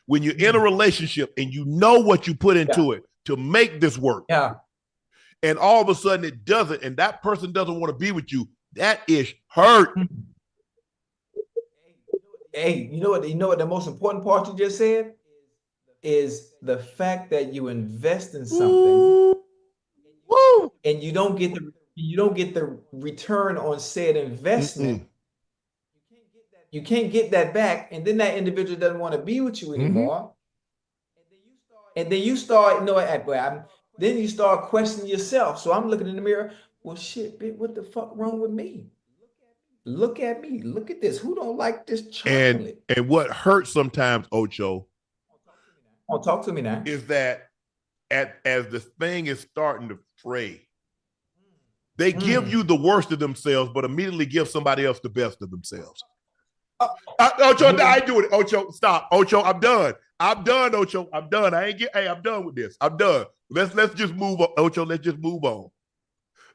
[SPEAKER 1] When you're in a relationship and you know what you put into it to make this work, and all of a sudden it doesn't, and that person doesn't want to be with you, that is hurt.
[SPEAKER 2] Hey, you know what the most important part you just said is the fact that you invest in something and you don't get the return on said investment. You can't get that back, and then that individual doesn't want to be with you anymore. And then you start, then you start questioning yourself. So I'm looking in the mirror. Well, shit, bitch, what the fuck wrong with me? Look at me. Look at this. Who don't like this chocolate?
[SPEAKER 1] And what hurts sometimes, Ocho.
[SPEAKER 2] Oh, talk to me now.
[SPEAKER 1] Is that as the thing is starting to fray, they give you the worst of themselves, but immediately give somebody else the best of themselves. Ocho, I ain't doing it. Ocho, stop. Ocho, I'm done. I'm done, Ocho. I'm done. I'm done with this. I'm done. Let's just move on. Ocho, let's just move on.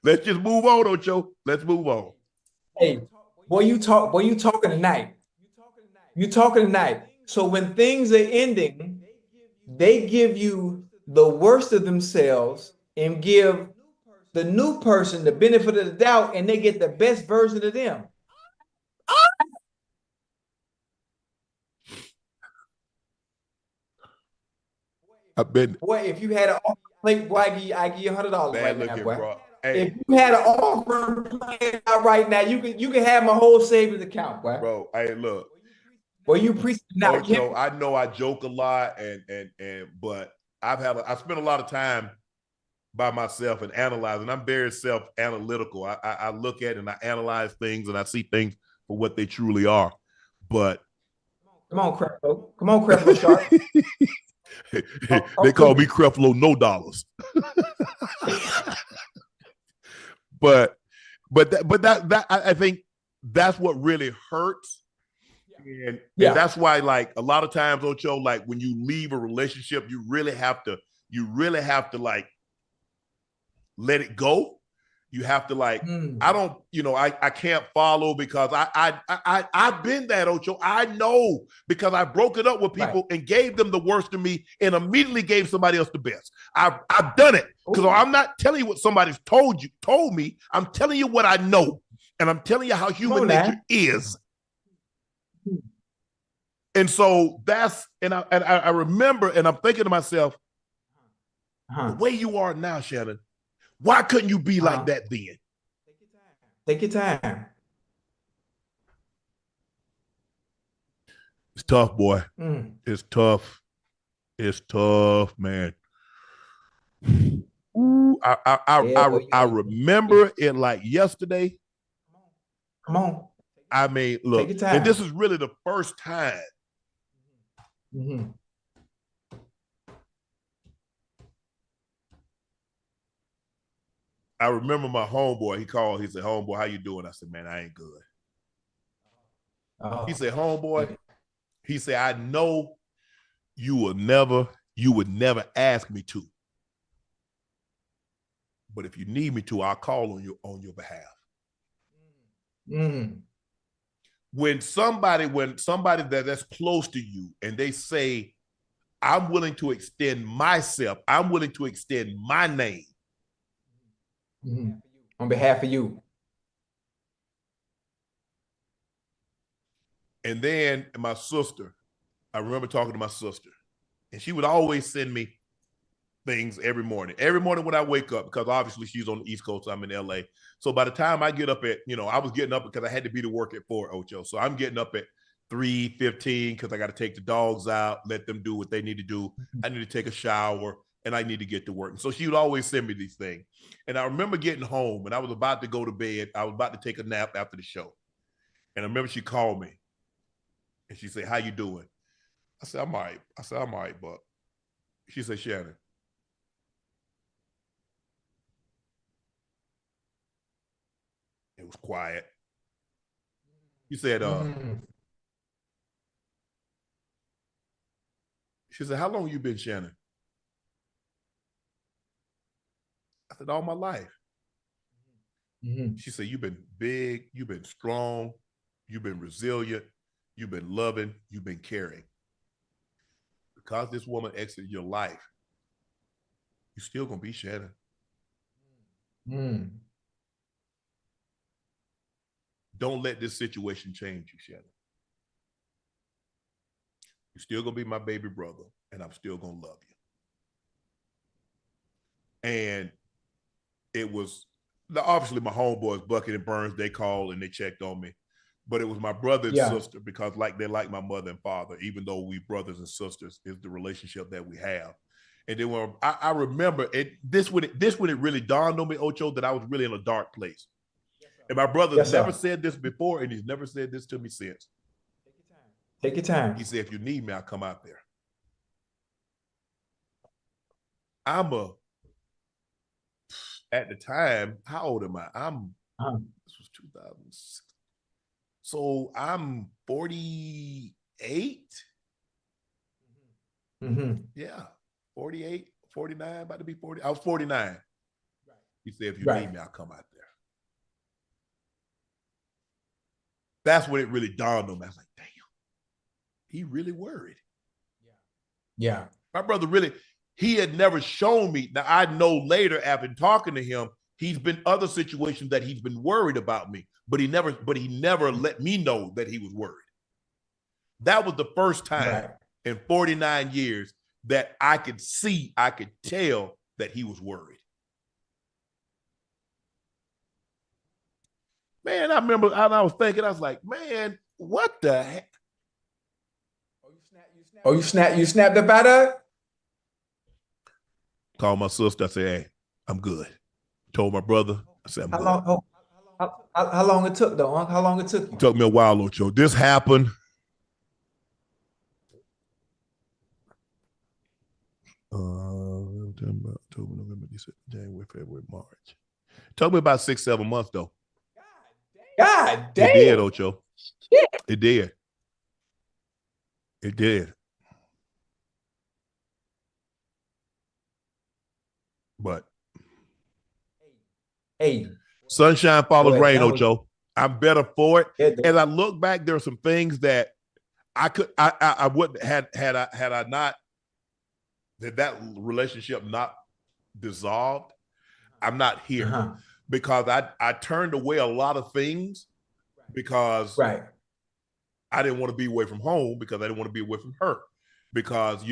[SPEAKER 1] Let's just move on, Ocho. Let's move on.
[SPEAKER 2] Hey, you talking tonight. You talking tonight. So when things are ending, they give you the worst of themselves and give the new person the benefit of the doubt, and they get the best version of them. Boy, if you had an offer plate, boy, I give you $100 right now, boy. Bro. Hey. If you had an offer plate right now, you can have my whole savings account, boy.
[SPEAKER 1] Bro, hey, look.
[SPEAKER 2] Well, you appreciate now.
[SPEAKER 1] Ocho, I know I joke a lot, but I spent a lot of time by myself and analyzing. I'm very self-analytical. I look at and I analyze things and I see things for what they truly are. But
[SPEAKER 2] come on, Creflo Sharpe.
[SPEAKER 1] They call me Creflo No Dollars. but that I think that's what really hurts. And that's why, like, a lot of times, Ocho, like when you leave a relationship, you really have to like let it go. You have to like, I can't follow because I've been that, Ocho. I know because I broke it up with people and gave them the worst of me and immediately gave somebody else the best. I've done it because I'm not telling you what somebody's told me. I'm telling you what I know, and I'm telling you how human nature is. And so I remember, and I'm thinking to myself, the way you are now, Shannon, why couldn't you be like that then?
[SPEAKER 2] Take your time.
[SPEAKER 1] It's tough, boy. It's tough. It's tough, man. Ooh, I remember it like yesterday.
[SPEAKER 2] Come on.
[SPEAKER 1] I mean, look,
[SPEAKER 2] take your time.
[SPEAKER 1] And this is really the first time.
[SPEAKER 2] Mm-hmm.
[SPEAKER 1] I remember my homeboy, he called, he said, homeboy, how you doing? I said, man, I ain't good. He said, homeboy, he said, I know you would never ask me to. But if you need me to, I'll call on your behalf.
[SPEAKER 2] Mm-hmm.
[SPEAKER 1] When somebody that's close to you and they say, I'm willing to extend myself, I'm willing to extend my name.
[SPEAKER 2] Mm-hmm. On behalf of you.
[SPEAKER 1] And then my sister, I remember talking to my sister, and she would always send me things every morning. Every morning when I wake up, because obviously she's on the East Coast, I'm in LA. So by the time I get up at, I was getting up because I had to be to work at 4, Ocho. So I'm getting up at 3:15 because I got to take the dogs out, let them do what they need to do. I need to take a shower, and I need to get to work. And so she would always send me these things. And I remember getting home, and I was about to go to bed. I was about to take a nap after the show. And I remember she called me, and she said, how you doing? I said, I'm all right. I'm all right, but she said, Shannon, it was quiet. She said, she said, how long you been, Shannon? I said, all my life.
[SPEAKER 2] Mm-hmm.
[SPEAKER 1] She said, you've been big, you've been strong, you've been resilient, you've been loving, you've been caring. Because this woman exited your life, you're still going to be Shannon.
[SPEAKER 2] Mm.
[SPEAKER 1] Don't let this situation change you, Shannon. You're still going to be my baby brother, and I'm still going to love you. And it was, obviously my homeboys, Bucket and Burns, they called and they checked on me. But it was my brother and sister, because they're like my mother and father, even though we brothers and sisters, is the relationship that we have. And then when I remember it, this when it really dawned on me, Ocho, that I was really in a dark place. And my brother never said this before, and he's never said this to me since.
[SPEAKER 2] Take your time.
[SPEAKER 1] He said, if you need me, I'll come out there. At the time, how old am I? This was 2006. So I'm 48.
[SPEAKER 2] Mm-hmm.
[SPEAKER 1] Yeah, 48, 49, about to be 40. I was 49. Right. He said, if you need me, I'll come out there. That's when it really dawned on me. I was like, damn, he really worried.
[SPEAKER 2] Yeah.
[SPEAKER 1] My brother really, he had never shown me. Now, I know later after talking to him, he's been other situations that he's been worried about me, but he never let me know that he was worried. That was the first time in 49 years that I could tell that he was worried. Man, I remember I was thinking, I was like, man, what the heck?
[SPEAKER 2] Oh, you snapped about her?
[SPEAKER 1] Called my sister. I said, hey, I'm good. Told my brother. I said, I'm good.
[SPEAKER 2] How long it took, though, Unc? How long it took you?
[SPEAKER 1] It took me a while, Ocho. This happened. September, October, November, December, January, February, March. It took me about 6-7 months, though.
[SPEAKER 2] God damn.
[SPEAKER 1] It did, Ocho.
[SPEAKER 2] Shit.
[SPEAKER 1] It did. It did. But
[SPEAKER 2] hey,
[SPEAKER 1] sunshine follows rain, Ocho. I'm better for it. As I look back, there are some things that I wouldn't had I not that relationship not dissolved. I'm not here because I turned away a lot of things because I didn't want to be away from home, because I didn't want to be away from her, because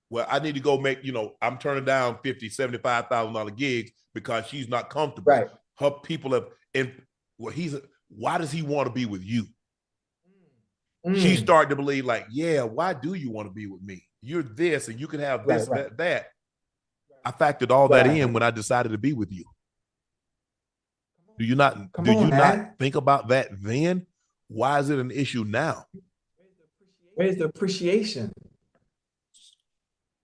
[SPEAKER 1] well, I need to go make, I'm turning down $50,000-$75,000 gigs because she's not comfortable.
[SPEAKER 2] Right.
[SPEAKER 1] Her people have, why does he want to be with you? She started to believe like, yeah, why do you want to be with me? you're this and you can have this, that. I factored all that in when I decided to be with you. Do you not think about that then? Why is it an issue now?
[SPEAKER 2] Where's the appreciation?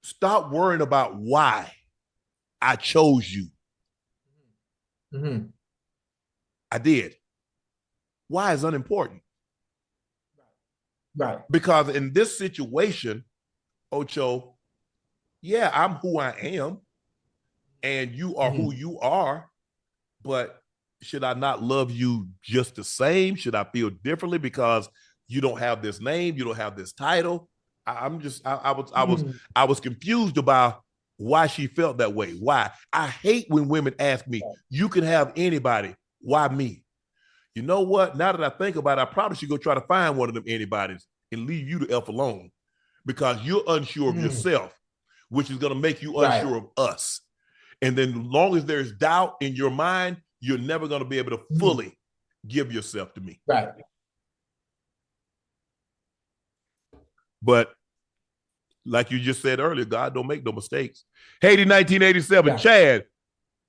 [SPEAKER 1] Stop worrying about why I chose you.
[SPEAKER 2] Mm-hmm.
[SPEAKER 1] I did. Why is unimportant?
[SPEAKER 2] Right.
[SPEAKER 1] Because in this situation, Ocho, yeah, I'm who I am, and you are who you are, but should I not love you just the same? Should I feel differently because you don't have this name, you don't have this title? I was confused about why she felt that way. Why? I hate when women ask me, you can have anybody. Why me? You know what? Now that I think about it, I probably should go try to find one of them anybody's and leave you the F alone because you're unsure of yourself, which is going to make you unsure of us. And then as long as there's doubt in your mind, you're never going to be able to fully give yourself to me.
[SPEAKER 2] Right.
[SPEAKER 1] But like you just said earlier, God don't make no mistakes. Haiti 1987, Chad,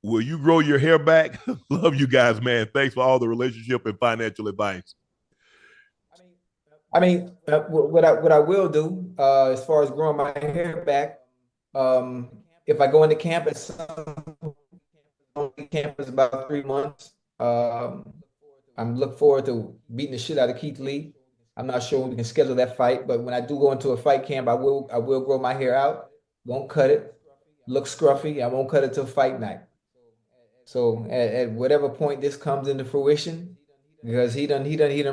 [SPEAKER 1] will you grow your hair back? Love you guys, man. Thanks for all the relationship and financial advice.
[SPEAKER 2] I mean, what I will do as far as growing my hair back, if I go into campus, campus about 3 months. I'm looking forward to beating the shit out of Keith Lee. I'm not sure when we can schedule that fight, but when I do go into a fight camp, I will grow my hair out. Won't cut it. Look scruffy. I won't cut it till fight night. So at whatever point this comes into fruition, because he done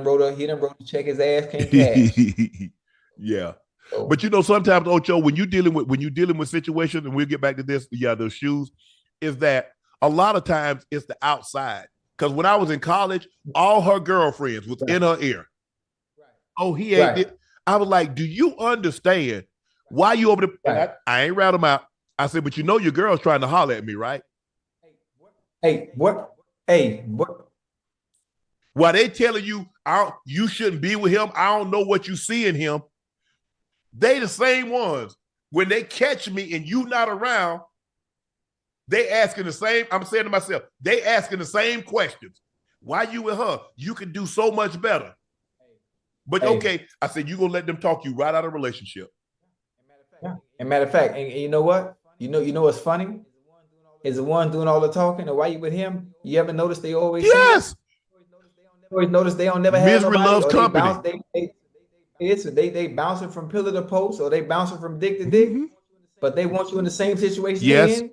[SPEAKER 2] wrote a check his ass can't cash.
[SPEAKER 1] Yeah. So, but you know, sometimes, Ocho, when you're dealing with situations, and we'll get back to this, those shoes, is that a lot of times it's the outside. Because when I was in college, all her girlfriends was in her ear. Oh, he ain't it. I was like, do you understand why you over there? I ain't rat him out. I said, but you know your girl's trying to holler at me, right?
[SPEAKER 2] Hey, what?
[SPEAKER 1] While they telling you you shouldn't be with him, I don't know what you see in him. They the same ones. When they catch me and you not around, they asking the same, I'm saying to myself, they asking the same questions. Why you with her? You can do so much better. But okay, I said, you gonna let them talk you right out of relationship.
[SPEAKER 2] Yeah. And matter of fact, and you know what? You know what's funny? Is the one doing all the talking, and why you with him? You ever notice they always always notice they don't never have
[SPEAKER 1] misery loves company.
[SPEAKER 2] They bouncing from pillar to post, or they bouncing from dick to dick, but they want you in the same situation they're in.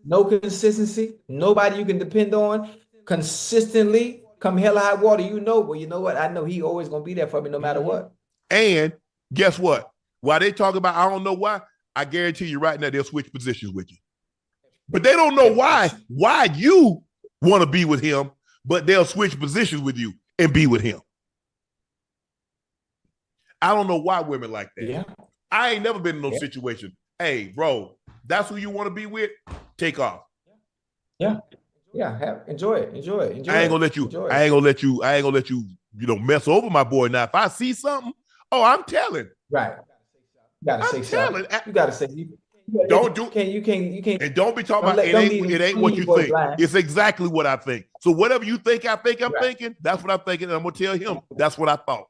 [SPEAKER 2] No consistency, nobody you can depend on consistently. Come hell or high water, well, you know what? I know he always gonna be there for me no matter what.
[SPEAKER 1] And guess what? While they talk about, I don't know why, I guarantee you right now they'll switch positions with you. But they don't know why you want to be with him, but they'll switch positions with you and be with him. I don't know why women like that.
[SPEAKER 2] Yeah.
[SPEAKER 1] I ain't never been in no situation. Hey, bro, that's who you want to be with? Take off.
[SPEAKER 2] Yeah. Yeah, enjoy it.
[SPEAKER 1] I ain't gonna let you, mess over my boy. Now, if I see something, I'm telling.
[SPEAKER 2] Right. You gotta say something. You gotta say. You can't.
[SPEAKER 1] And don't be talking about it ain't what you think. Blind. It's exactly what I think. So whatever you think, I'm thinking. That's what I'm thinking, and I'm gonna tell him that's what I thought.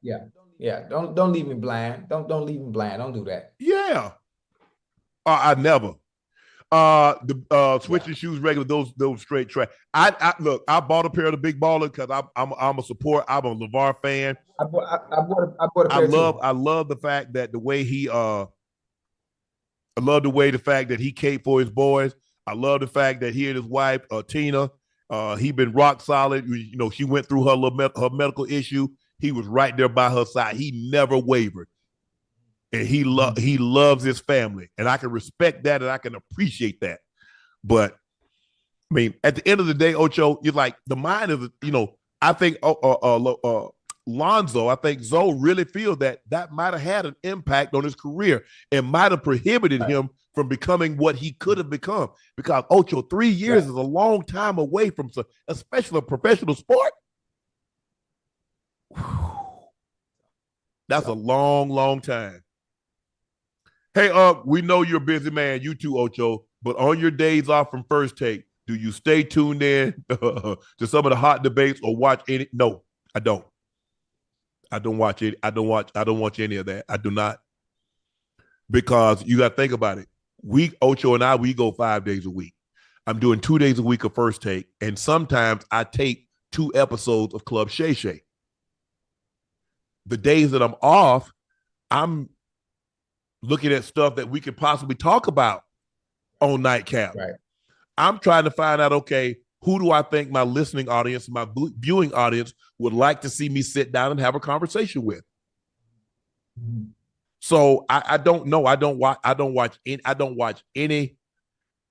[SPEAKER 2] Yeah. Don't leave me blind. Don't leave me blind. Don't do that.
[SPEAKER 1] Yeah. I never. Switching shoes regular, those straight track. I look, I bought a pair of the Big Baller because I'm a support. I'm a LeVar fan.
[SPEAKER 2] I bought a pair too.
[SPEAKER 1] I love the fact that I love the fact that he cared for his boys. I love the fact that he and his wife, Tina, he been rock solid. She went through her medical issue. He was right there by her side. He never wavered. And he loves his family. And I can respect that and I can appreciate that. But, I mean, at the end of the day, Ocho, you're like, the mind of, I think Lonzo, I think Zoe really feels that might have had an impact on his career and might have prohibited him from becoming what he could have become. Because, Ocho, 3 years is a long time away from, especially a professional sport. That's a long, long time. Hey, we know you're a busy man, you too, Ocho, but on your days off from First Take, do you stay tuned in to some of the hot debates or watch any? No, I don't. I don't watch it. I don't watch any of that. I do not. Because you got to think about it. Ocho and I, we go 5 days a week. I'm doing 2 days a week of First Take, and sometimes I take 2 episodes of Club Shay Shay. The days that I'm off, I'm looking at stuff that we could possibly talk about on Nightcap.
[SPEAKER 2] Right.
[SPEAKER 1] I'm trying to find out, okay, who do I think my listening audience, my viewing audience would like to see me sit down and have a conversation with? Mm-hmm. So I don't know. I don't watch any.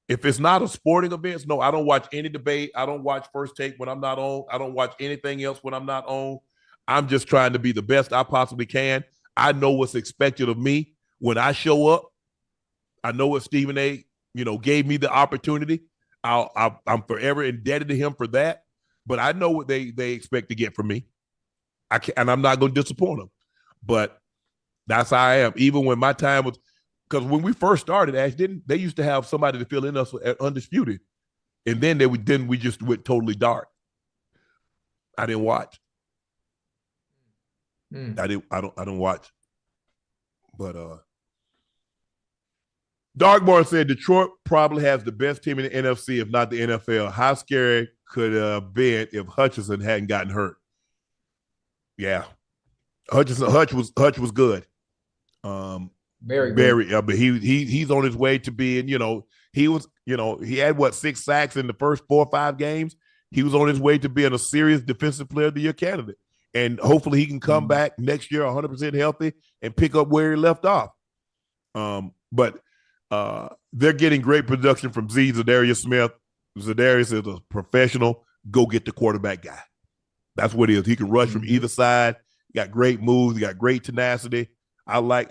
[SPEAKER 1] If it's not a sporting event, no, I don't watch any debate. I don't watch First Take when I'm not on. I don't watch anything else when I'm not on. I'm just trying to be the best I possibly can. I know what's expected of me when I show up. I know what Stephen A. Gave me the opportunity. I'm forever indebted to him for that. But I know what they expect to get from me. And I'm not going to disappoint them. But that's how I am. Even when my time was, because when we first started, Ash, they used to have somebody to fill in us at Undisputed, and then we just went totally dark. I didn't watch. I don't watch. But Darkborn said Detroit probably has the best team in the NFC, if not the NFL. How scary could it have been if Hutchinson hadn't gotten hurt? Yeah, Hutch was good.
[SPEAKER 2] Very good.
[SPEAKER 1] But he's on his way to being. He had 6 sacks in the first 4 or 5 games. He was on his way to being a serious defensive player of the year candidate, and hopefully he can come back next year 100% healthy and pick up where he left off. But they're getting great production from Zadarius Smith. Zadarius is a professional. Go get the quarterback guy. That's what he is. He can rush from either side. He got great moves. He got great tenacity. I like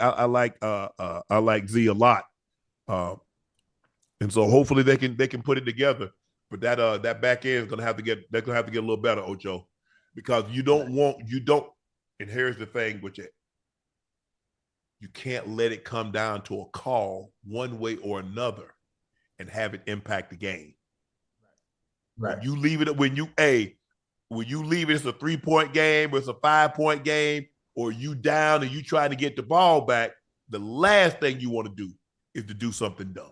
[SPEAKER 1] Z a lot. And so hopefully they can put it together. But that back end is gonna have to get a little better, Ocho, because you don't. And here's the thing with it. You can't let it come down to a call one way or another and have it impact the game. Right. When you leave it, it's a 3-point game, or it's a 5-point game, or you down and you trying to get the ball back, the last thing you want to do is to do something dumb.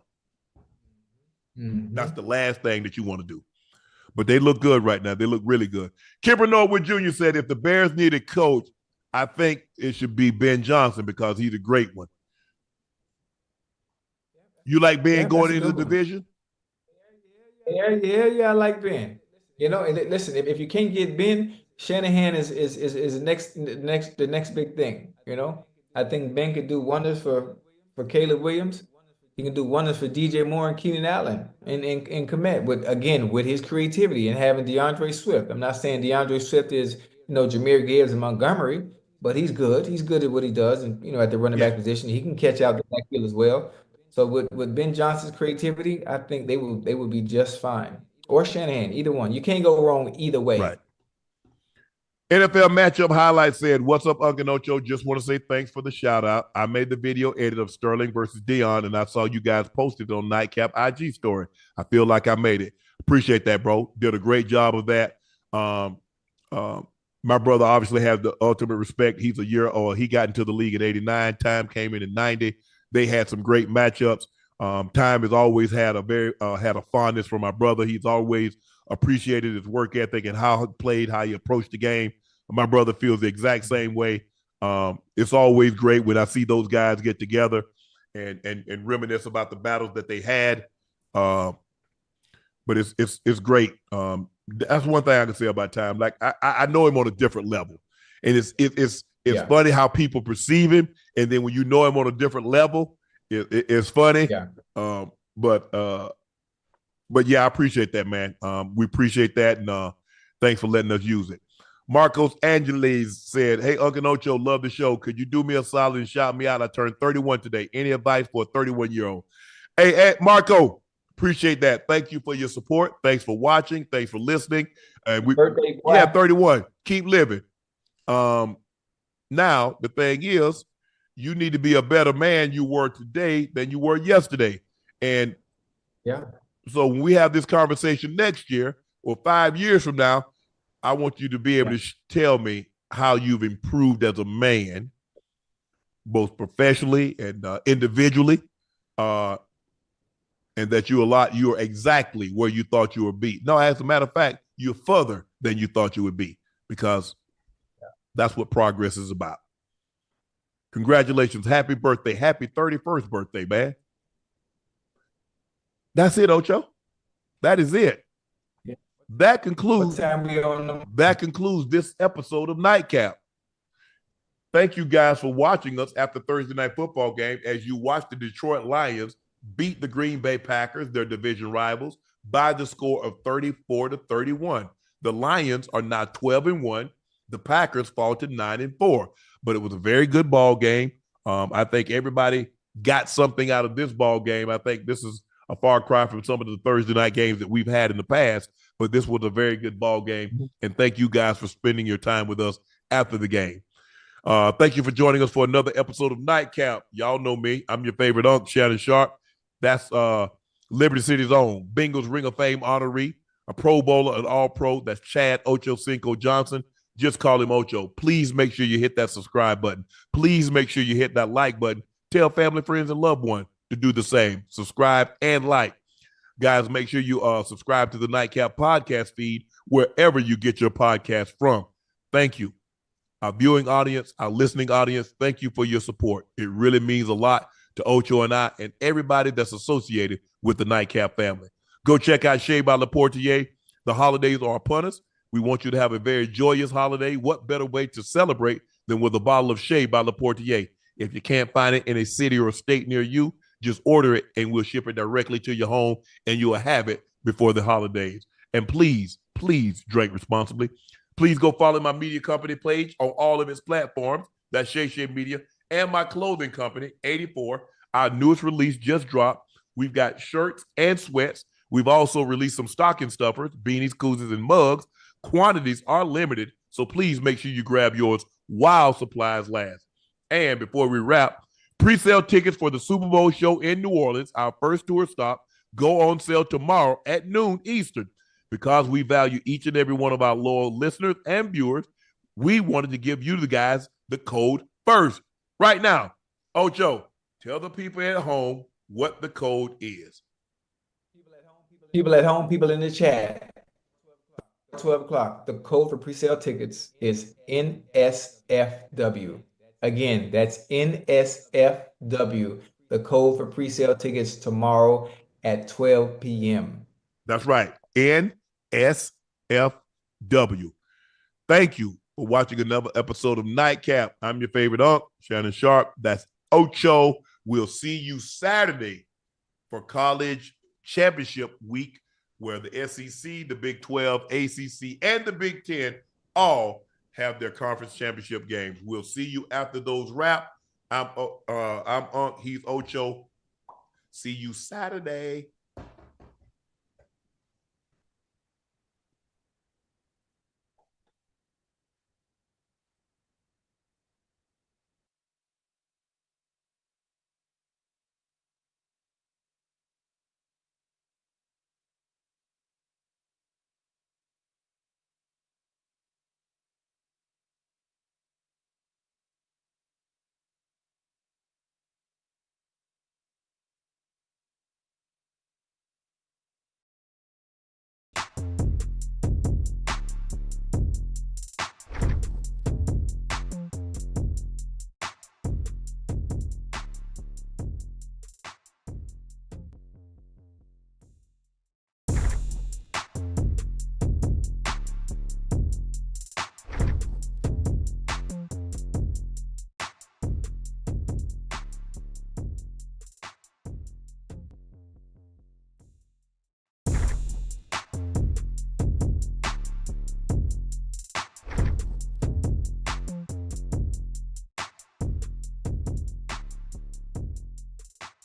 [SPEAKER 1] Mm-hmm. That's the last thing that you want to do. But they look good right now. They look really good. Kimber Norwood Jr. said, if the Bears need a coach, I think it should be Ben Johnson because he's a great one. You like Ben going into the division?
[SPEAKER 2] Yeah, I like Ben. And listen, if you can't get Ben, Shanahan is the next big thing. I think Ben could do wonders for Caleb Williams. He can do wonders for DJ Moore and Keenan Allen and Kmet with his creativity and having DeAndre Swift. I'm not saying DeAndre Swift is Jahmyr Gibbs and Montgomery, but he's good. He's good at what he does, and at the running back position, he can catch out the backfield as well. So with Ben Johnson's creativity, I think they will be just fine. Or Shanahan, either one. You can't go wrong either way.
[SPEAKER 1] Right. NFL matchup highlights said, what's up, Unc Ocho? Just want to say thanks for the shout out. I made the video edit of Sterling versus Dion, and I saw you guys posted on Nightcap IG story. I feel like I made it. Appreciate that, bro. Did a great job of that. My brother obviously has the ultimate respect. He's he got into the league in 89. Time came in 90. They had some great matchups. Time has always had a fondness for my brother. He's always appreciated his work ethic and how he played, how he approached the game. My brother feels the exact same way. It's always great when I see those guys get together and reminisce about the battles that they had. But it's great. That's one thing I can say about Time. Like I know him on a different level, and it's funny how people perceive him, and then when you know him on a different level, it's funny.
[SPEAKER 2] Yeah.
[SPEAKER 1] But yeah, I appreciate that, man. We appreciate that, and thanks for letting us use it. Marcos Angeles said, hey, Unc Ocho, love the show. Could you do me a solid and shout me out? I turned 31 today. Any advice for a 31-year-old? Hey, Marco, appreciate that. Thank you for your support. Thanks for watching. Thanks for listening. And 31. Keep living. Now, the thing is, you need to be a better man you were today than you were yesterday. And so when we have this conversation next year or 5 years from now, I want you to be able to tell me how you've improved as a man, both professionally and individually, and that you're exactly where you thought you would be. No, as a matter of fact, you're further than you thought you would be, because that's what progress is about. Congratulations. Happy birthday. Happy 31st birthday, man. That's it, Ocho. That is it. That concludes this episode of Nightcap. Thank you guys for watching us after Thursday Night Football game as you watch the Detroit Lions beat the Green Bay Packers, their division rivals, by the score of 34-31. The Lions are now 12-1. The Packers fall to 9-4. But it was a very good ball game. I think everybody got something out of this ball game. I think this is a far cry from some of the Thursday night games that we've had in the past, but this was a very good ball game. And thank you guys for spending your time with us after the game. Thank you for joining us for another episode of Nightcap. Y'all know me. I'm your favorite Unc, Shannon Sharpe. That's Liberty City's own Bengals Ring of Fame honoree, a Pro Bowler, an All-Pro. That's Chad Ochocinco Johnson. Just call him Ocho. Please make sure you hit that subscribe button. Please make sure you hit that like button. Tell family, friends, and loved ones to do the same. Subscribe and like. Guys, make sure you subscribe to the Nightcap podcast feed wherever you get your podcast from. Thank you. Our viewing audience, our listening audience, thank you for your support. It really means a lot to Ocho and I and everybody that's associated with the Nightcap family. Go check out Shea by Laportier. The holidays are upon us. We want you to have a very joyous holiday. What better way to celebrate than with a bottle of Shea by Laportier? If you can't find it in a city or a state near you, just order it and we'll ship it directly to your home and you'll have it before the holidays. And please, please drink responsibly. Please go follow my media company page on all of its platforms. That's Shay Shay Media, and my clothing company, 84. Our newest release just dropped. We've got shirts and sweats. We've also released some stocking stuffers, beanies, koozies, and mugs. Quantities are limited, so please make sure you grab yours while supplies last. And before we wrap, pre-sale tickets for the Super Bowl show in New Orleans, our first tour stop, go on sale tomorrow at noon Eastern. Because we value each and every one of our loyal listeners and viewers, we wanted to give you the guys the code first. Right now, Ocho, tell the people at home what the code is.
[SPEAKER 2] People at home, people in the chat. 12 o'clock. The code for pre-sale tickets is NSFW. Again, that's NSFW. The code for pre-sale tickets tomorrow at 12 p.m.
[SPEAKER 1] That's right. NSFW. Thank you for watching another episode of Nightcap. I'm your favorite Unc, Shannon Sharpe. That's Ocho. We'll see you Saturday for college championship week, where the SEC, the Big 12, ACC, and the Big 10 all have their conference championship games. We'll see you after those wrap. I'm Unc. He's Ocho. See you Saturday.